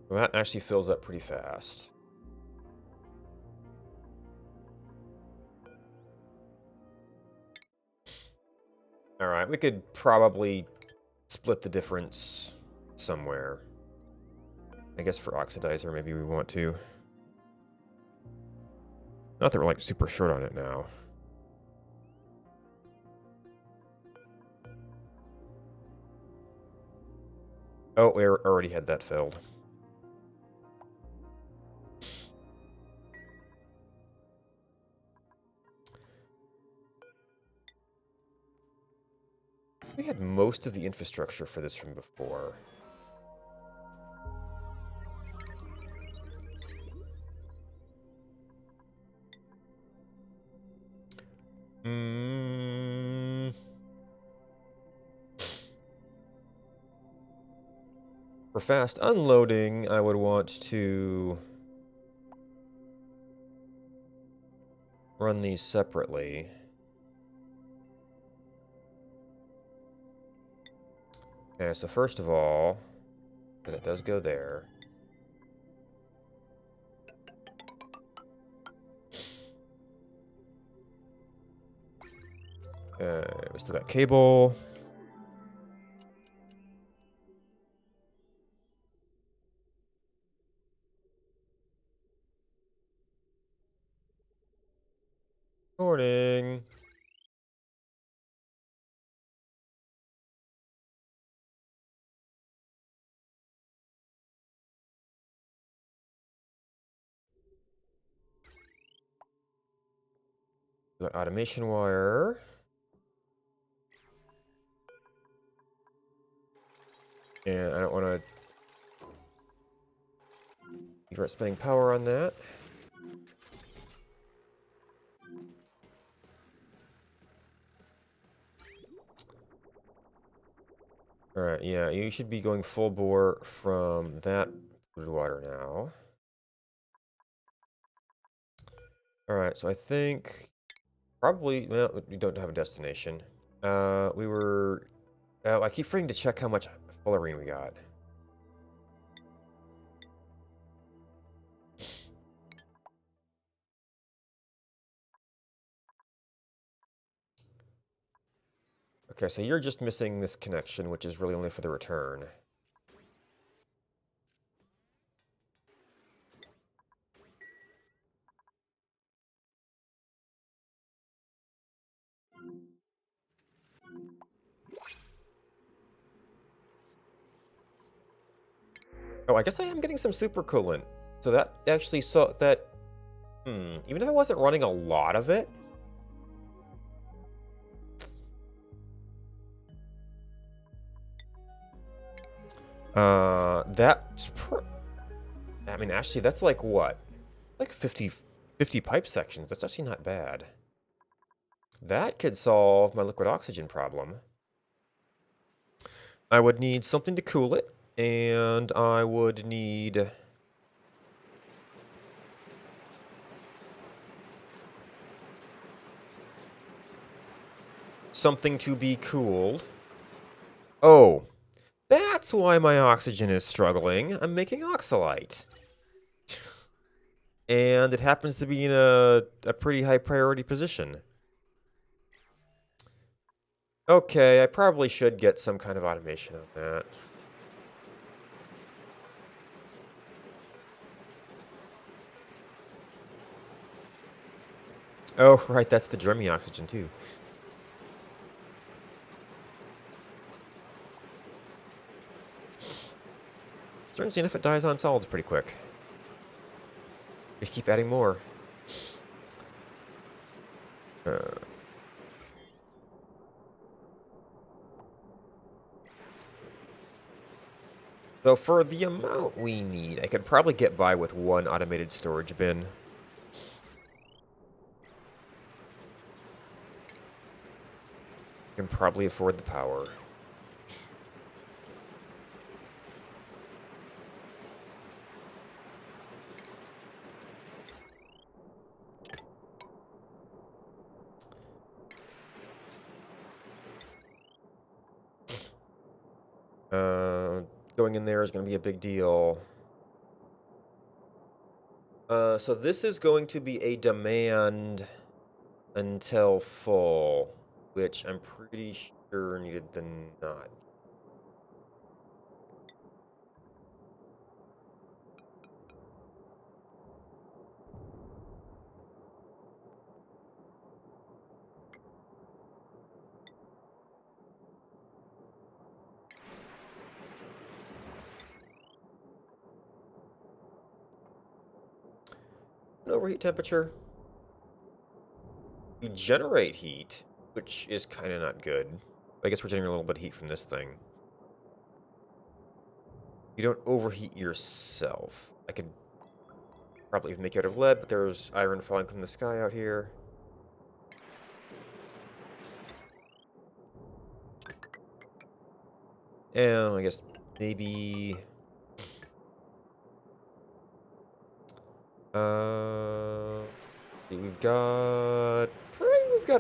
Well, that actually fills up pretty fast. Alright, we could probably split the difference somewhere. I guess for oxidizer, maybe we want to. Not that we're like super short on it now. Oh, we already had that filled. We had most of the infrastructure for this from before. For fast unloading, I would want to run these separately. Okay, so first of all, that does go there. We still got cable. Morning. We got automation wire. And I don't want to start spending power on that. Alright, yeah, you should be going full bore from that polluted water now. Alright, so I think probably, well, we don't have a destination. We were, I keep forgetting to check how much fullerene we got. Okay, so you're just missing this connection, which is really only for the return. Oh, I guess I am getting some super coolant. So that actually, even if I wasn't running a lot of it, I mean, actually, that's like what? Like 50 pipe sections. That's actually not bad. That could solve my liquid oxygen problem. I would need something to cool it, and I would need something to be cooled. Oh, that's why my oxygen is struggling. I'm making oxalite. And it happens to be in a pretty high priority position. Okay, I probably should get some kind of automation on that. Oh, right, that's the Dremmy oxygen, too. Strangely enough, it dies on solids pretty quick. Just keep adding more. So for the amount we need, I could probably get by with one automated storage bin. Can probably afford the power. Going in there is going to be a big deal. So this is going to be a demand until full, which I'm pretty sure needed the not. An overheat temperature. You generate heat, which is kind of not good. I guess we're generating a little bit of heat from this thing. You don't overheat yourself. I could probably even make it out of lead, but there's iron falling from the sky out here. And I guess maybe... we've got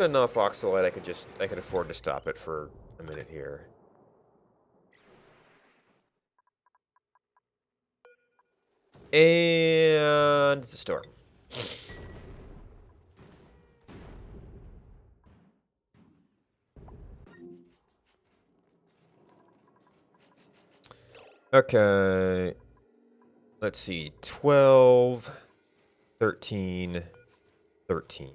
enough oxalate. I could afford to stop it for a minute here. And it's a storm. Okay. Let's see. 12, 13, 13.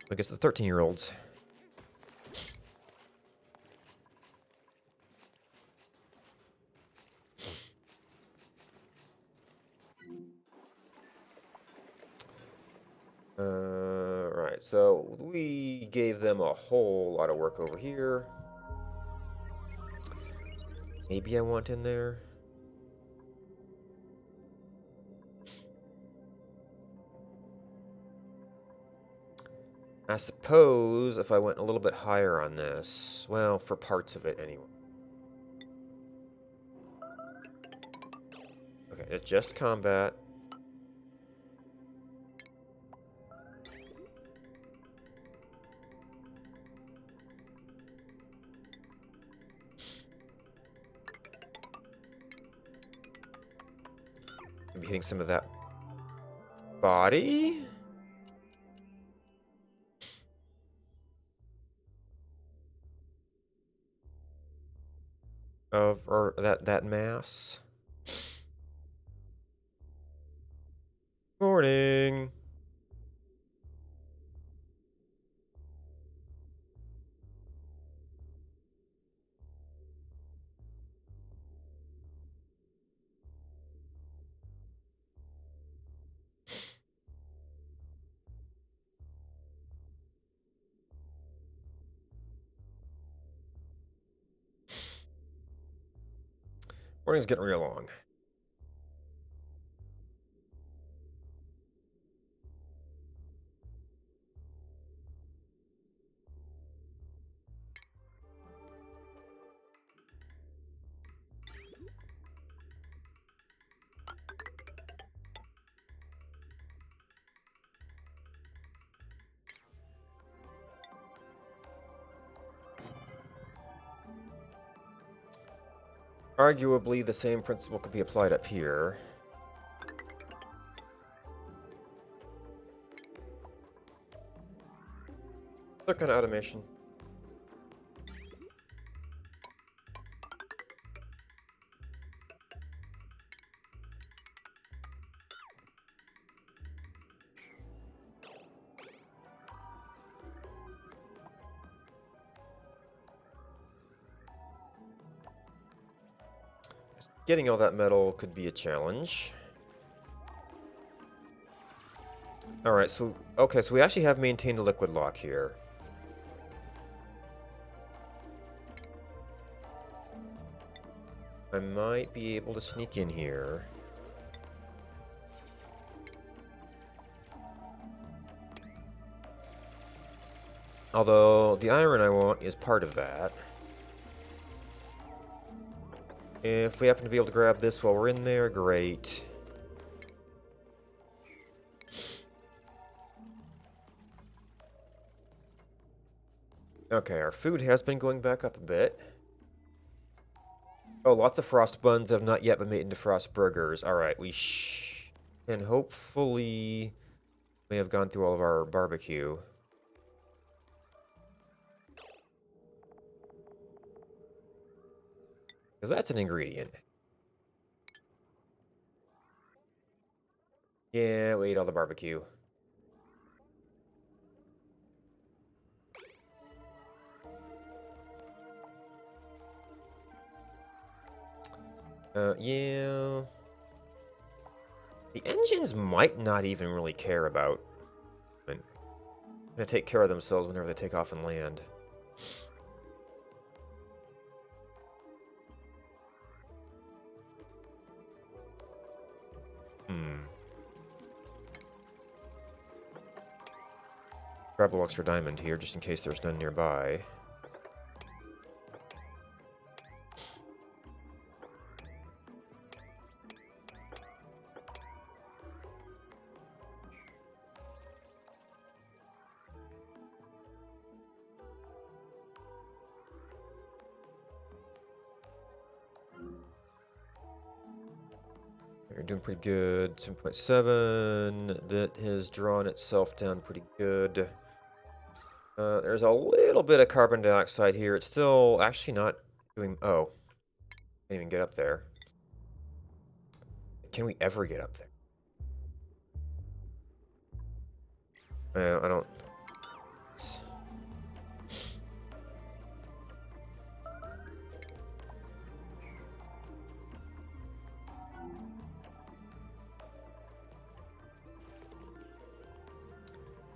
I guess the 13-year-olds. Right, so we gave them a whole lot of work over here. Maybe I want in there. I suppose if I went a little bit higher on this, well, for parts of it anyway. Okay, it's just combat. I'm hitting some of that body. Or that mass. Morning. Morning's getting real long. Arguably, the same principle could be applied up here. Click on automation. Getting all that metal could be a challenge. Alright, so we actually have maintained a liquid lock here. I might be able to sneak in here. Although, the iron I want is part of that. If we happen to be able to grab this while we're in there, great. Okay, our food has been going back up a bit. Oh, lots of frost buns have not yet been made into frost burgers. Alright, we can hopefully may have gone through all of our barbecue. Because that's an ingredient. Yeah, we ate all the barbecue. Yeah. The engines might not even really care about. Gonna take care of themselves whenever they take off and land. Grab a little extra diamond here, just in case there's none nearby. You're doing pretty good. 7.7. That has drawn itself down pretty good. There's a little bit of carbon dioxide here. It's still actually not doing... Oh. Can't even get up there. Can we ever get up there? I don't...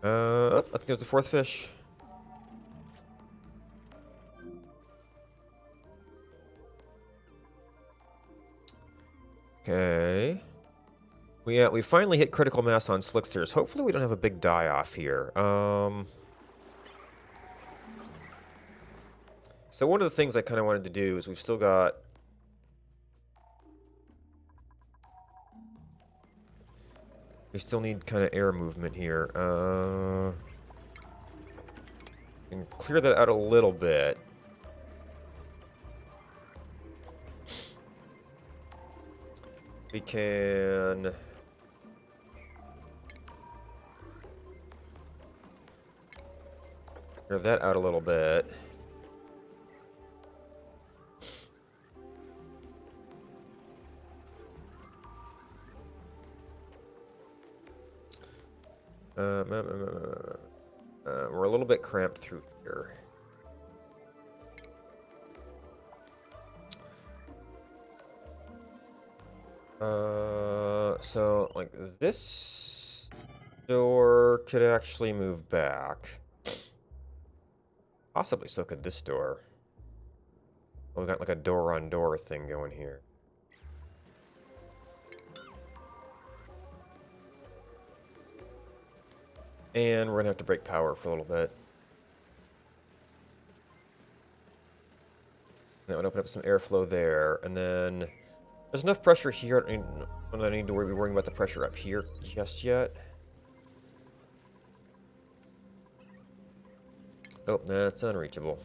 I think there's the fourth fish. Okay. We finally hit critical mass on Slicksters. Hopefully we don't have a big die-off here. So one of the things I kind of wanted to do is we've still got... We still need kind of air movement here. And clear that out a little bit. We can... Clear that out a little bit. We're a little bit cramped through here. So like this door could actually move back. Possibly so could this door. We got like a door-on-door thing going here. And we're gonna have to break power for a little bit. That would open up some airflow there, and then there's enough pressure here. I don't need to be worrying about the pressure up here just yet. Oh, that's unreachable.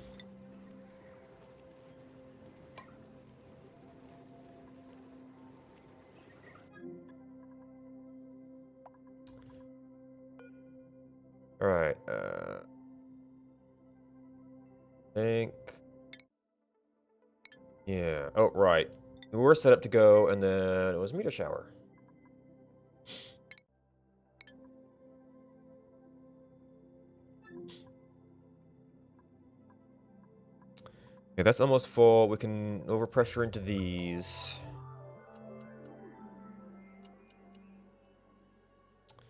All right. Think. Yeah. Oh, right. We were set up to go, and then it was meteor shower. Okay, that's almost full. We can overpressure into these.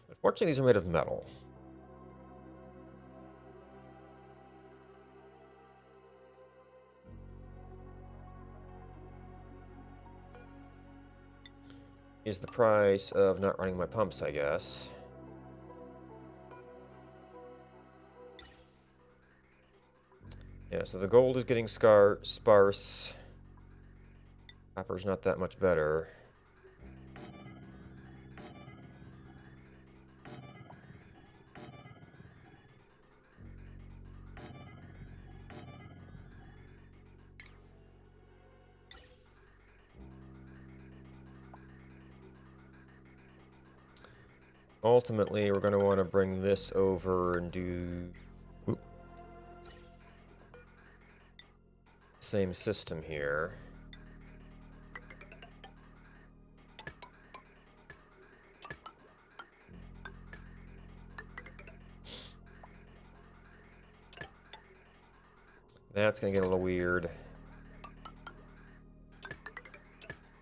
Unfortunately, these are made of metal. Is the price of not running my pumps, I guess. Yeah, so the gold is getting sparse. Copper's not that much better. Ultimately, we're going to want to bring this over and do... Oop. Same system here. That's going to get a little weird.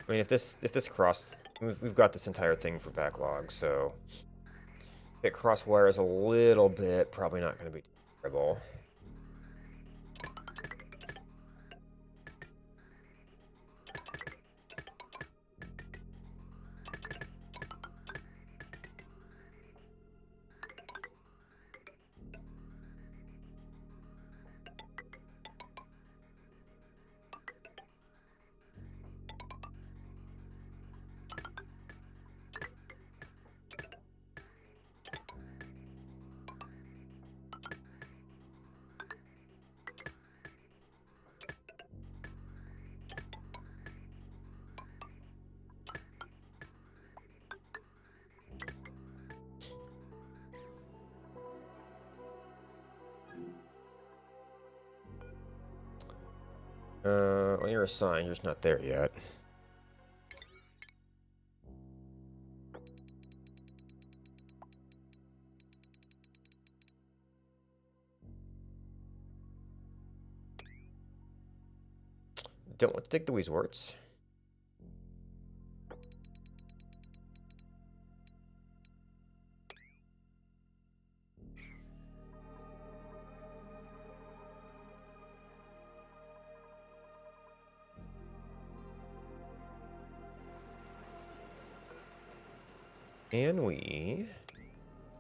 I mean, if this cross... We've got this entire thing for backlog, so... If it cross wires a little bit, probably not going to be terrible. Well, you're assigned, you're just not there yet. Don't want to take the Weezeworts. Can we...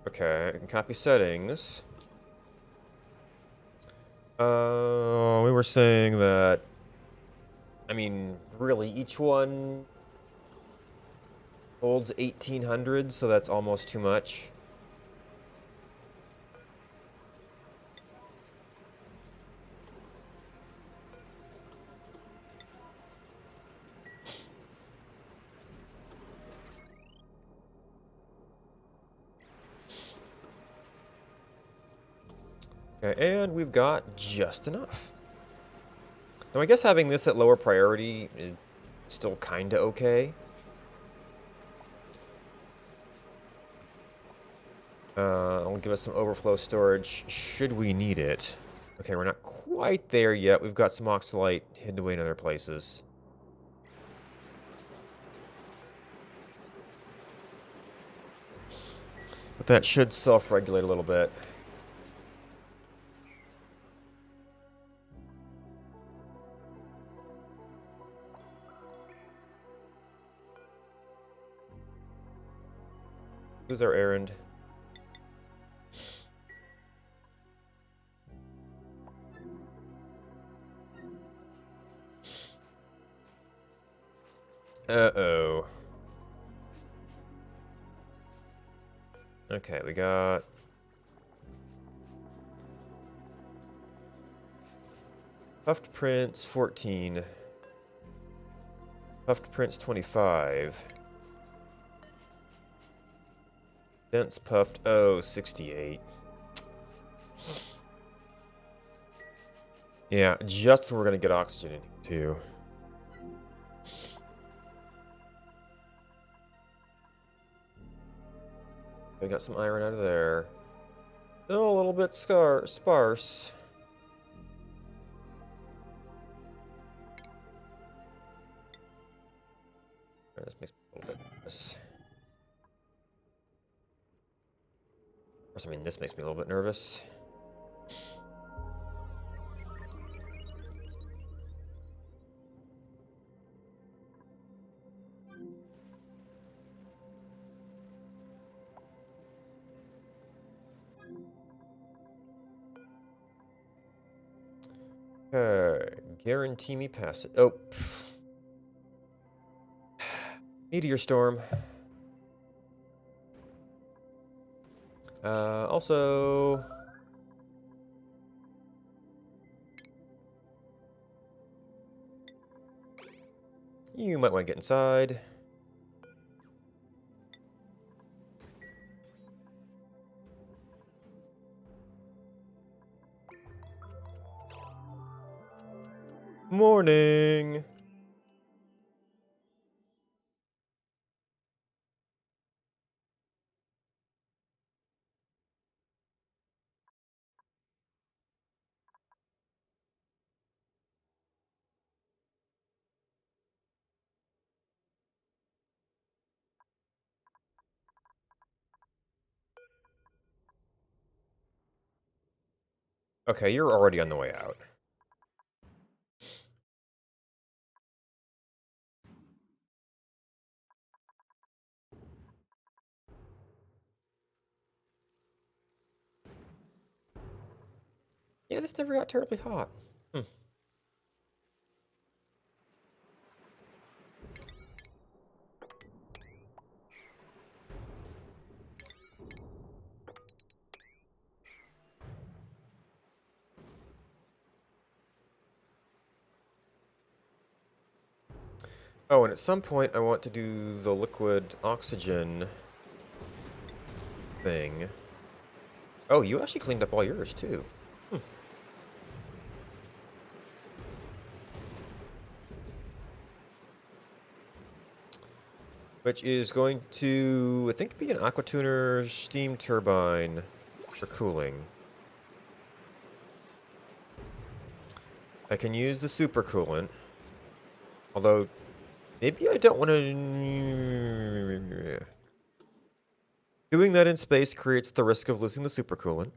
Okay, I can copy settings. We were saying that... I mean, really, each one holds 1,800, so that's almost too much. Okay, and we've got just enough. Now, I guess having this at lower priority is still kinda okay. It'll give us some overflow storage should we need it. Okay, we're not quite there yet. We've got some oxalite hidden away in other places. But that should self-regulate a little bit. Who's our errand? Uh-oh. Okay, we got... Puffed Prince, 14. Puffed Prince, 25. Dense Puffed, 68. Yeah, just when we're gonna get oxygen in here, too. We got some iron out of there. Still a little bit sparse. This makes me a little bit nervous. Of course, I mean, this makes me a little bit nervous. Guarantee me pass it. Oh. Meteor storm. Also... You might want to get inside. Morning! Okay, you're already on the way out. Yeah, this never got terribly hot. Oh, and at some point I want to do the liquid oxygen thing. Oh, you actually cleaned up all yours, too. Which is going to, I think, be an aquatuner steam turbine for cooling. I can use the supercoolant. Although, maybe I don't want to... Doing that in space creates the risk of losing the supercoolant.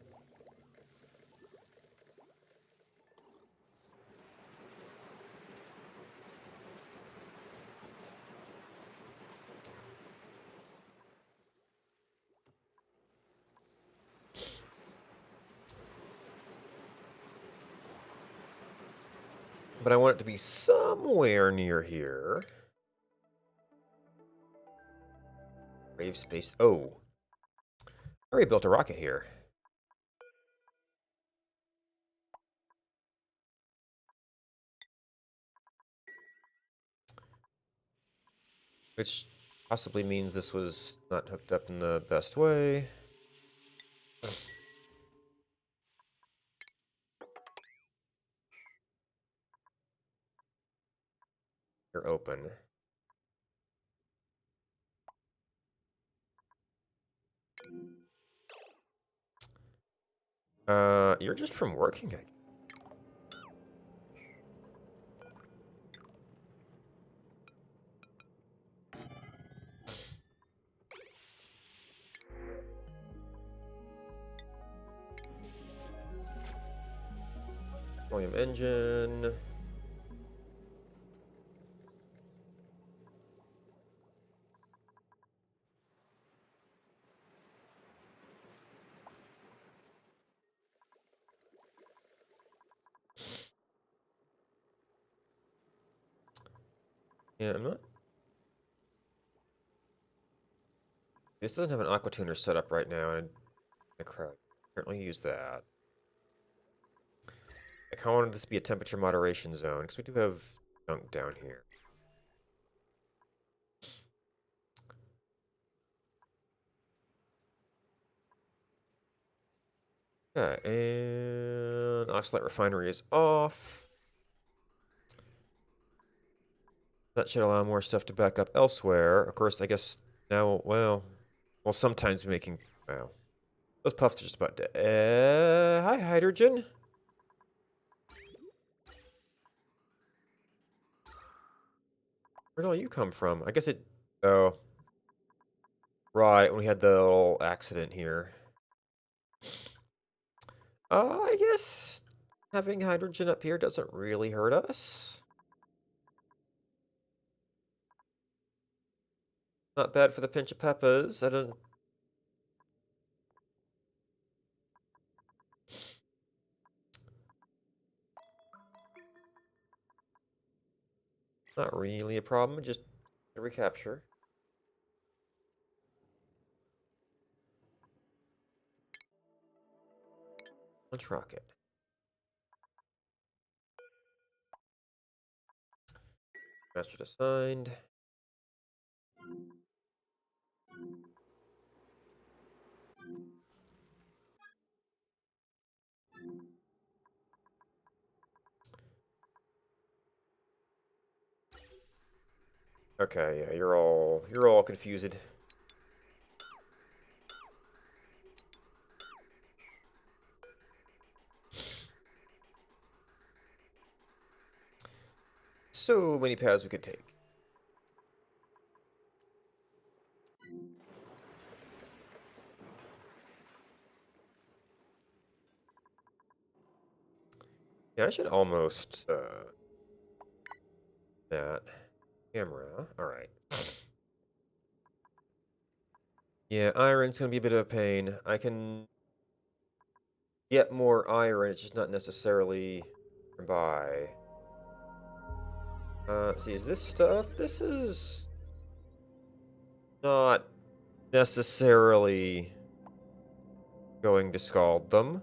but I want it to be somewhere near here. Brave space. Oh. I already built a rocket here. Which possibly means this was not hooked up in the best way. You're open. You're just from working, I guess. Volume engine. Yeah, I'm not. This doesn't have an aqua tuner set up right now, and I currently use that. I kind of wanted this to be a temperature moderation zone because we do have junk down here. Yeah, and Oxalate Refinery is off. That should allow more stuff to back up elsewhere. Of course, I guess now, well, sometimes making, well, those puffs are just about dead. Hi, hydrogen. Where'd all you come from? I guess it, oh, right, when we had the little accident here. I guess having hydrogen up here doesn't really hurt us. Not bad for the pinch of peppers. I don't. Not really a problem. Just a recapture. Launch rocket. Master assigned. Okay, yeah, you're all confused. So many paths we could take. Yeah, I should almost that camera. All right. Yeah, iron's gonna be a bit of a pain. I can get more iron. It's just not necessarily by. See, is this stuff? This is not necessarily going to scald them.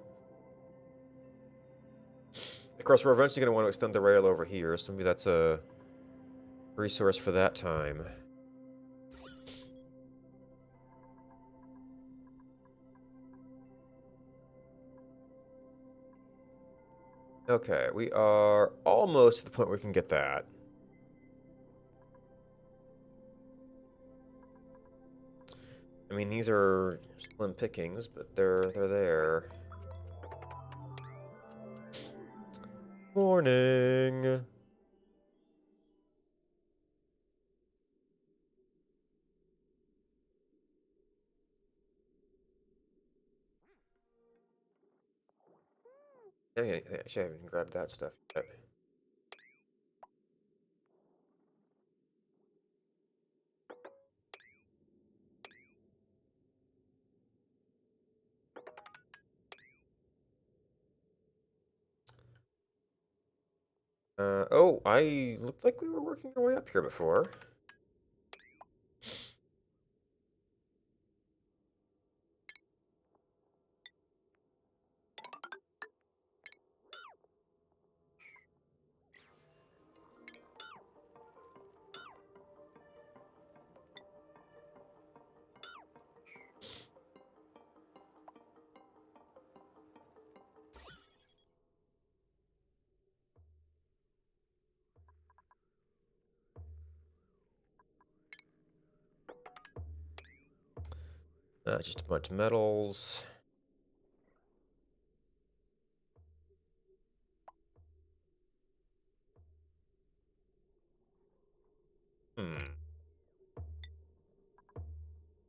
Of course, we're eventually going to want to extend the rail over here, so maybe that's a resource for that time. Okay, we are almost to the point where we can get that. I mean, these are slim pickings, but they're there. Morning. Yeah, actually, I haven't grabbed that stuff yet. Oh, I looked like we were working our way up here before. Just a bunch of metals.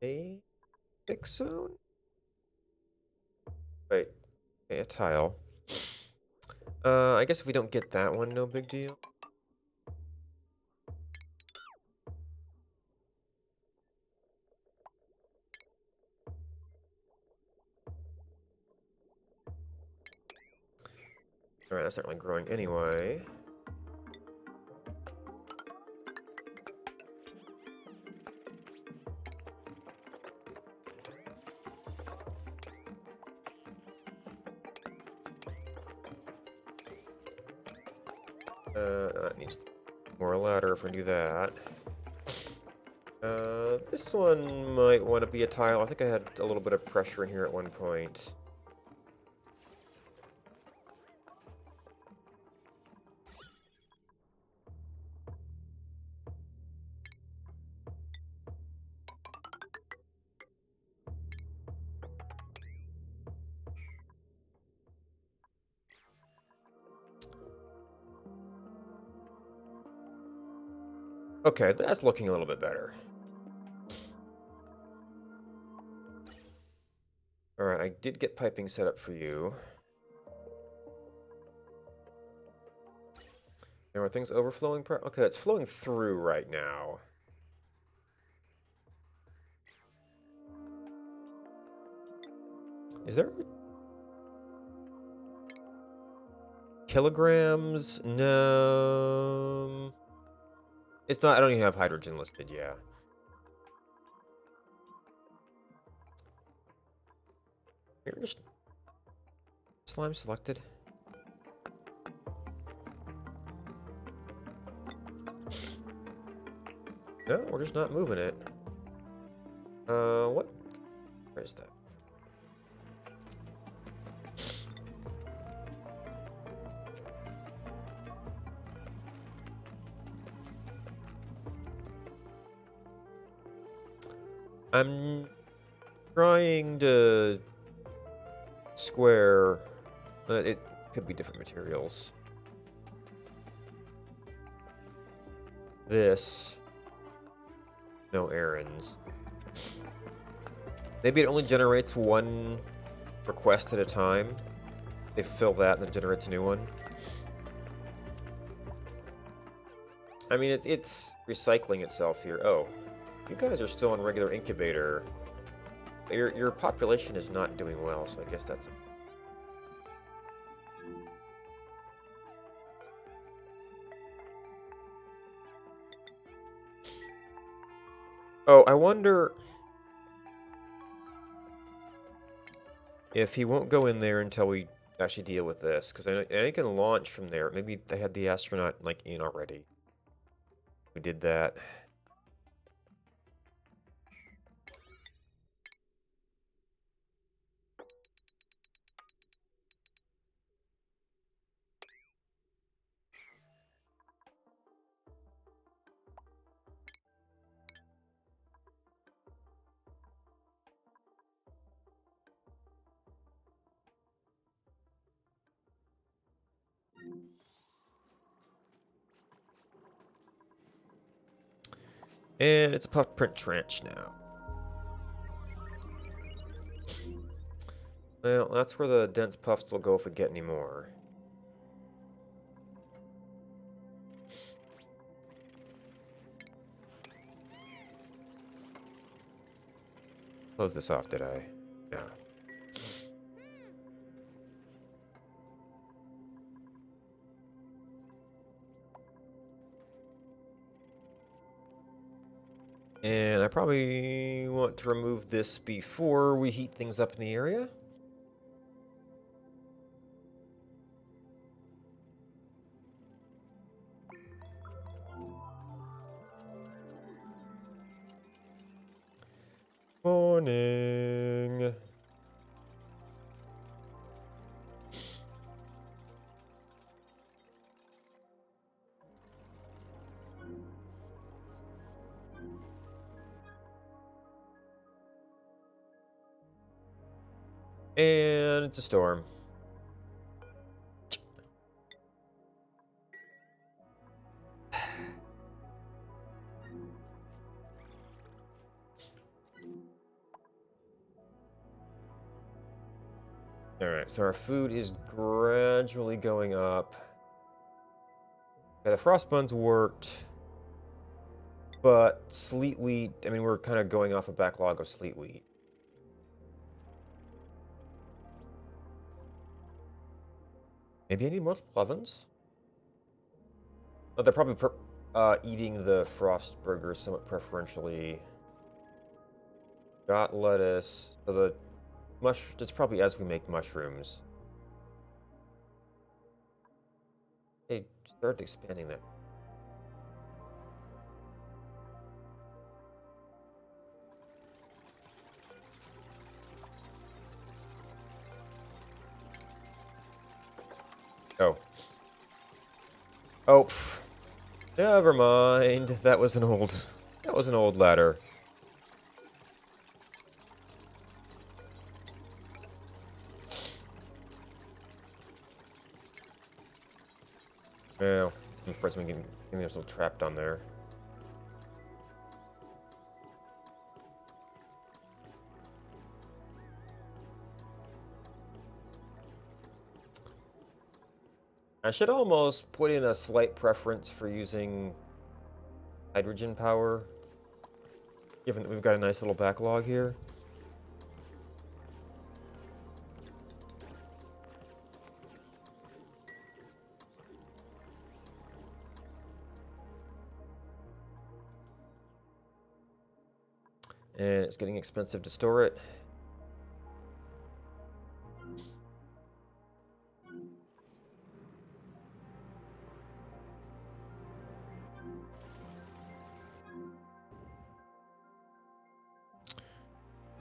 A fix zone? Wait, okay, a tile. I guess if we don't get that one, no big deal. Alright, that's not really growing anyway. That needs more ladder if we do that. This one might want to be a tile. I think I had a little bit of pressure in here at one point. Okay, that's looking a little bit better. Alright, I did get piping set up for you. Now, are things overflowing? Okay, it's flowing through right now. Is there kilograms? No. It's not. I don't even have hydrogen listed. Yeah. Here, just slime selected. No, we're just not moving it. What? Where is that? I'm trying to square. It could be different materials. This. No errands. Maybe it only generates one request at a time. They fill that and then generates a new one. I mean, it's recycling itself here. Oh, you guys are still on regular incubator. Your population is not doing well, so I guess that's... Oh, I wonder if he won't go in there until we actually deal with this, because I can launch from there. Maybe they had the astronaut like in already. We did that. And it's a puff print trench now. Well, that's where the dense puffs will go if we get any more. Close this off, did I? Yeah. And I probably want to remove this before we heat things up in the area. Morning. And it's a storm. Alright, so our food is gradually going up. Yeah, the frost buns worked. But sleet wheat, I mean, we're kind of going off a backlog of sleet wheat. Maybe I need multiple ovens? Oh, they're probably eating the frost burgers somewhat preferentially. Got lettuce. So the that's probably as we make mushrooms. Hey, start expanding that. Oh. Oh, never mind. That was an old ladder. Well, I'm afraid I'm getting myself trapped on there. I should almost put in a slight preference for using hydrogen power, given that we've got a nice little backlog here. And it's getting expensive to store it.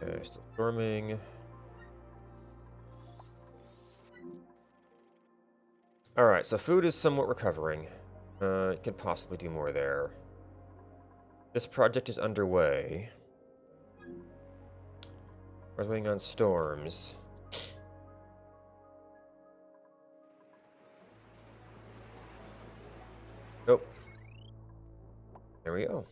Okay, still storming. Alright, so food is somewhat recovering. It could possibly do more there. This project is underway. We're waiting on storms. Nope. There we go.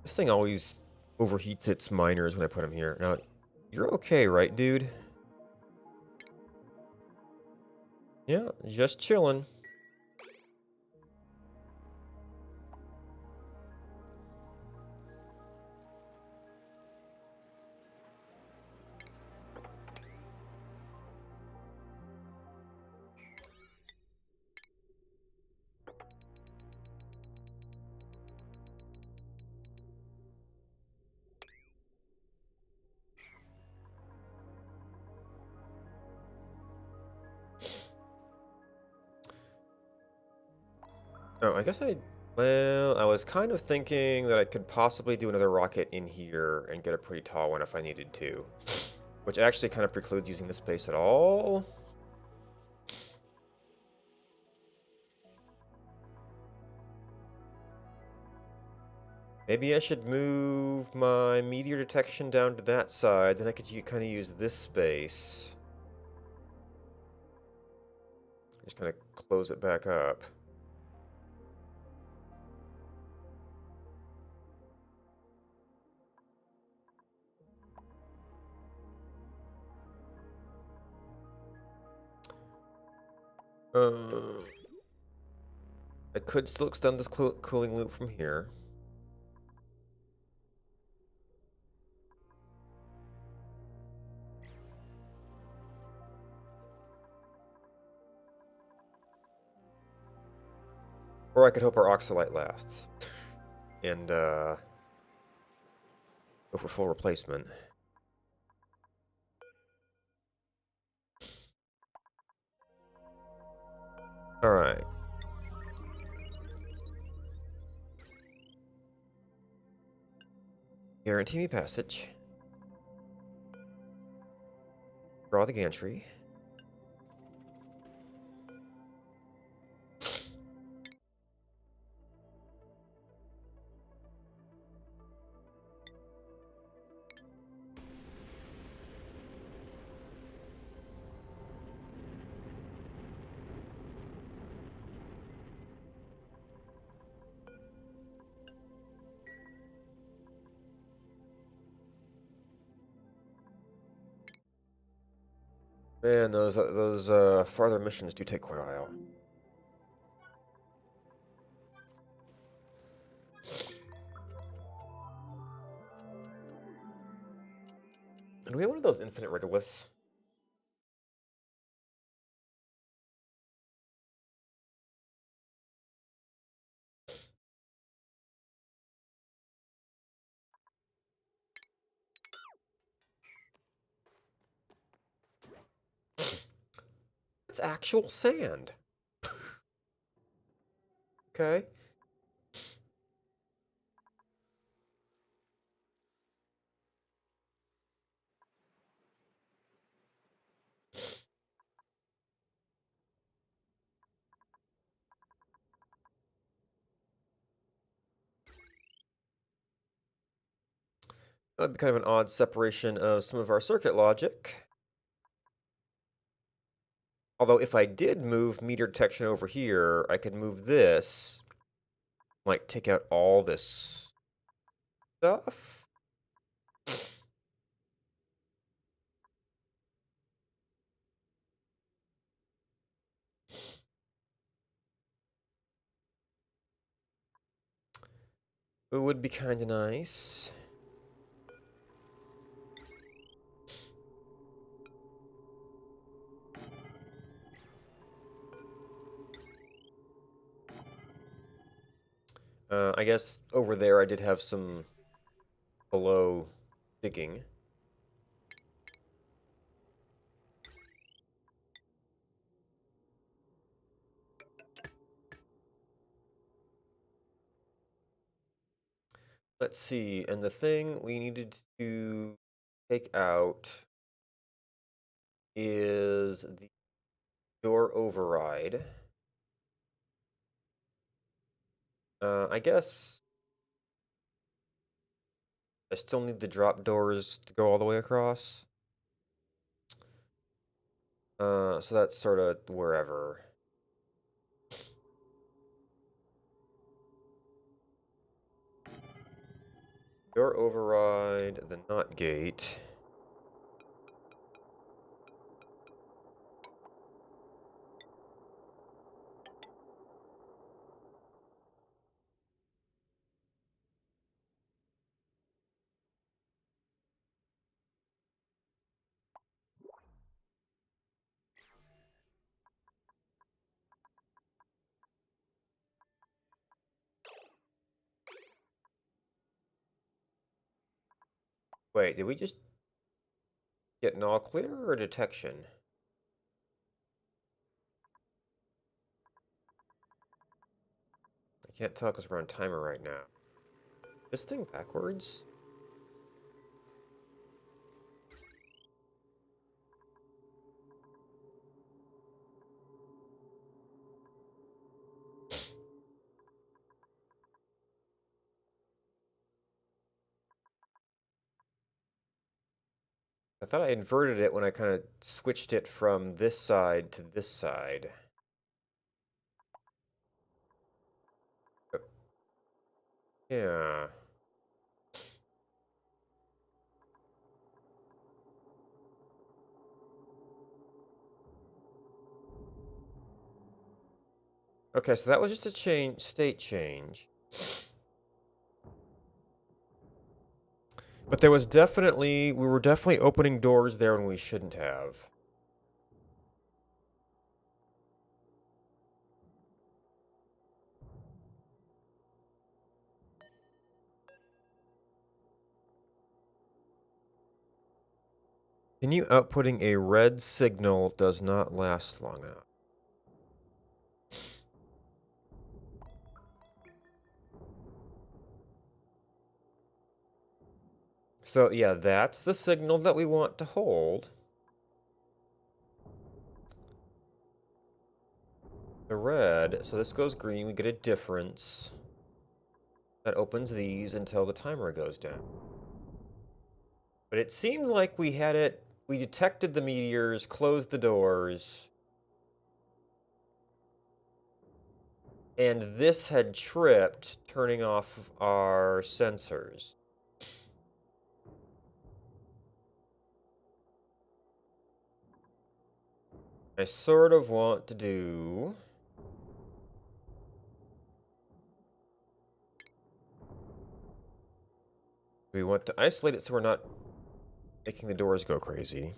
This thing always overheats its miners when I put them here. Now, you're okay, right, dude? Yeah, just chilling. Oh, well, I was kind of thinking that I could possibly do another rocket in here and get a pretty tall one if I needed to. Which actually kind of precludes using this space at all. Maybe I should move my meteor detection down to that side, then I could kind of use this space. Just kind of close it back up. I could still extend this cooling loop from here. Or I could hope our oxalite lasts. And, go for full replacement. Alright. Guarantee me passage. Draw the gantry. Man, those farther missions do take quite a while. And we have one of those infinite Regulus. It's actual sand. Okay. That'd be kind of an odd separation of some of our circuit logic. Although if I did move meter detection over here, I could move this. Like, take out all this stuff. It would be kind of nice. I guess over there I did have some below digging. Let's see, and the thing we needed to take out is the door override. I guess I still need the drop doors to go all the way across. So that's sort of wherever. Door override, the NOT gate. Wait, did we just get an all clear or detection? I can't tell because we're on timer right now. This thing backwards? I thought I inverted it when I kind of switched it from this side to this side. Yeah. Okay, so that was just a change, state change. But there was definitely, we were definitely opening doors there when we shouldn't have. Continue outputting a red signal does not last long enough. So yeah, that's the signal that we want to hold. The red, so this goes green, we get a difference. That opens these until the timer goes down. But it seemed like we had it, we detected the meteors, closed the doors, and this had tripped, turning off our sensors. I sort of want to do... We want to isolate it so we're not making the doors go crazy.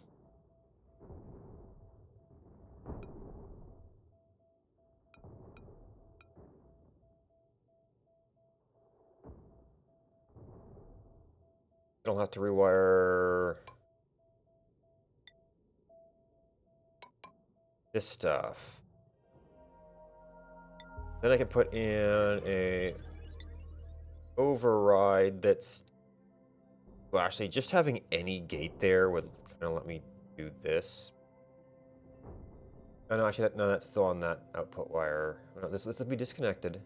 I'll have to rewire this stuff. Then I can put in a override that's... Well, actually, just having any gate there would kind of let me do this. Oh, no, actually, no, that's still on that output wire. No, this will be disconnected.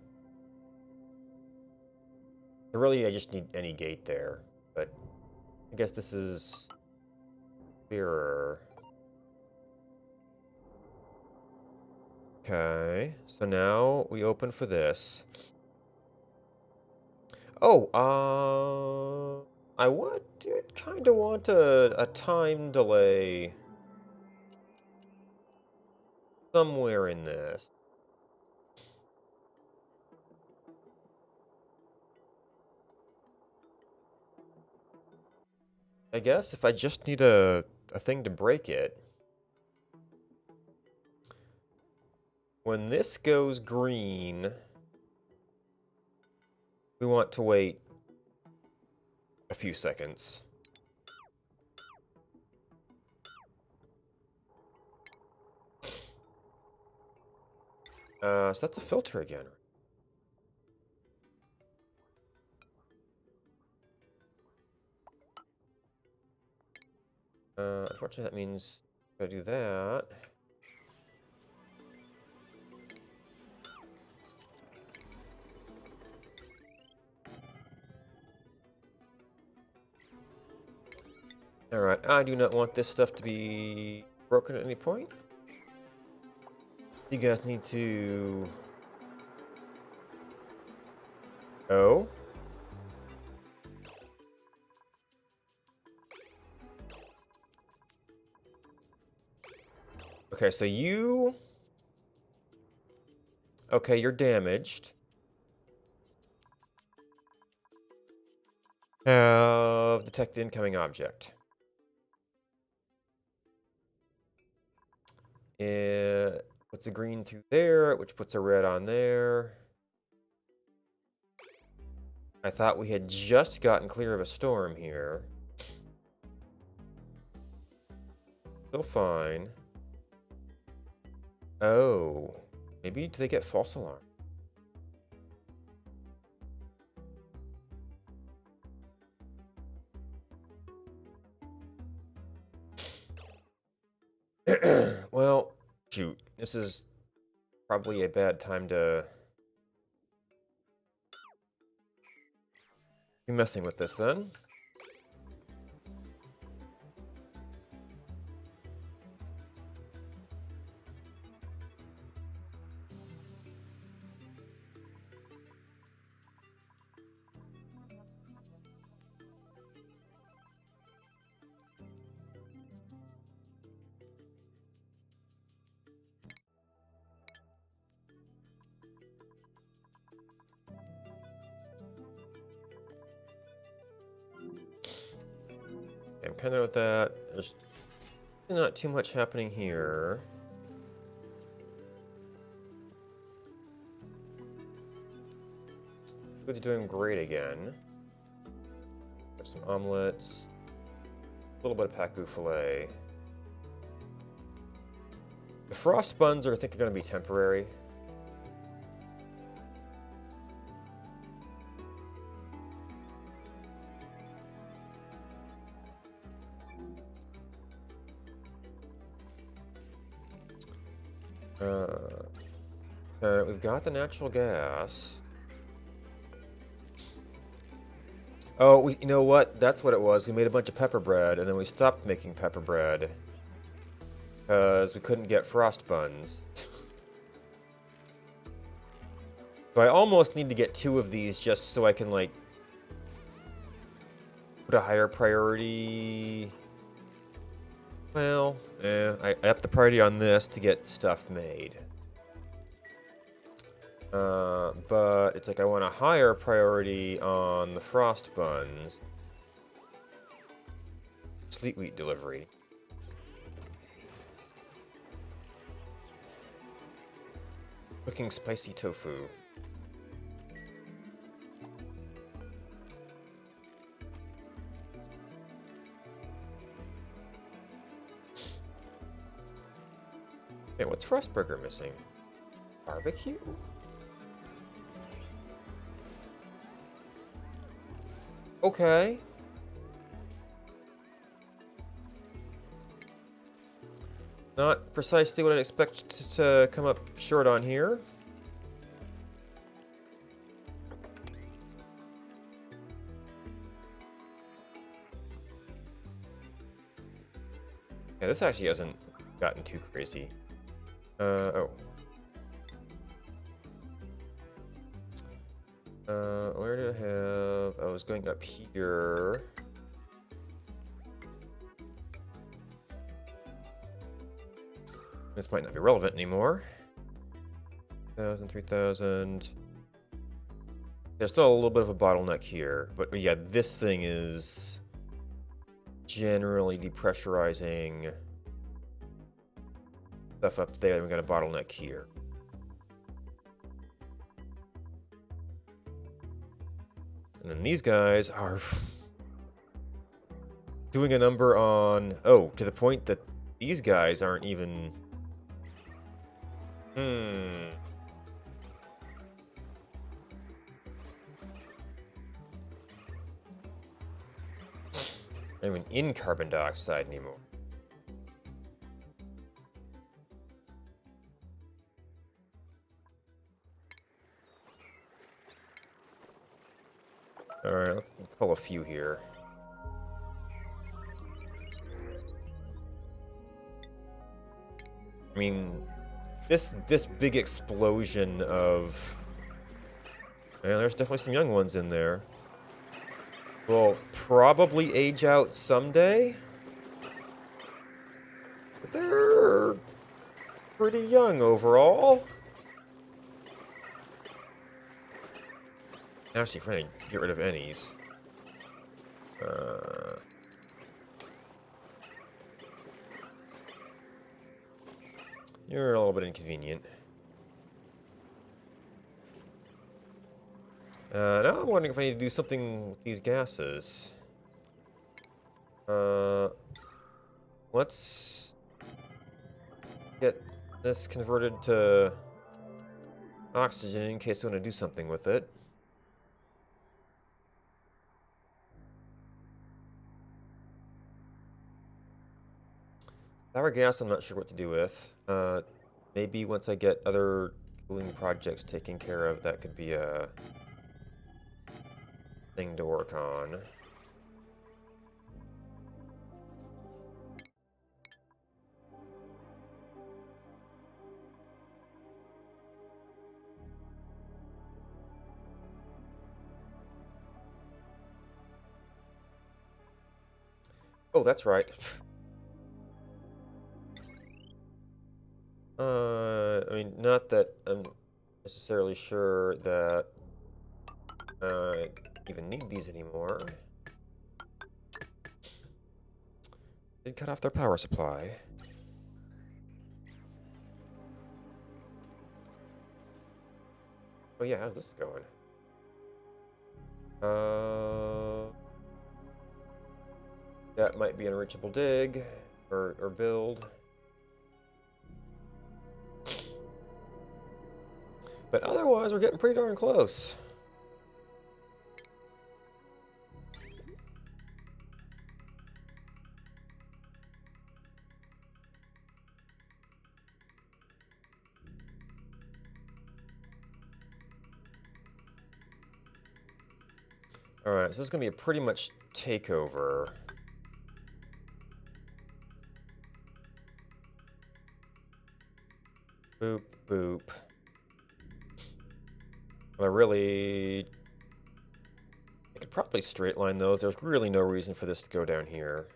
So really, I just need any gate there. But I guess this is clearer. Okay, so now we open for this. Oh, I kind of want a time delay somewhere in this. I guess if I just need a thing to break it. When this goes green, we want to wait a few seconds. So that's a filter again. Unfortunately, that means I gotta do that. Alright, I do not want this stuff to be broken at any point. You guys need to... Oh? Okay, so you... Okay, you're damaged. Have detected incoming object. It puts a green through there, which puts a red on there. I thought we had just gotten clear of a storm here. Still fine. Oh. Maybe do they get false alarm? Well, shoot. This is probably a bad time to be messing with this then. kind of with that. There's not too much happening here. Food's doing great again. Got some omelets. A little bit of pacu filet. The frost buns are, I think, are going to be temporary. We've got the natural gas. Oh, you know what? That's what it was. We made a bunch of pepper bread, and then we stopped making pepper bread because we couldn't get frost buns. So I almost need to get 2 of these just so I can, like, put a higher priority. Well, I upped the priority on this to get stuff made. But it's like I want a higher priority on the frost buns. Sleet wheat delivery. Cooking spicy tofu. Hey, what's Frostburger missing? Barbecue? Okay. Not precisely what I'd expect to come up short on here. Yeah, this actually hasn't gotten too crazy. Oh. Where did I have... I was going up here. This might not be relevant anymore. 1,000, 3,000. There's still a little bit of a bottleneck here. But yeah, this thing is generally depressurizing stuff up there. We've got a bottleneck here. And then these guys are doing a number on... Oh, to the point that these guys aren't even... Not even in carbon dioxide anymore. Alright, let's call a few here. I mean, this big explosion of... Yeah, there's definitely some young ones in there. Will probably age out someday. But they're pretty young overall. Actually, trying to get rid of any's. You're a little bit inconvenient. Now I'm wondering if I need to do something with these gases. Let's get this converted to oxygen in case I want to do something with it. Sour gas, I'm not sure what to do with. Maybe once I get other cooling projects taken care of, that could be a thing to work on. Oh, that's right. I mean, not that I'm necessarily sure that I even need these anymore. Did cut off their power supply. Oh yeah, how's this going? That might be an unreachable dig or build. But otherwise, we're getting pretty darn close. Alright, so this is going to be a pretty much takeover. Boop, boop. I could probably straight line those. There's really no reason for this to go down here.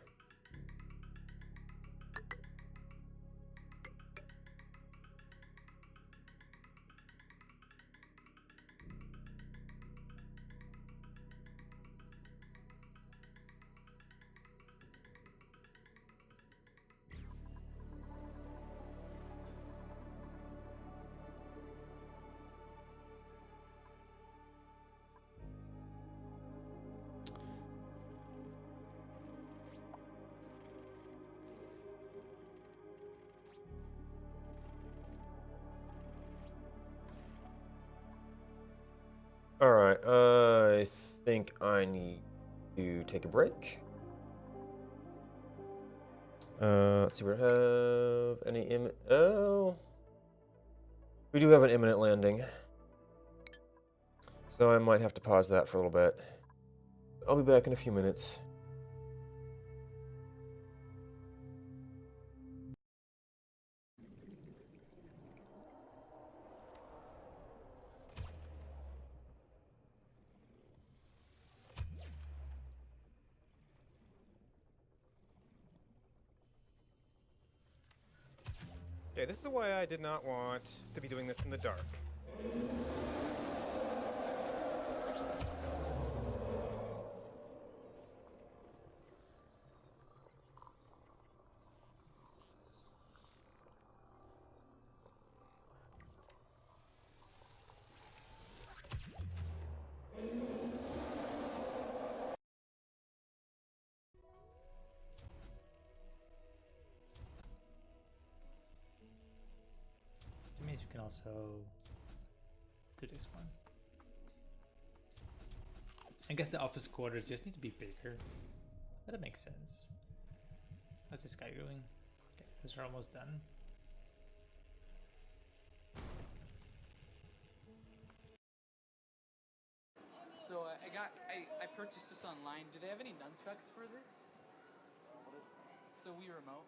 Alright, I think I need to take a break. Let's see what I have. Oh. We do have an imminent landing. So I might have to pause that for a little bit. I'll be back in a few minutes.
Okay, this is why I did not want to be doing this in the dark.
Which means you can also do this one. I guess the office quarters just need to be bigger. But that makes sense. How's this guy going? Okay, those are almost done.
So I purchased this online. Do they have any nunchucks for this? So we remote.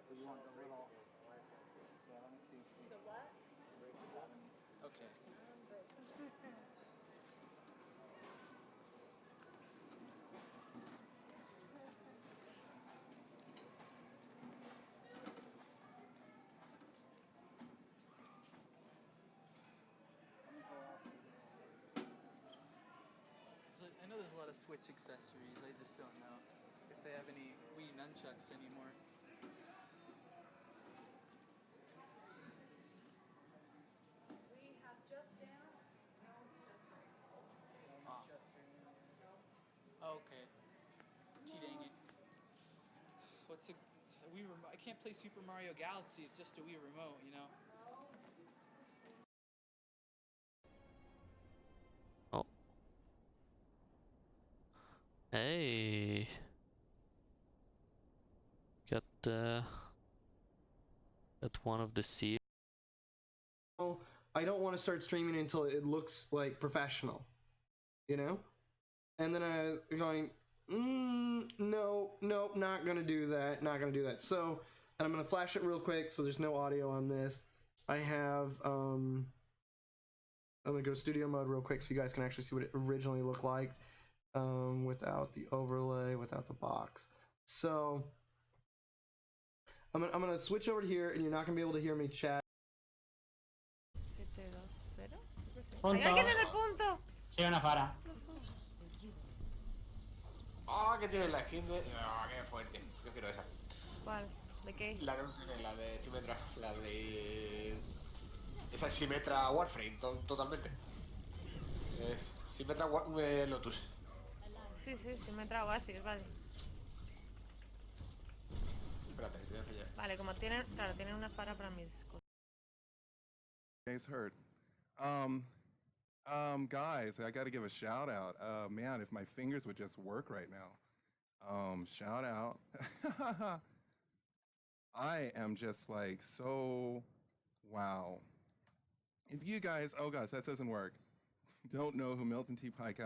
So you want the little... Yeah, let me see if we... The what?
Okay. So I know there's a lot of Switch accessories. I just don't know if they have any Wii nunchucks anymore.
We have just dance, no accessories.
Oh, okay. Gee dang it. What's a Wii remote? I can't play Super Mario Galaxy. It's just a Wii remote, you know.
Oh. Hey. Got one of the sea.
I don't want to start streaming until it looks like professional, you know? And then I was going, no, not gonna do that, not gonna do that. So, and I'm gonna flash it real quick so there's no audio on this. I have, I'm gonna go studio mode real quick so you guys can actually see what it originally looked like without the overlay, without the box. So, I'm gonna switch over to here and you're not gonna be able to hear me chat.
7-2-0. ¡Hay alguien en el punto!
Soy una fara.
Ah, que tiene la skin de... Ah, qué fuerte. Yo quiero esa.
¿Cuál? ¿De qué?
La que no tiene, la de Symmetra. La de... Esa es Symmetra Warframe, totalmente. Es Symmetra Lotus.
Sí, sí, sí me trago así, vale.
Espérate, te voy a enseñar.
Vale, como tienen, claro, tienen una espada para mis cosas.
It's hurt. Guys, I got to give a shout out. Man, if my fingers would just work right now. Shout out. I am just like so wow. If you guys, oh gosh, that doesn't work. Don't know who Milton T. Pike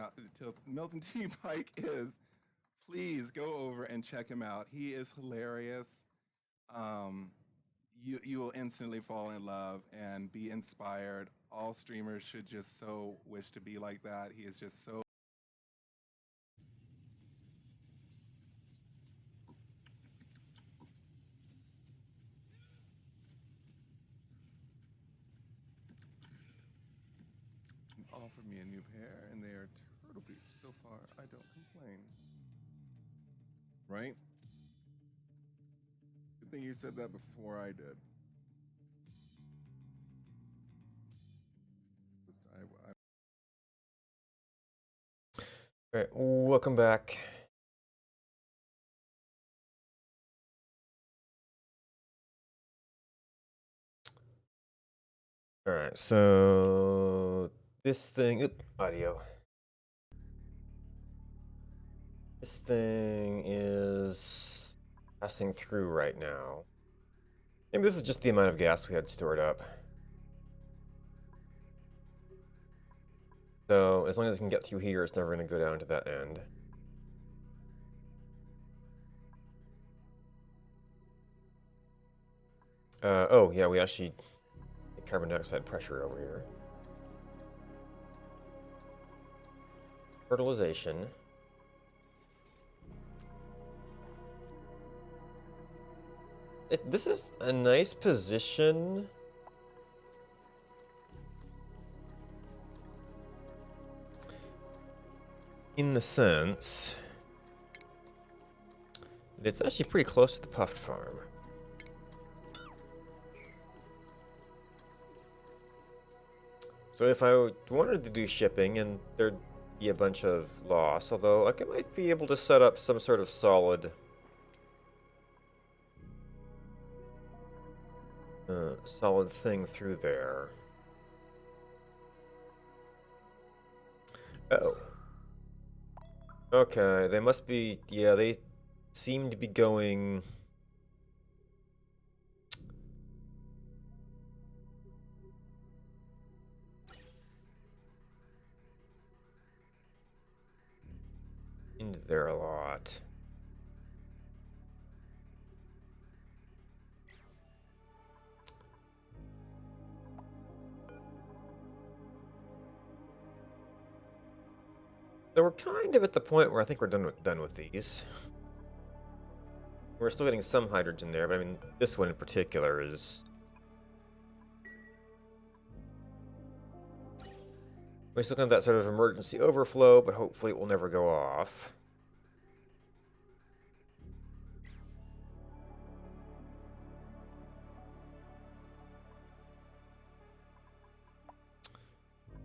is, please go over and check him out. He is hilarious. You will instantly fall in love and be inspired. All streamers should just so wish to be like that. He is just so offer me a new pair and they are Turtle Beach. So far, I don't complain. Right? Good thing you said that before I did.
Alright, welcome back. Alright, so this thing, audio. This thing is passing through right now. Maybe this is just the amount of gas we had stored up. So as long as it can get through here, it's never going to go down to that end. Oh yeah, we actually get carbon dioxide pressure over here. Fertilization. This is a nice position. In the sense that it's actually pretty close to the Puffed farm. So if I wanted to do shipping, and there'd be a bunch of loss, although I might be able to set up some sort of solid solid thing through there. Oh. Okay, they must be, yeah, they seem to be going into there a lot. So we're kind of at the point where I think we're done with these. We're still getting some hydrogen there, but I mean, this one in particular is... We still have that sort of emergency overflow, but hopefully it will never go off.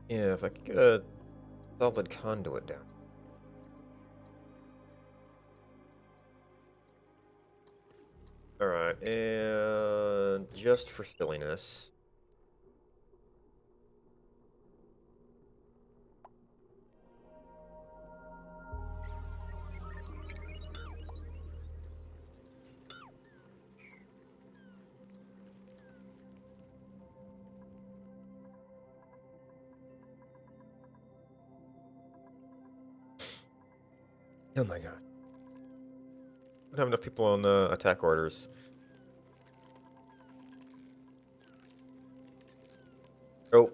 Yeah, if I could get a solid conduit down. Alright, and just for silliness. Oh my god. I don't have enough people on attack orders. Oh,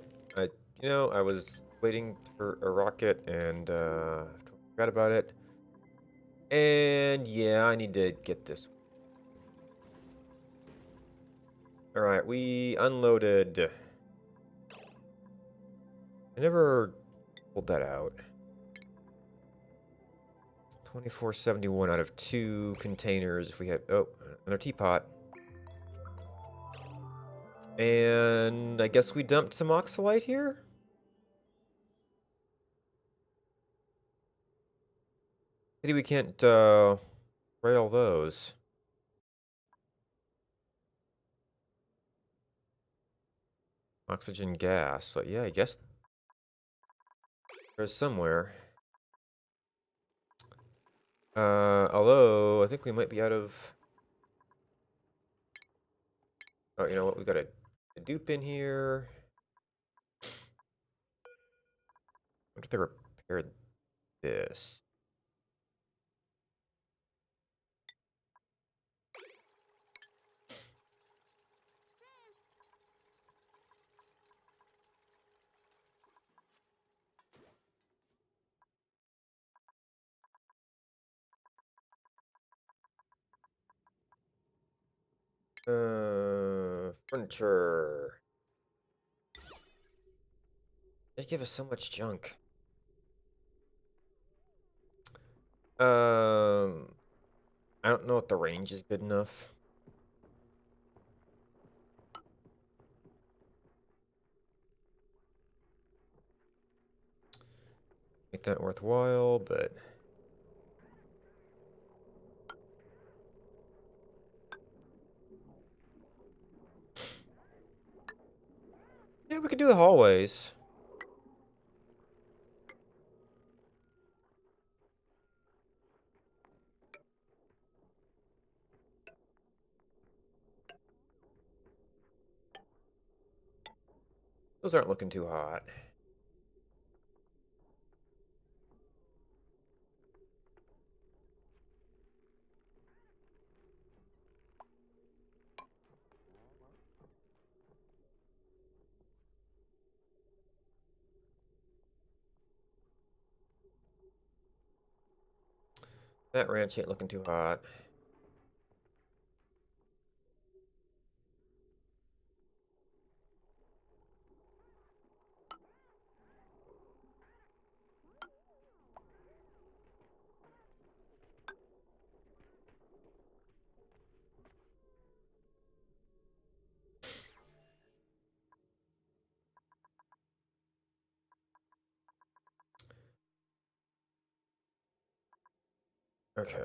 I was waiting for a rocket and forgot about it. And yeah, I need to get this. Alright, we unloaded. I never pulled that out. 2471 out of 2 containers. If we have... Oh, another teapot. And I guess we dumped some oxalite here? Maybe we can't rail those. Oxygen gas. So yeah, I guess there's somewhere. Although I think we might be out of... Oh, you know what? We got a dupe in here. What if they repaired this? Furniture. They give us so much junk. I don't know if the range is good enough. Make that worthwhile, but... Yeah, we could do the hallways. Those aren't looking too hot. That ranch ain't looking too hot. Okay.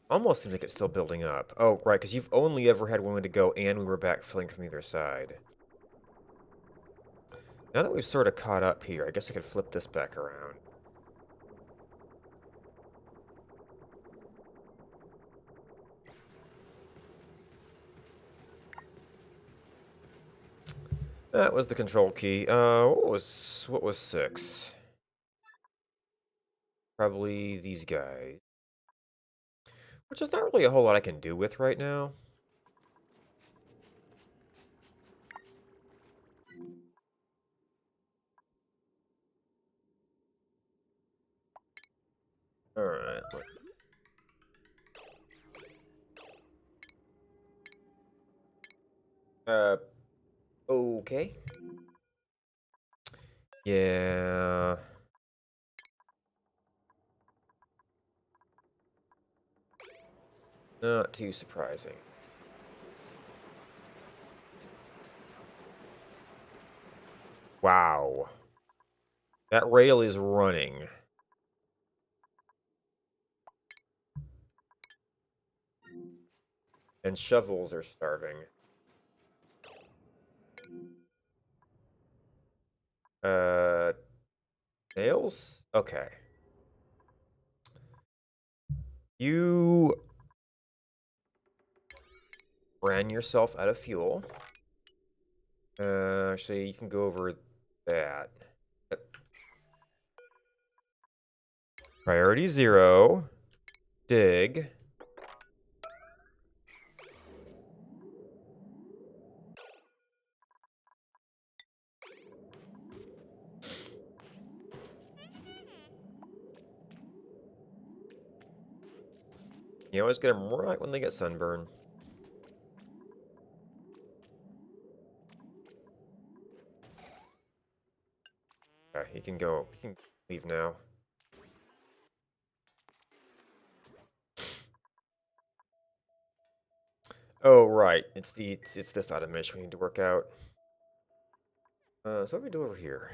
Almost seems like it's still building up. Oh, right, because you've only ever had one way to go, and we were backfilling from either side. Now that we've sort of caught up here, I guess I could flip this back around. That was the control key. What was 6? Probably these guys. Which is not really a whole lot I can do with right now. Alright. Okay. Yeah. Not too surprising. Wow. That rail is running. And shovels are starving. Nails? Okay. You ran yourself out of fuel. Actually, you can go over that. Priority 0. Dig. You always get them right when they get sunburn. You can go. You can leave now. Oh, right. It's this automation we need to work out. So what do we do over here?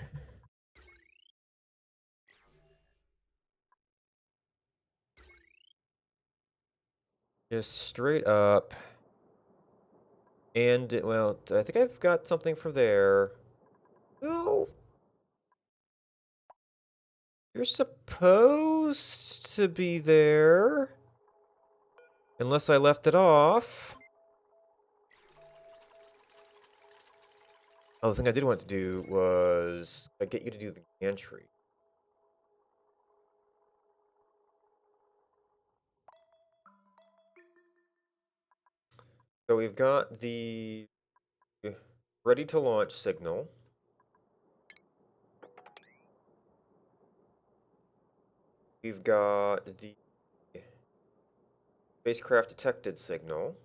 Just straight up. And, well, I think I've got something for there. No. You're supposed to be there. Unless I left it off. Oh, the thing I did want to do was get you to do the gantry. So we've got the ready to launch signal. We've got the spacecraft detected signal.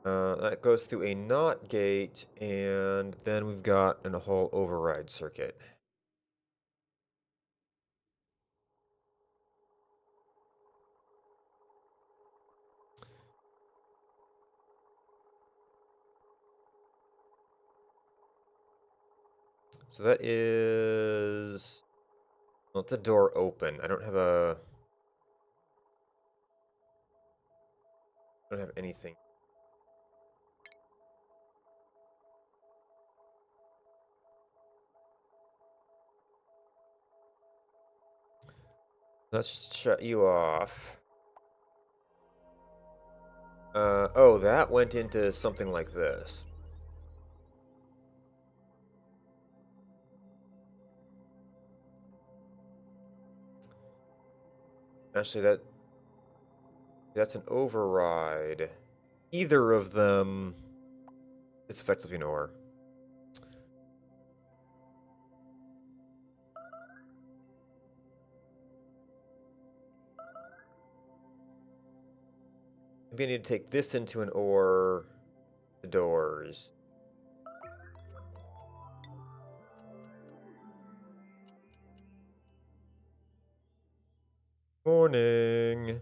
That goes through a NOT gate, and then we've got a whole override circuit. So that is... Well, it's a door open. I don't have anything. Let's shut you off. Oh, that went into something like this. Actually, that's an override. Either of them, it's effectively an OR. Maybe I need to take this into an OR. The doors. Morning.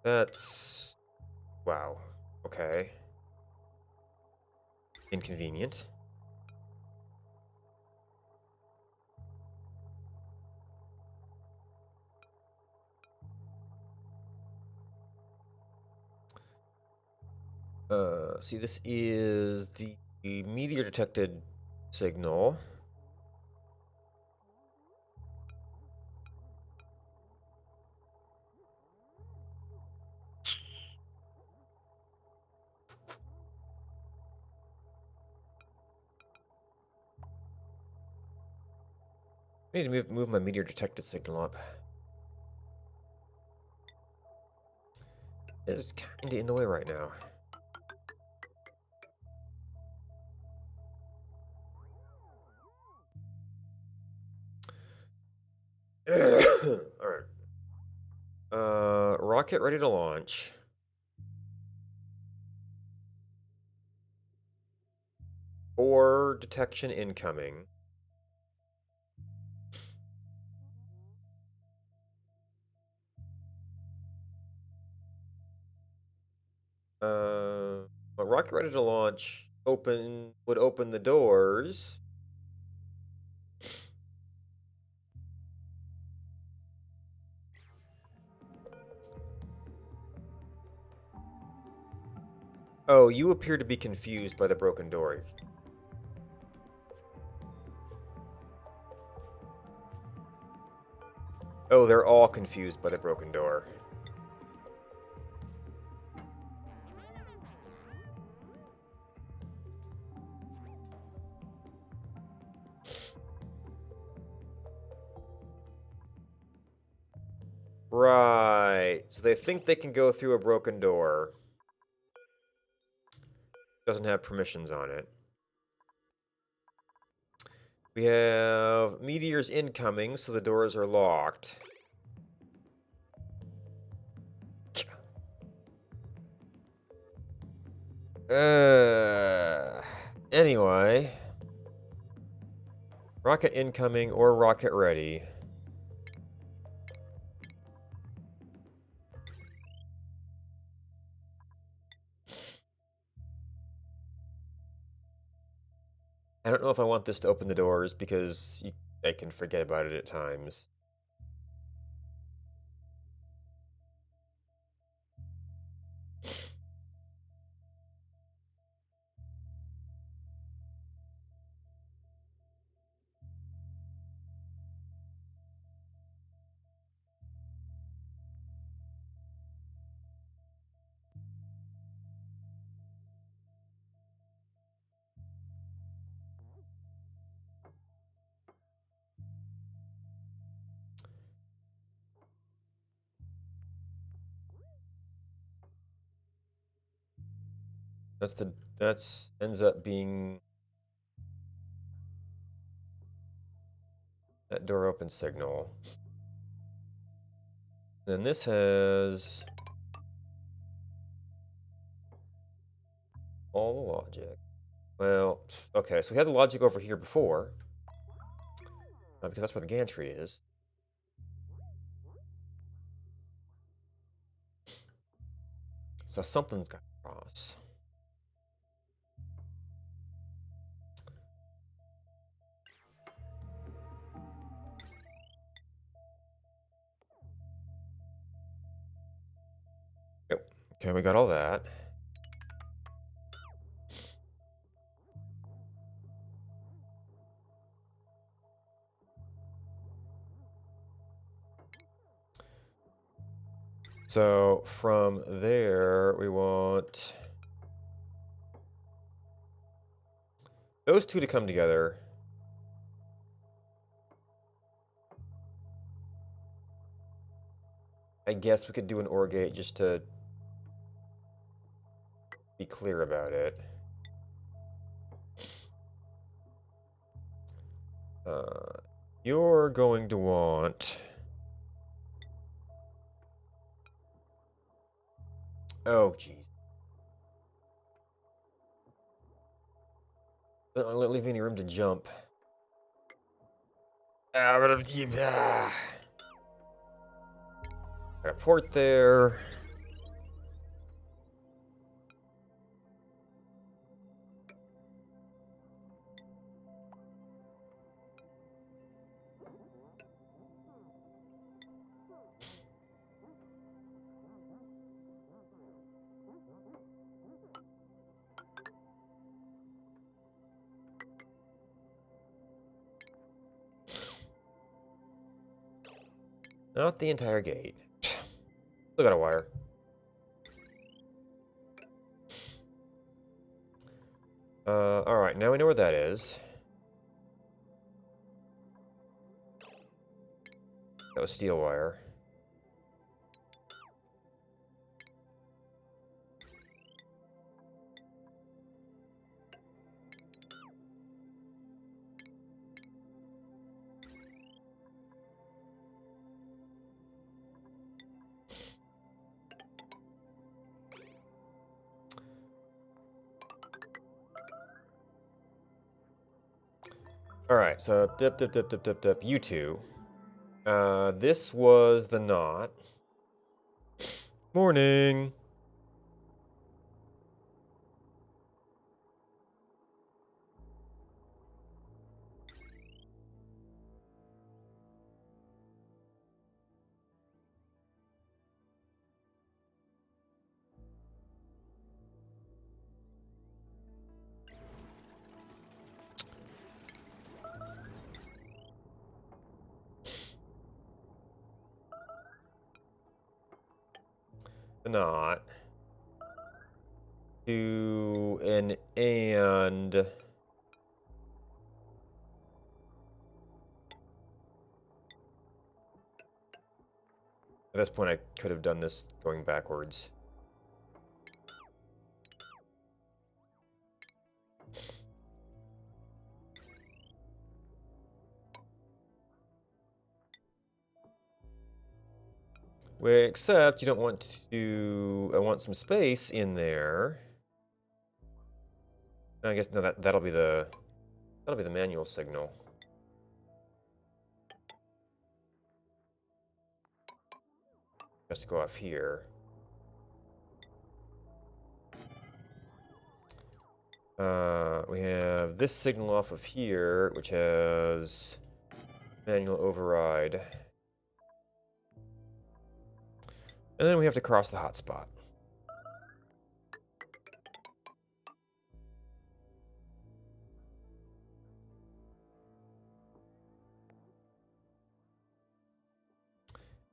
That's... Wow. Okay. Inconvenient. See, this is the meteor detected signal. I need to move my meteor detected signal up. It's kinda in the way right now. Alright. Rocket ready to launch. Or detection incoming. A rocket ready to launch would open the doors. Oh, you appear to be confused by the broken door. Oh, they're all confused by the broken door. Right. Alright, so they think they can go through a broken door. Doesn't have permissions on it. We have meteors incoming, so the doors are locked. Anyway. Rocket incoming or rocket ready. I don't know if I want this to open the doors because I can forget about it at times. That's ends up being that door open signal. Then this has all the logic. Well, okay, so we had the logic over here before. Because that's where the gantry is. So something's got to cross. Yep. Okay, we got all that. So from there, we want those two to come together. I guess we could do an OR gate just to be clear about it. You're going to want... Oh, jeez. Don't leave me any room to jump. Got a port there. Not the entire gate. Still got a wire. Alright, now we know where that is. That was steel wire. Alright, so dip, you two. This was the knot. Morning. The knot. To an and. At this point, I could have done this going backwards. Except you don't want to... I want some space in there. I guess, no, that'll be the manual signal. Has to go off here. We have this signal off of here, which has manual override. And then we have to cross the hotspot.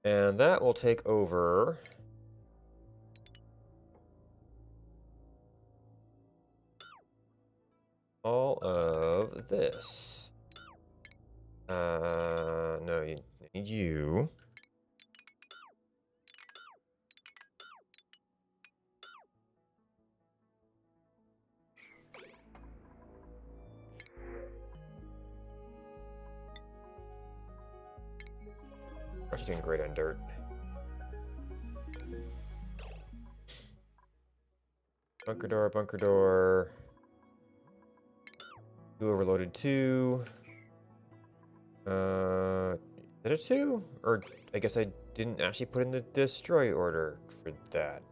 And that will take over all of this. No, you need you. She's doing great on dirt. Bunker door, bunker door. 2 overloaded 2. Is it a 2? Or I guess I didn't actually put in the destroy order for that.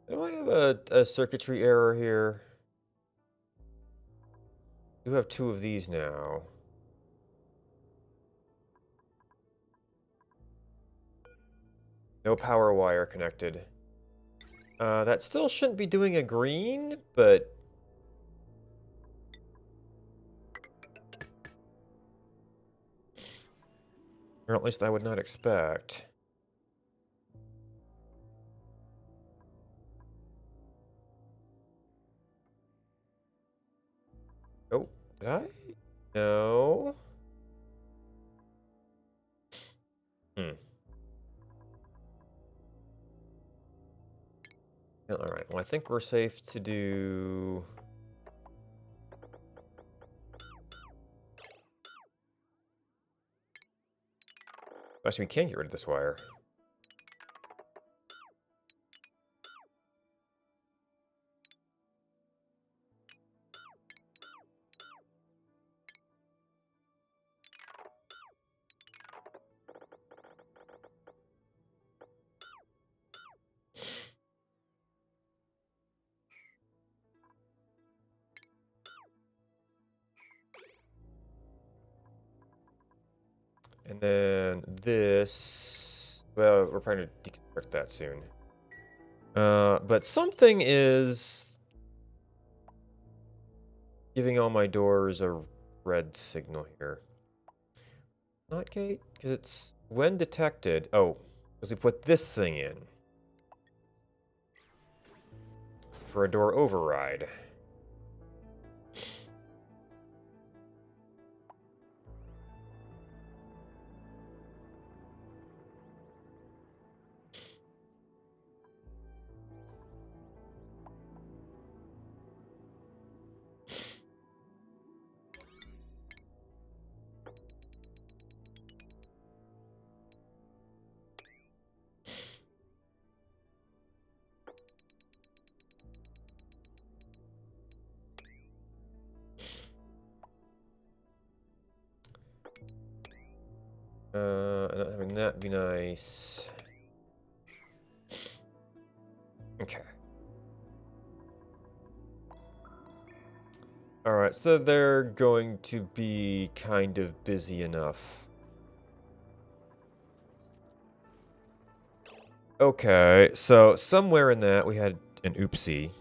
Do I have a circuitry error here? I do have 2 of these now. No power wire connected. That still shouldn't be doing a green, but... Or at least I would not expect. Oh, did I? No. Alright, well I think we're safe to do... Actually, we can get rid of this wire. And then this... Well, we're probably going to deconstruct that soon. But something is giving all my doors a red signal here. Not gate? Because it's when detected... Oh, because we put this thing in. For a door override. Not having that be nice. Okay. Alright, so they're going to be kind of busy enough. Okay, so somewhere in that we had an oopsie.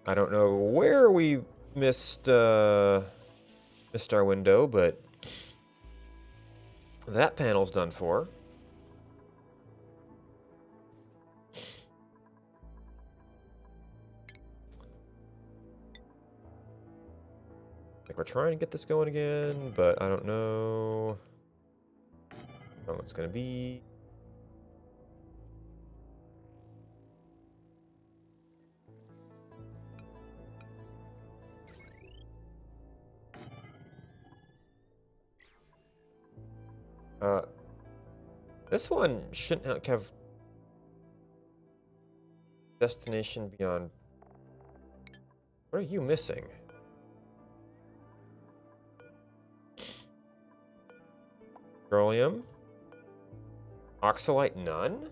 I don't know where we missed our window, but that panel's done for. we're trying to get this going again, but I don't know how it's going to be. This one shouldn't have destination beyond. What are you missing? Petroleum? Oxalite none?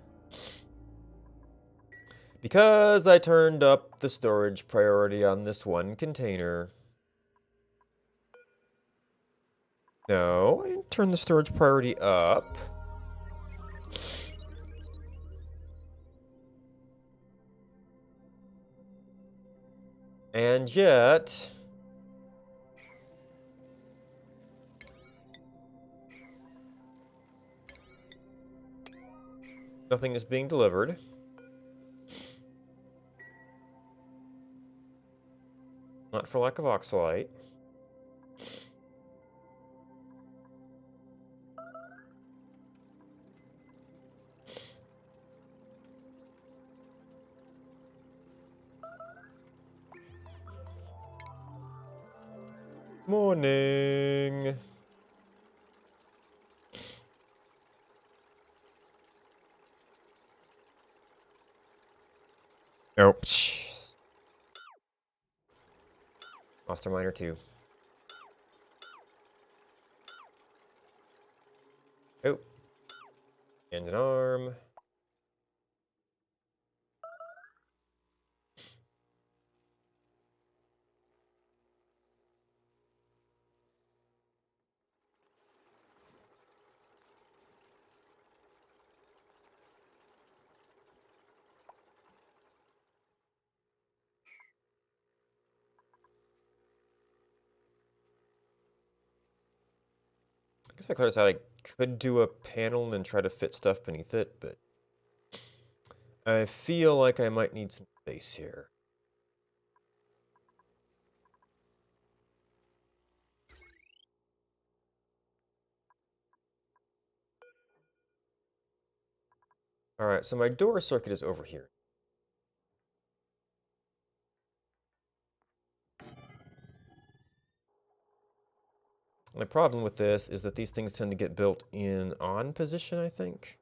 Because I turned up the storage priority on this one container. No, I didn't turn the storage priority up. And yet... nothing is being delivered. Not for lack of oxalite. Morning. Oh. Monster Miner 2. Oh. And an arm. I guess I cleared this out. I could do a panel and try to fit stuff beneath it, but I feel like I might need some space here. Alright, so my door circuit is over here. My problem with this is that these things tend to get built in on position, I think.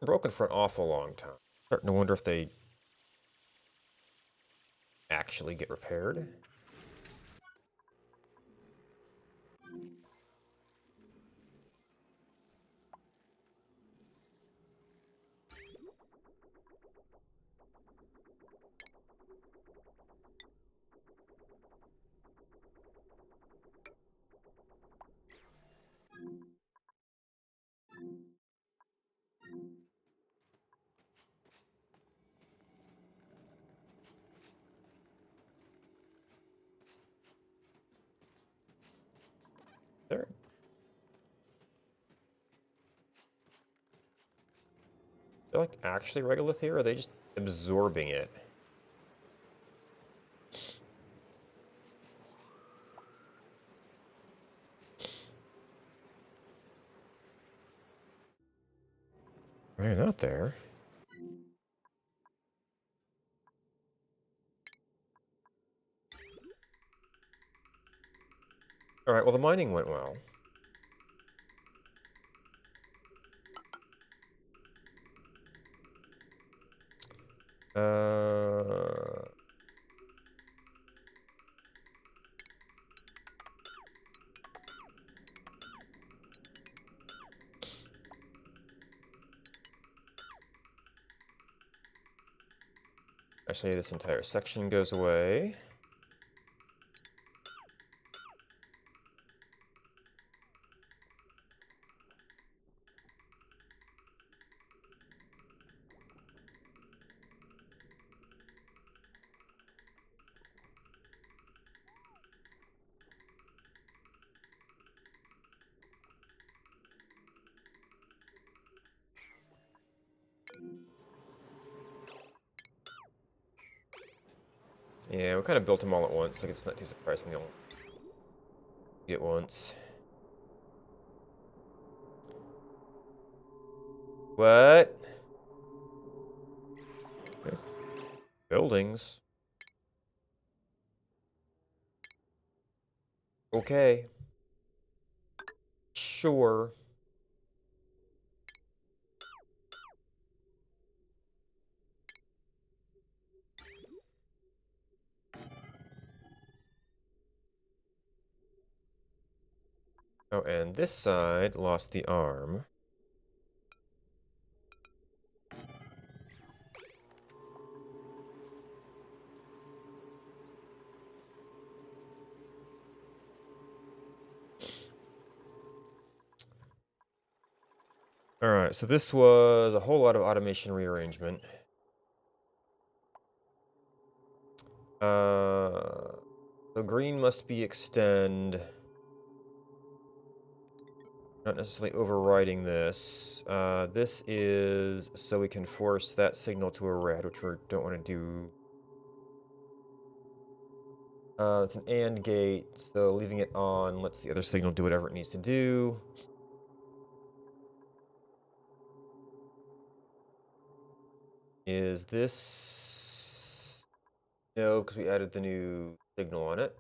Broken for an awful long time. Starting to wonder if they actually get repaired. There. They're like actually regolith here, or are they just absorbing it? They're not there. Alright, well the mining went well. Actually, this entire section goes away. Yeah, we kind of built them all at once. Like, it's not too surprising they'll be at once. What? Okay. Buildings. Okay. Sure. Oh, and this side lost the arm. Alright, so this was a whole lot of automation rearrangement. So green must be extend. Not necessarily overriding this. This is so we can force that signal to a red, which we don't want to do. It's an AND gate, so leaving it on lets the other signal do whatever it needs to do. Is this... No, because we added the new signal on it.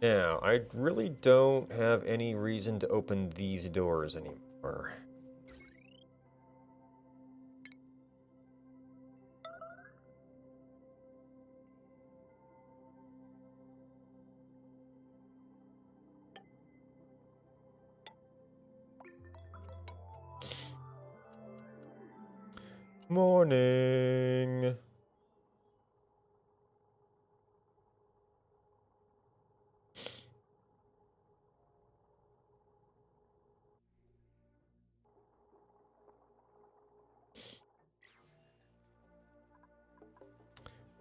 Now, I really don't have any reason to open these doors anymore. Morning.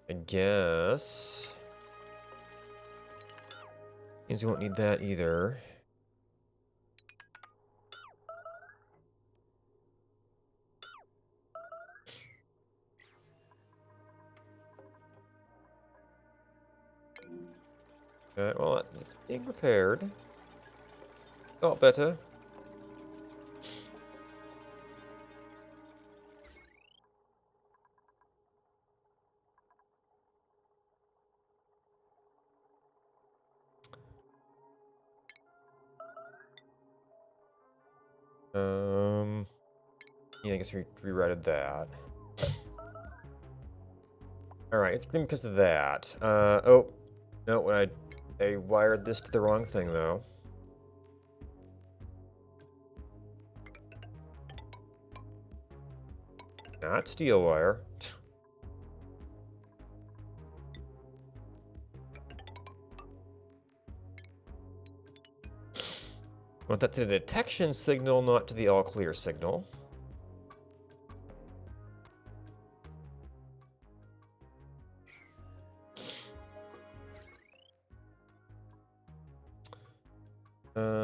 I guess. Means we won't need that either. Okay, well, it's being repaired. Got better. Yeah, I guess we rerouted that. Alright, it's green because of that. Oh. No, I wired this to the wrong thing, though. Not steel wire. Want that to the detection signal, not to the all clear signal.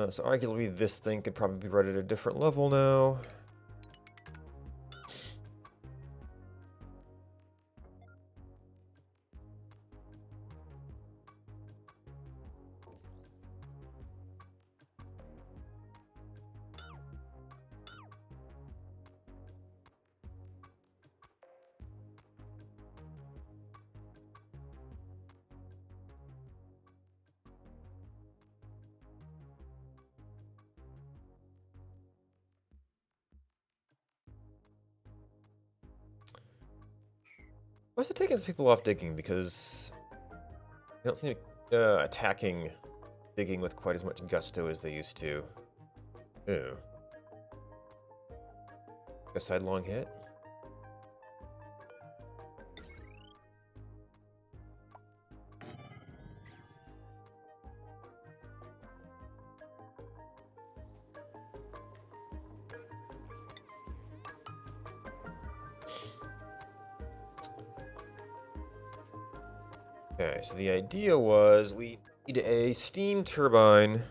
So arguably this thing could probably be read at a different level now. Why's it taking people off digging? Because they don't seem to be attacking digging with quite as much gusto as they used to. Ew. A sidelong hit? Okay, so the idea was we need a steam turbine,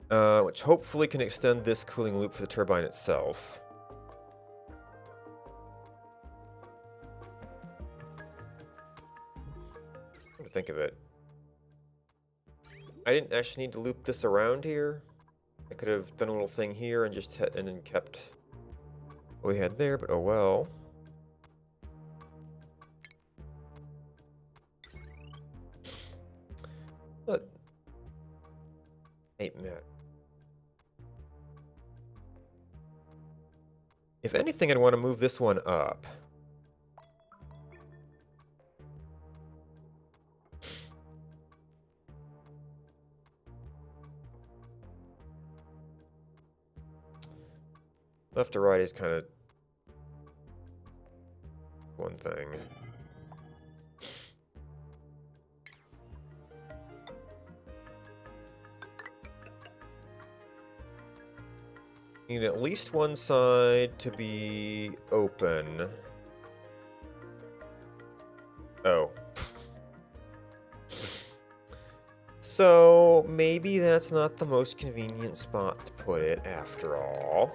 which hopefully can extend this cooling loop for the turbine itself. Come to think of it, I didn't actually need to loop this around here. I could have done a little thing here and just and then kept what we had there, but oh well. But 8-minute. If anything, I'd want to move this one up. Left to right is kind of one thing. Need at least one side to be open. Oh. So maybe that's not the most convenient spot to put it after all.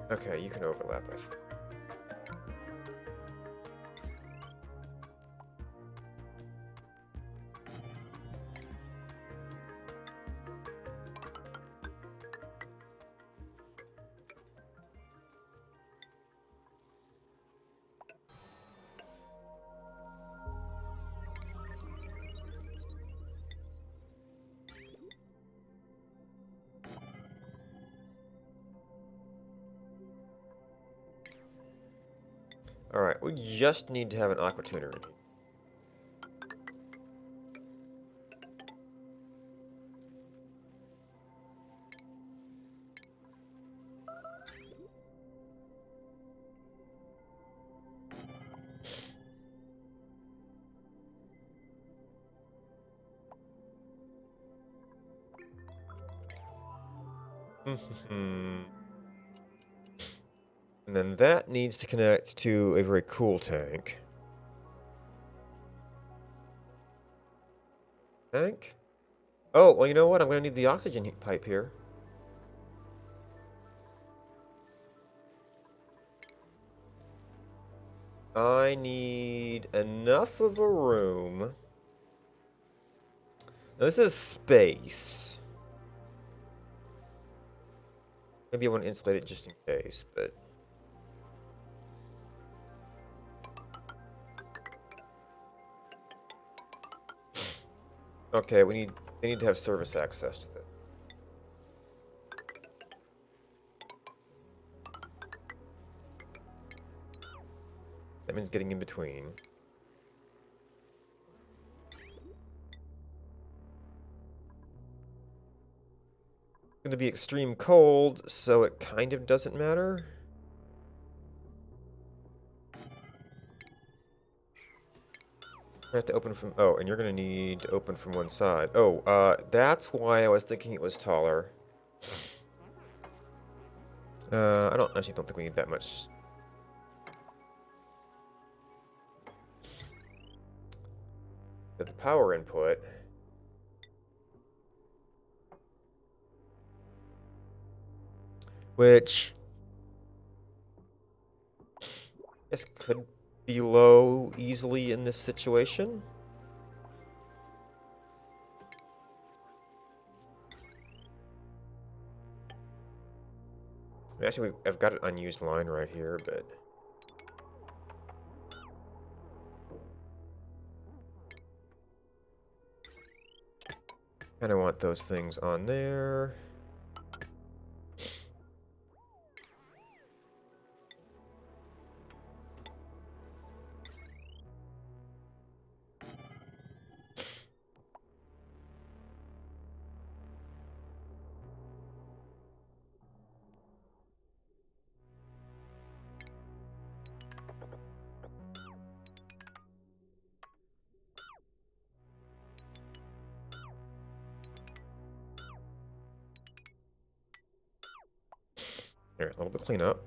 Okay, you can overlap, I think. Alright, we just need to have an aqua tuner in here. And then that needs to connect to a very cool tank. Tank? Oh, well, you know what? I'm going to need the oxygen pipe here. I need enough of a room. Now, this is space. Maybe I want to insulate it just in case, but... Okay, they need to have service access to this. That means getting in between. It's going to be extreme cold, so it kind of doesn't matter. I have to open from... Oh, and you're going to need to open from one side. Oh, that's why I was thinking it was taller. I don't think we need that much. The power input. Which... I guess could be low easily in this situation. Actually, I've got an unused line right here, but... Kind of want those things on there. Here, a little bit cleanup.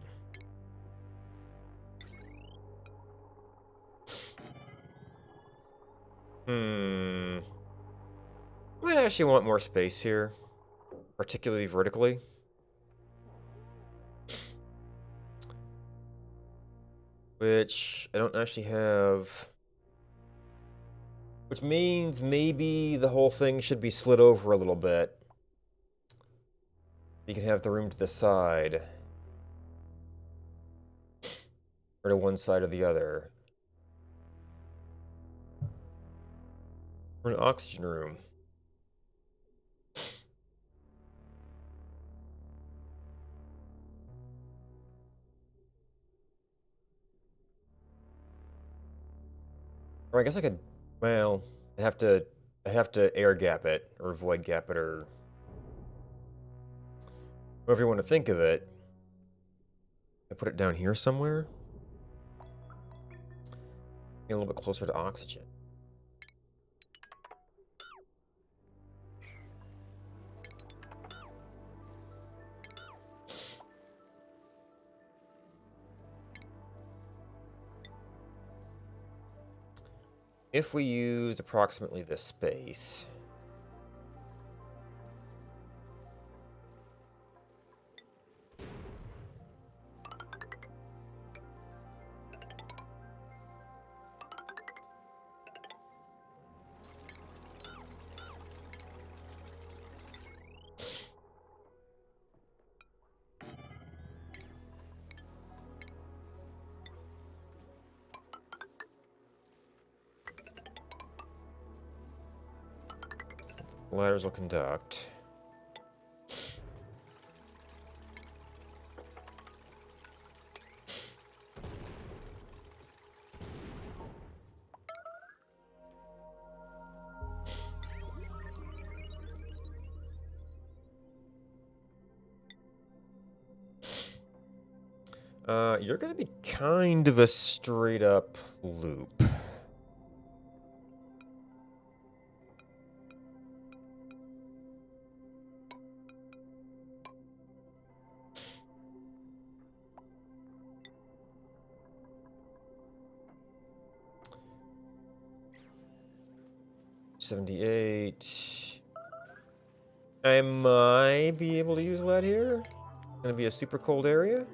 Might actually want more space here, particularly vertically. Which I don't actually have. Which means maybe the whole thing should be slid over a little bit. You can have the room to the side. Or to one side or the other. For an oxygen room. Or I guess I could, well, I have to air gap it, or void gap it, or however you want to think of it. I put it down here somewhere. Get a little bit closer to oxygen. If we used approximately this space. Ladders will conduct. You're gonna be kind of a straight up loop. $78. I might be able to use lead here. Gonna be a super cold area.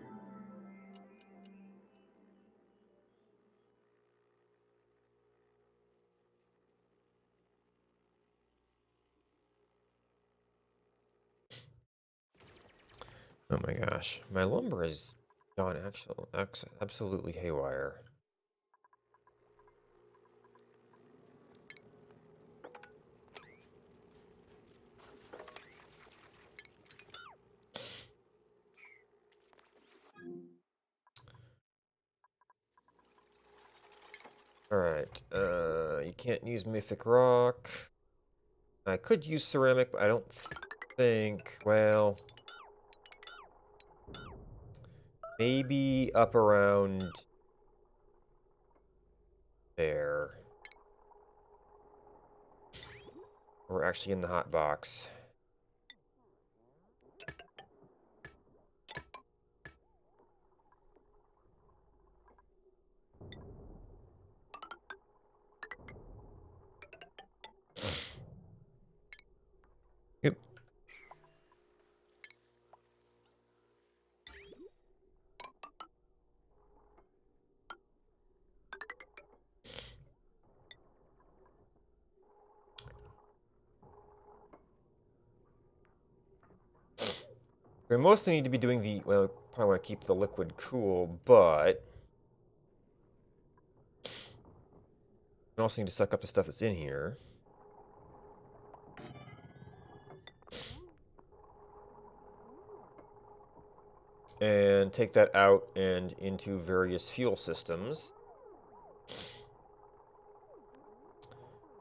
Oh my gosh, my lumber is gone absolutely haywire. Alright, you can't use mythic rock. I could use ceramic, but I don't think, well... Maybe up around there. We're actually in the hot box. Yep. We mostly need to be doing the, well, probably want to keep the liquid cool, but we also need to suck up the stuff that's in here. And take that out and into various fuel systems.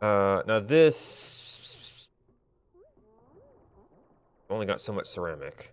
Now this only got so much ceramic.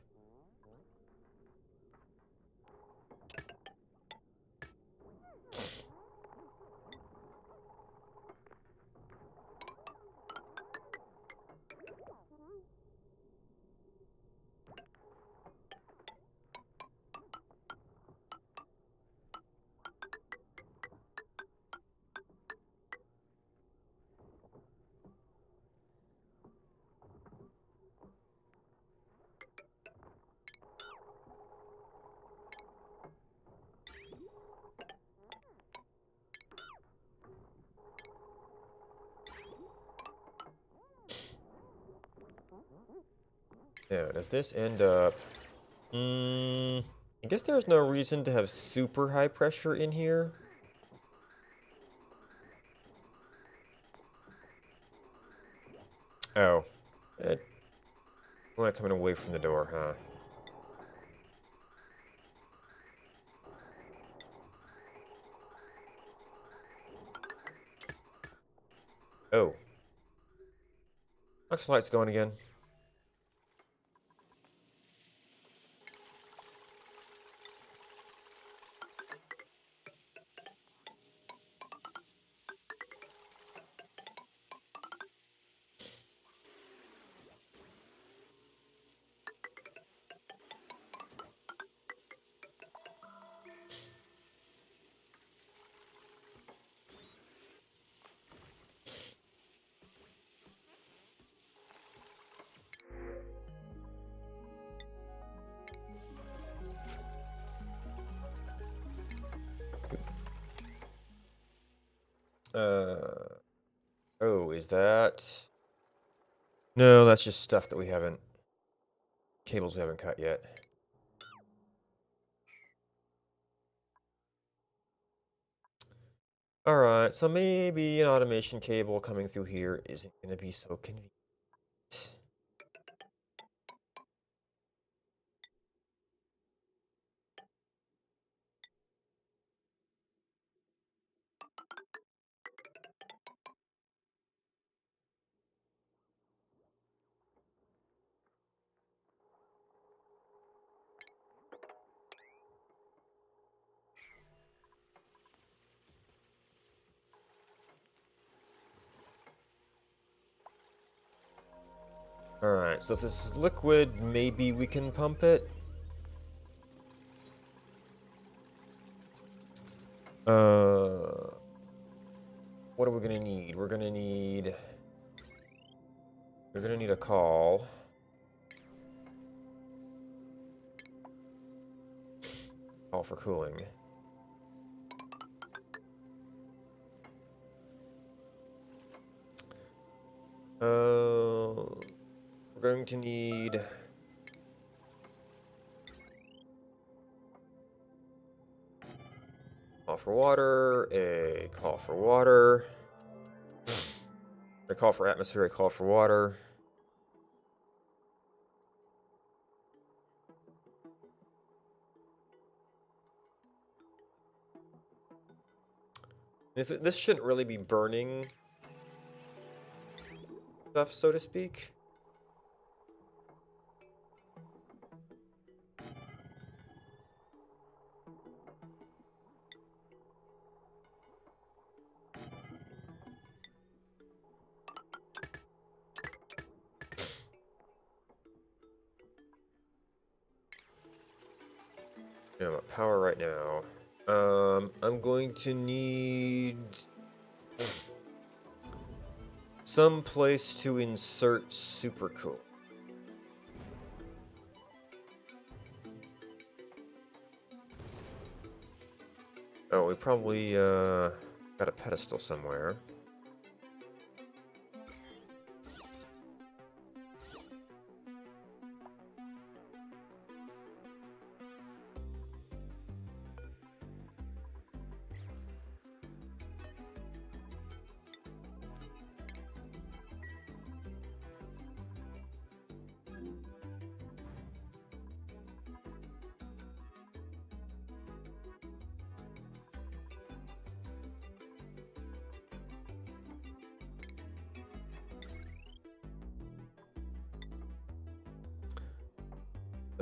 Now, does this end up... I guess there's no reason to have super high pressure in here. Oh. We're not coming away from the door, huh? Oh. Looks light's going again. Oh, is that... No, that's just stuff that we haven't... Cables we haven't cut yet. Alright, so maybe an automation cable coming through here isn't going to be so convenient. Alright, so if this is liquid, maybe we can pump it. What are we gonna need? We're gonna need a call. Call for cooling. We're going to need call for water, a call for water, a call for atmosphere, a call for water. This shouldn't really be burning stuff, so to speak. I'm at power right now. I'm going to need some place to insert supercool. Oh, we probably got a pedestal somewhere.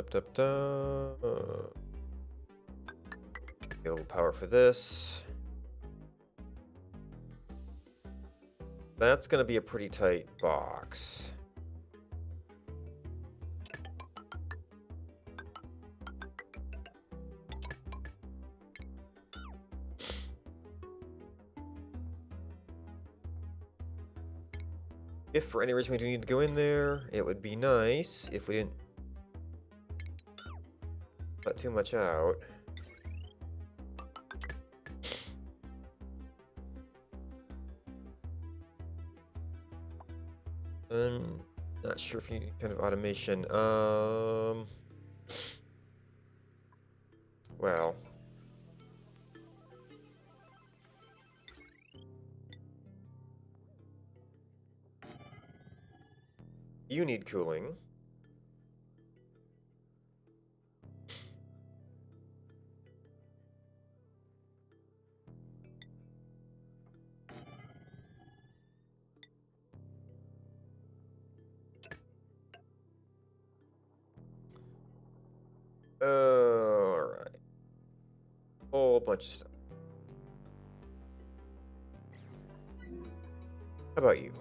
Get a little power for this. That's going to be a pretty tight box. If for any reason we do need to go in there, it would be nice if we didn't cut too much out. Not sure if you need any kind of automation. Well. You need cooling. Alright. Whole bunch of stuff. How about you?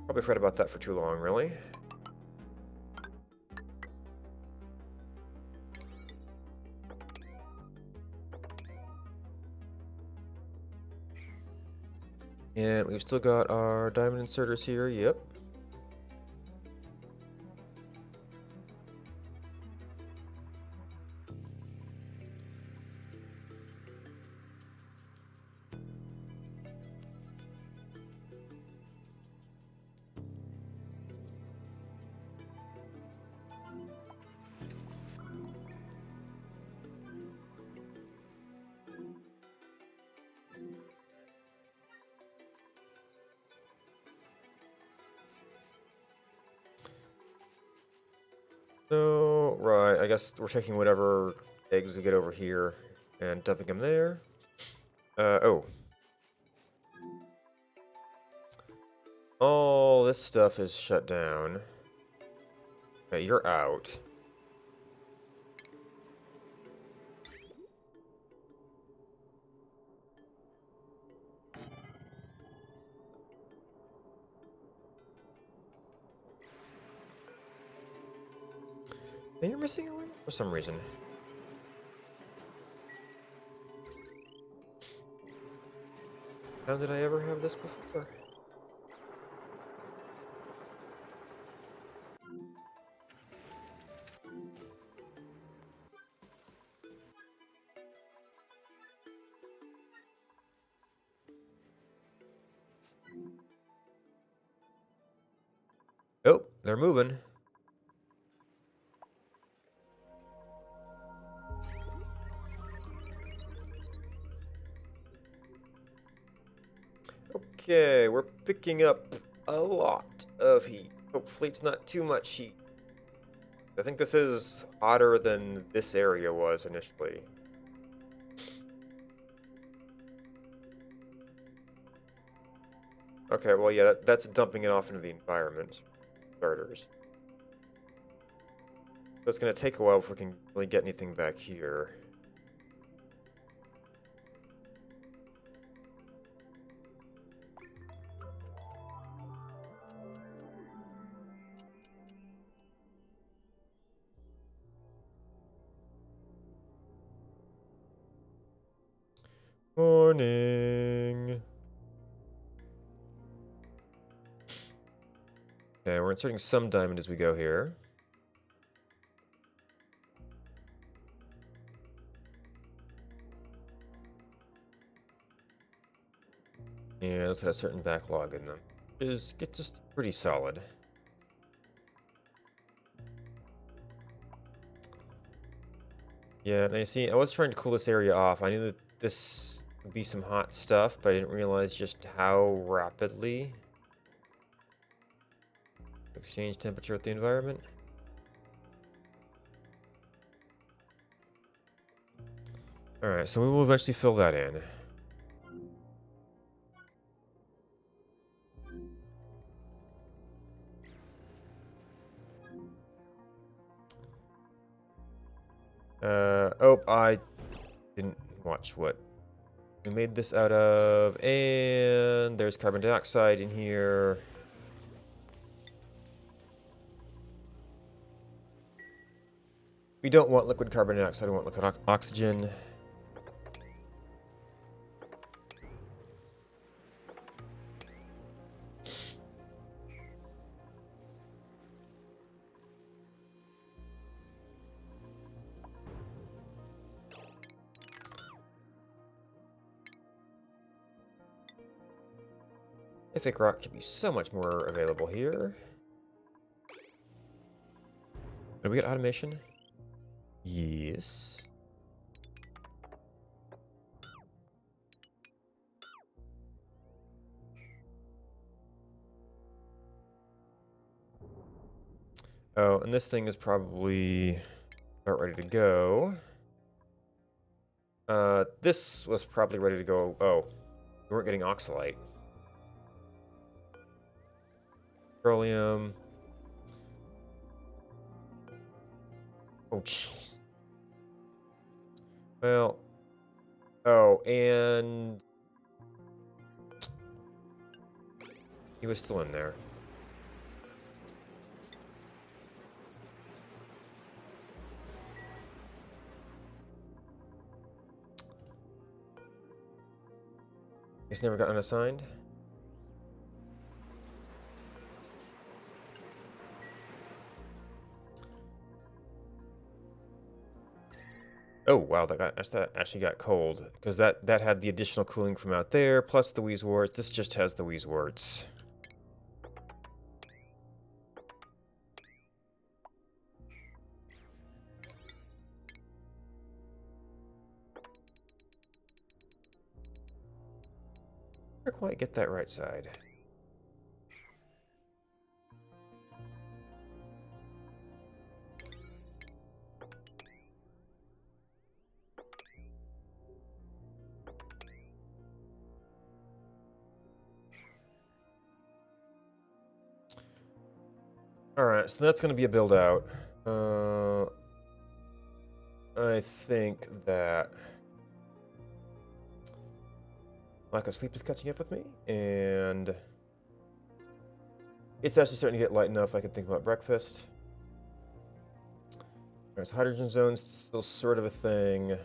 Probably fret about that for too long, really. And we've still got our diamond inserters here, yep. So, right, I guess we're taking whatever eggs we get over here and dumping them there. Oh. All this stuff is shut down. Okay, you're out. And you're missing away for some reason. How did I ever have this before? Oh, they're moving. Okay, we're picking up a lot of heat. Hopefully it's not too much heat. I think this is hotter than this area was initially. Okay, well, yeah, that's dumping it off into the environment. Starters. So it's going to take a while before we can really get anything back here. Morning. Okay, we're inserting some diamond as we go here. And let's have a certain backlog in them. Is get just pretty solid. Yeah, now you see, I was trying to cool this area off. I knew that this would be some hot stuff, but I didn't realize just how rapidly. Exchange temperature with the environment. Alright, so we will eventually fill that in. Oh, I didn't watch what we made this out of, and there's carbon dioxide in here. We don't want liquid carbon dioxide, we want liquid oxygen. Mythic rock should be so much more available here. Did we get automation? Yes. Oh, and this thing is probably about ready to go. This was probably ready to go. Oh, we weren't getting oxalite. Petroleum. Oh, jeez. Well. Oh, and he was still in there. He's never got unassigned. Oh wow, that actually got cold because that had the additional cooling from out there plus the Wheezeworts. This just has the Wheezeworts. Never quite get that right side. Alright, so that's going to be a build out. I think that lack of sleep is catching up with me, and it's actually starting to get light enough I can think about breakfast. Alright, so hydrogen zone's still sort of a thing.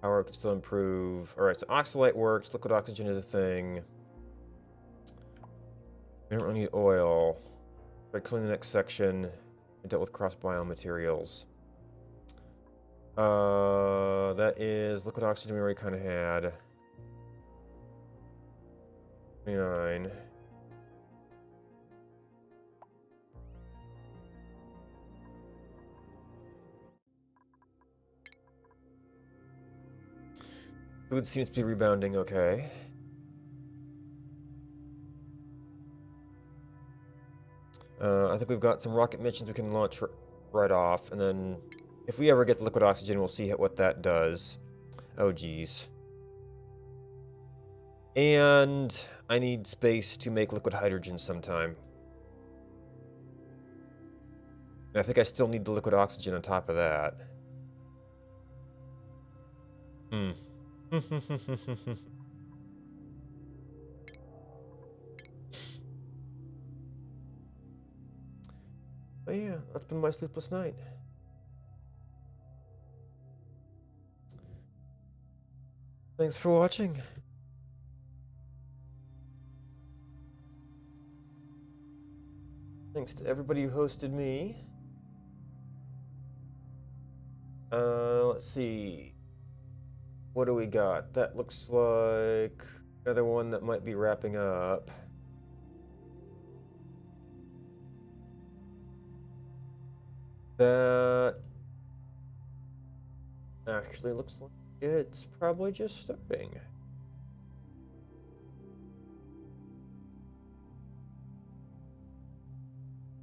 Power can still improve. Alright, so oxalite works, liquid oxygen is a thing. We don't really need oil. By cleaning the next section, I dealt with cross biomaterials. That is liquid oxygen we already kind of had. 29. Food seems to be rebounding okay. I think we've got some rocket missions we can launch right off, and then if we ever get the liquid oxygen, we'll see what that does. Oh, geez. And I need space to make liquid hydrogen sometime. And I think I still need the liquid oxygen on top of that. But yeah, that's been my sleepless night. Thanks for watching. Thanks to everybody who hosted me. Let's see. What do we got? That looks like another one that might be wrapping up. That actually looks like it's probably just starting.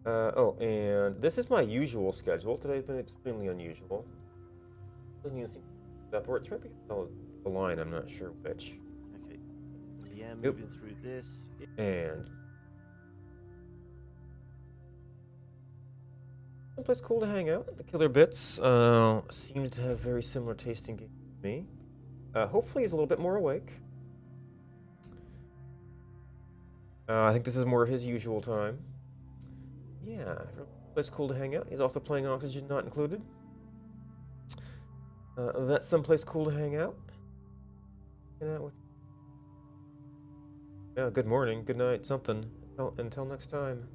Oh, and this is my usual schedule. Today's been extremely unusual. Doesn't even seem that or it's right behind the line, I'm not sure which.
Okay. Yeah, moving through this.
And someplace cool to hang out. The Killer Bits seems to have very similar tasting games to me. Hopefully he's a little bit more awake. I think this is more of his usual time. Yeah, place cool to hang out. He's also playing Oxygen Not Included. That's someplace cool to hang out. Hang out with. Yeah, good morning, good night, something. Until next time.